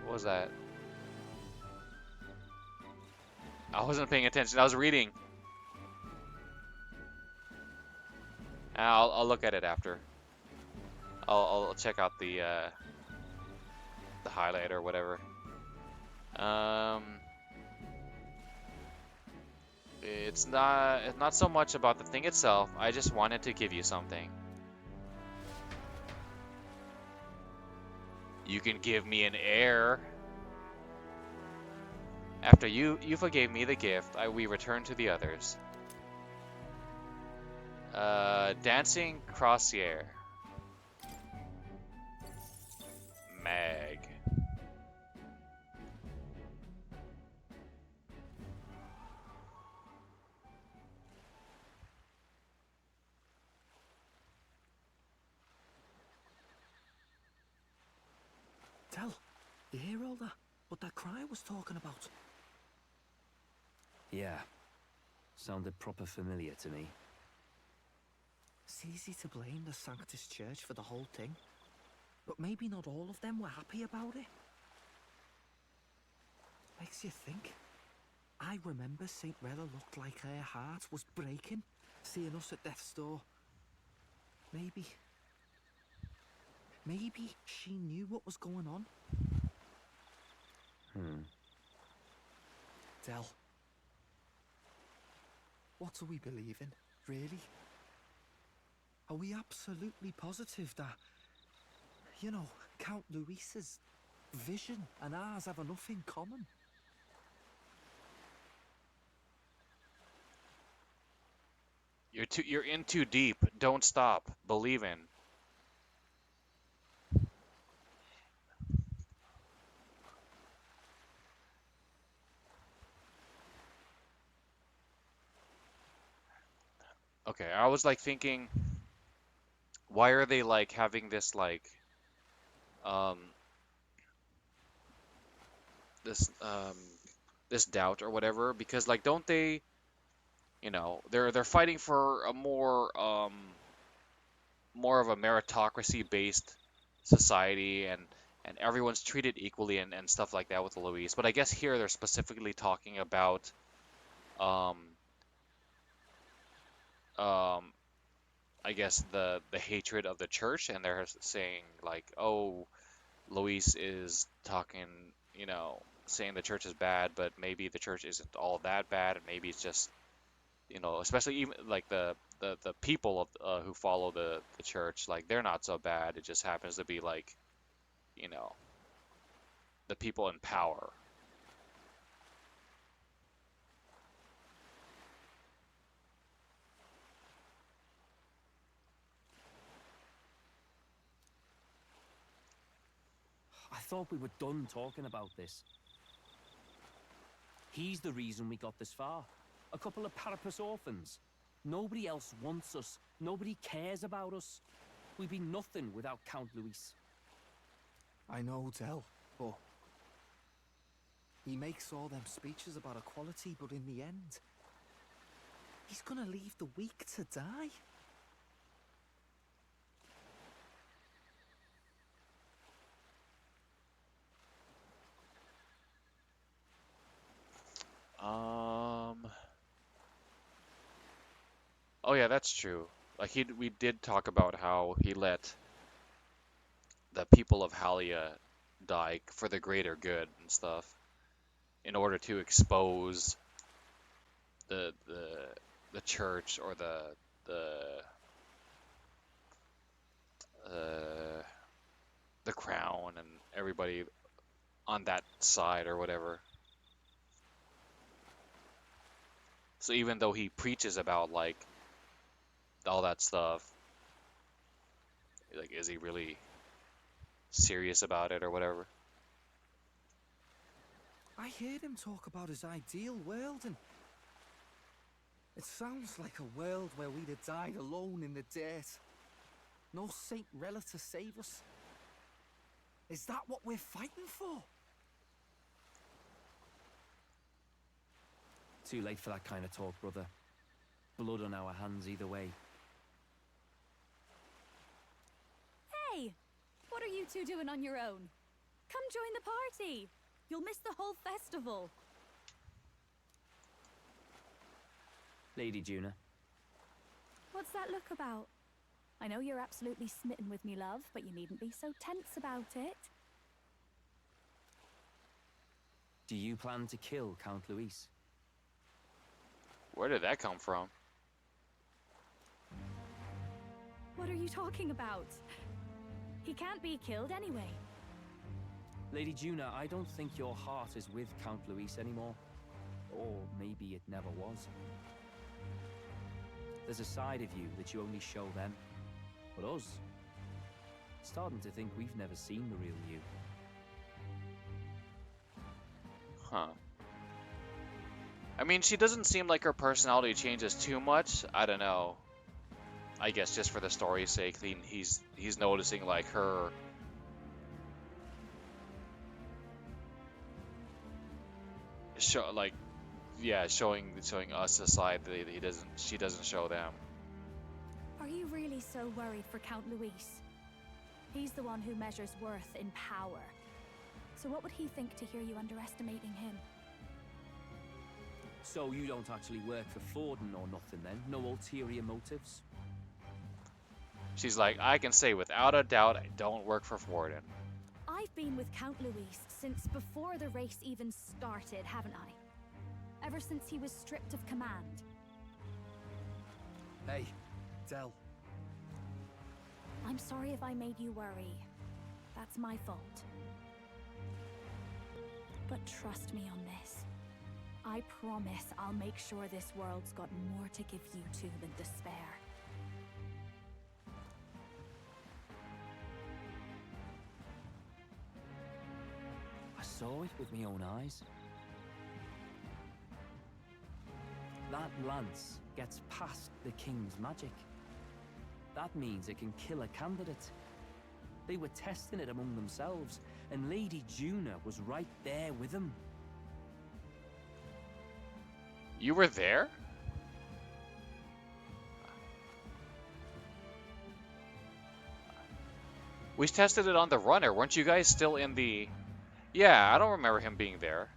What was that? I wasn't paying attention. I was reading. I'll look at it after. I'll check out the highlight or whatever. It's not so much about the thing itself. I just wanted to give you something. You can give me an heir. After Yufa gave me the gift, we returned to the others. Dancing Crossier. Mag. Tell, you hear all that? What that cry was talking about? Yeah. Sounded proper familiar to me. It's easy to blame the Sanctus Church for the whole thing. But maybe not all of them were happy about it. Makes you think. I remember St. Rella looked like her heart was breaking, seeing us at death's door. Maybe she knew what was going on. Del, what do we believe in, really? Are we absolutely positive that, you know, Count Luis's vision and ours have enough in common? You're in too deep. Don't stop. Believe in. Okay, I was like thinking, why are they like having this like um this this doubt or whatever? Because like don't they, they're fighting for a more of a meritocracy based society, and everyone's treated equally and stuff like that with Luis. But I guess here they're specifically talking about um um I guess the hatred of the church, and they're saying like, oh, Luis is talking, saying the church is bad, but maybe the church isn't all that bad, and maybe it's just, especially even like the people of who follow the church, like they're not so bad. It just happens to be like, you know, the people in power. I thought we were done talking about this. He's the reason we got this far. A couple of Parapus orphans. Nobody else wants us. Nobody cares about us. We'd be nothing without Count Luis. I know, Del, but he makes all them speeches about equality, but in the end, he's gonna leave the weak to die. Oh yeah, that's true. Like we did talk about how he let the people of Halia die for the greater good and stuff, in order to expose the the the church, or uh, the crown and everybody on that side or whatever. So even though he preaches about like all that stuff, like is he really serious about it or whatever? I heard him talk about his ideal world, and it sounds like a world where we'd have died alone in the dirt. No Saint Rella to save us. Is that what we're fighting for? Too late for that kind of talk, brother. Blood on our hands either way. Hey! What are you two doing on your own? Come join the party! You'll miss the whole festival. Lady Juna. What's that look about? I know you're absolutely smitten with me, love, but you needn't be so tense about it. Do you plan to kill Count Luis? Where did that come from? What are you talking about? He can't be killed anyway. Lady Juna, I don't think your heart is with Count Luis anymore. Or maybe it never was. There's a side of you that you only show them. But us, starting to think we've never seen the real you. Huh. I mean, she doesn't seem like her personality changes too much. I don't know. I guess just for the story's sake, he's noticing like her showing us a side that she doesn't show them. Are you really so worried for Count Luis? He's the one who measures worth in power. So what would he think to hear you underestimating him? So you don't actually work for Forden or nothing then? No ulterior motives? She's like, I can say without a doubt I don't work for Forden. I've been with Count Luis since before the race even started, haven't I? Ever since he was stripped of command. Hey, Del. I'm sorry if I made you worry. That's my fault. But trust me on this. I promise I'll make sure this world's got more to give you two than despair. I saw it with my own eyes. That lance gets past the king's magic. That means it can kill a candidate. They were testing it among themselves, and Lady Juna was right there with them. You were there? We tested it on the runner. Weren't you guys still in the... Yeah, I don't remember him being there.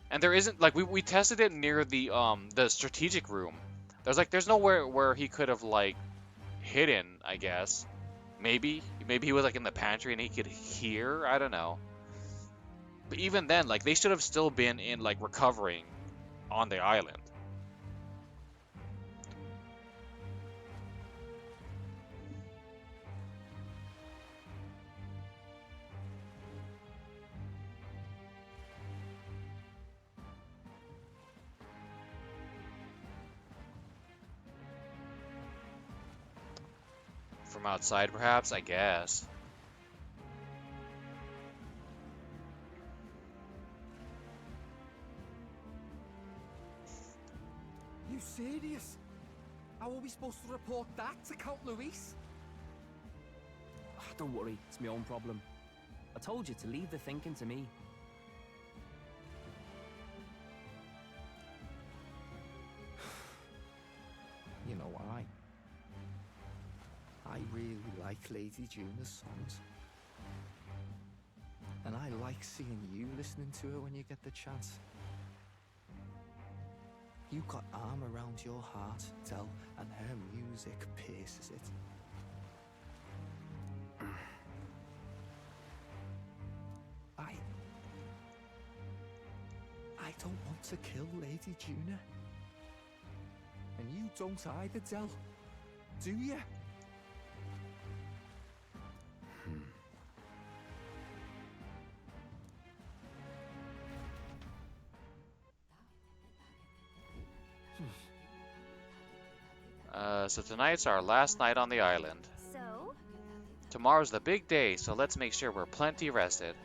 And there isn't, like, we tested it near the strategic room. There's nowhere where he could have, like, hidden, I guess. Maybe he was, like, in the pantry and he could hear. I don't know. But even then, like, they should have still been in, like, recovering on the island. From outside, perhaps? I guess. You serious? How are we supposed to report that to Count Luis? Don't worry, it's my own problem. I told you to leave the thinking to me. You know why? I really like Lady Juna's songs. And I like seeing you listening to her when you get the chance. You got arm around your heart, Del, and her music pierces it. I don't want to kill Lady Juna. And you don't either, Del. Do you? So tonight's our last night on the island. So? Tomorrow's the big day, so let's make sure we're plenty rested.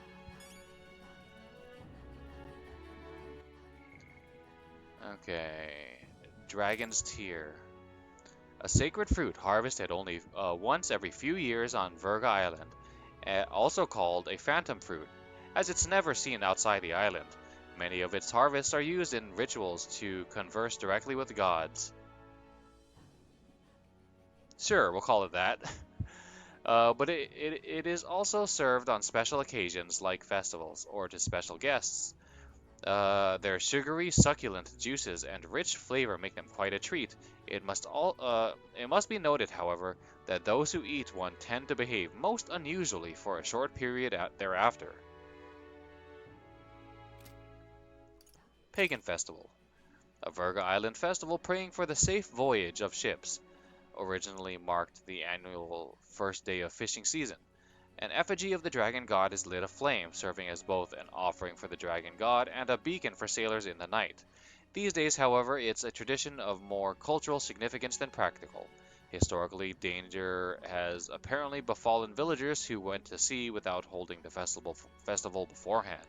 Okay. Dragon's Tear. A sacred fruit harvested only once every few years on Virga Island, also called a phantom fruit, as it's never seen outside the island. Many of its harvests are used in rituals to converse directly with gods. Sure, we'll call it that. But it is also served on special occasions like festivals or to special guests. Their sugary, succulent juices and rich flavor make them quite a treat. It must be noted, however, that those who eat one tend to behave most unusually for a short period thereafter. Pagan Festival. A Virga Island festival praying for the safe voyage of ships. Originally marked the annual first day of fishing season. An effigy of the dragon god is lit aflame, serving as both an offering for the dragon god and a beacon for sailors in the night. These days, however, it's a tradition of more cultural significance than practical. Historically, danger has apparently befallen villagers who went to sea without holding the festival beforehand.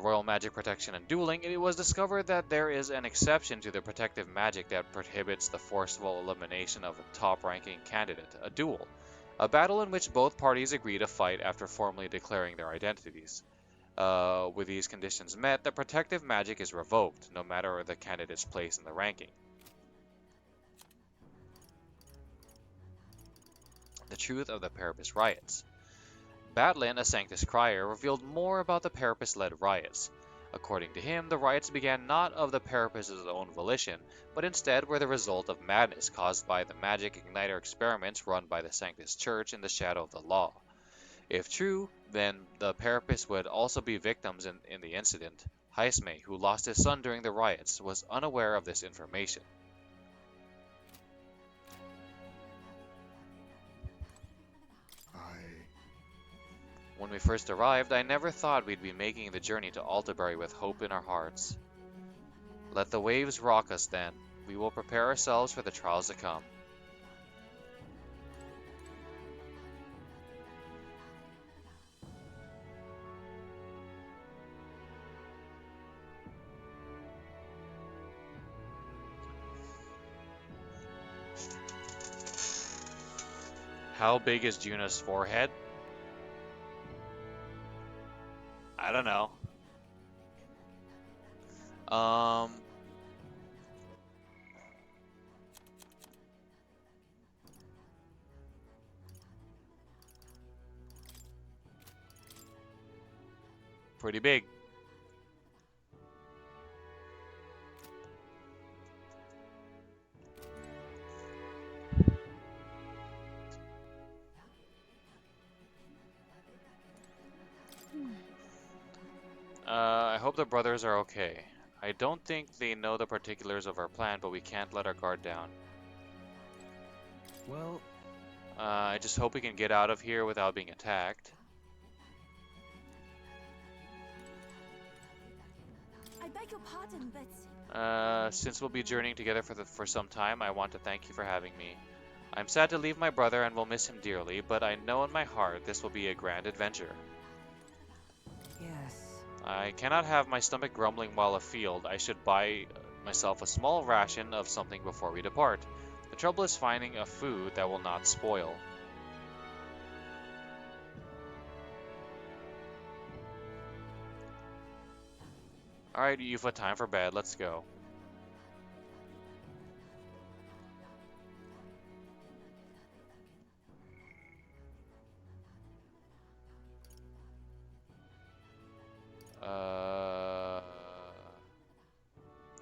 Royal Magic Protection and Dueling, it was discovered that there is an exception to the protective magic that prohibits the forceful elimination of a top-ranking candidate, a duel, a battle in which both parties agree to fight after formally declaring their identities. With these conditions met, the protective magic is revoked, no matter the candidate's place in the ranking. The truth of the Parapus riots. Batlin, a Sanctus Crier, revealed more about the Parapus-led riots. According to him, the riots began not of the Parapus' own volition, but instead were the result of madness caused by the magic igniter experiments run by the Sanctus Church in the shadow of the law. If true, then the Parapus would also be victims in the incident. Haisme, who lost his son during the riots, was unaware of this information. When we first arrived, I never thought we'd be making the journey to Altabury with hope in our hearts. Let the waves rock us then. We will prepare ourselves for the trials to come. How big is Juna's forehead? I don't know. Pretty big. I hope the brothers are okay. I don't think they know the particulars of our plan, but we can't let our guard down. Well, I just hope we can get out of here without being attacked. I beg your pardon, but Since we'll be journeying together for some time, I want to thank you for having me. I'm sad to leave my brother and will miss him dearly, but I know in my heart this will be a grand adventure. Yes. I cannot have my stomach grumbling while afield. I should buy myself a small ration of something before we depart. The trouble is finding a food that will not spoil. Alright, Yufa, time for bed. Let's go.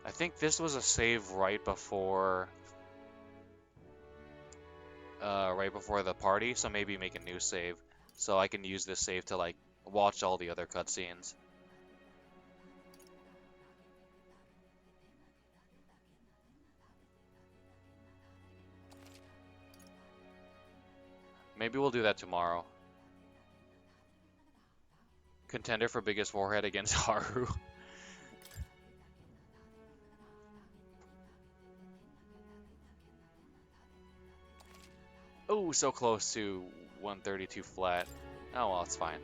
I think this was a save right before the party, so maybe make a new save so I can use this save to like watch all the other cutscenes. Maybe we'll do that tomorrow. Contender for biggest forehead against Haru. Oh, so close to 132 flat. Oh well, it's fine.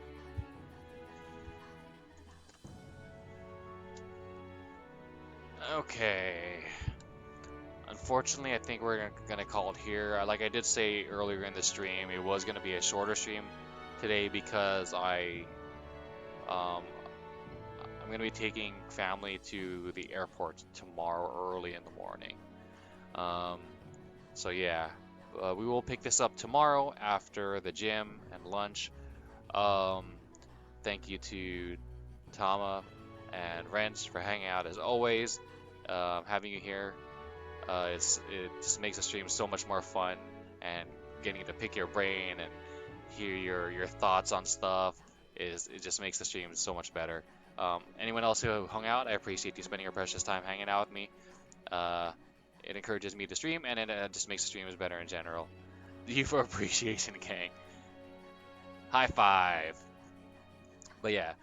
Okay. Unfortunately, I think we're gonna call it here. Like I did say earlier in the stream, it was gonna be a shorter stream today because I'm gonna be taking family to the airport tomorrow early in the morning. So yeah, we will pick this up tomorrow after the gym and lunch. Thank you to Tama and Wrench for hanging out as always. Having you here, it just makes the stream so much more fun, and getting to pick your brain and hear your thoughts on stuff it just makes the stream so much better. Anyone else who hung out, I appreciate you spending your precious time hanging out with me. It encourages me to stream, and it just makes the streams better in general. You for appreciation, gang. High five. But yeah,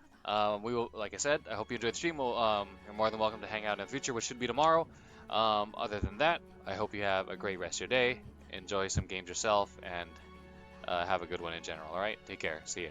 we will, like I said, I hope you enjoyed the stream. You're more than welcome to hang out in the future, which should be tomorrow. Other than that, I hope you have a great rest of your day. Enjoy some games yourself, and have a good one in general. All right, take care. See ya.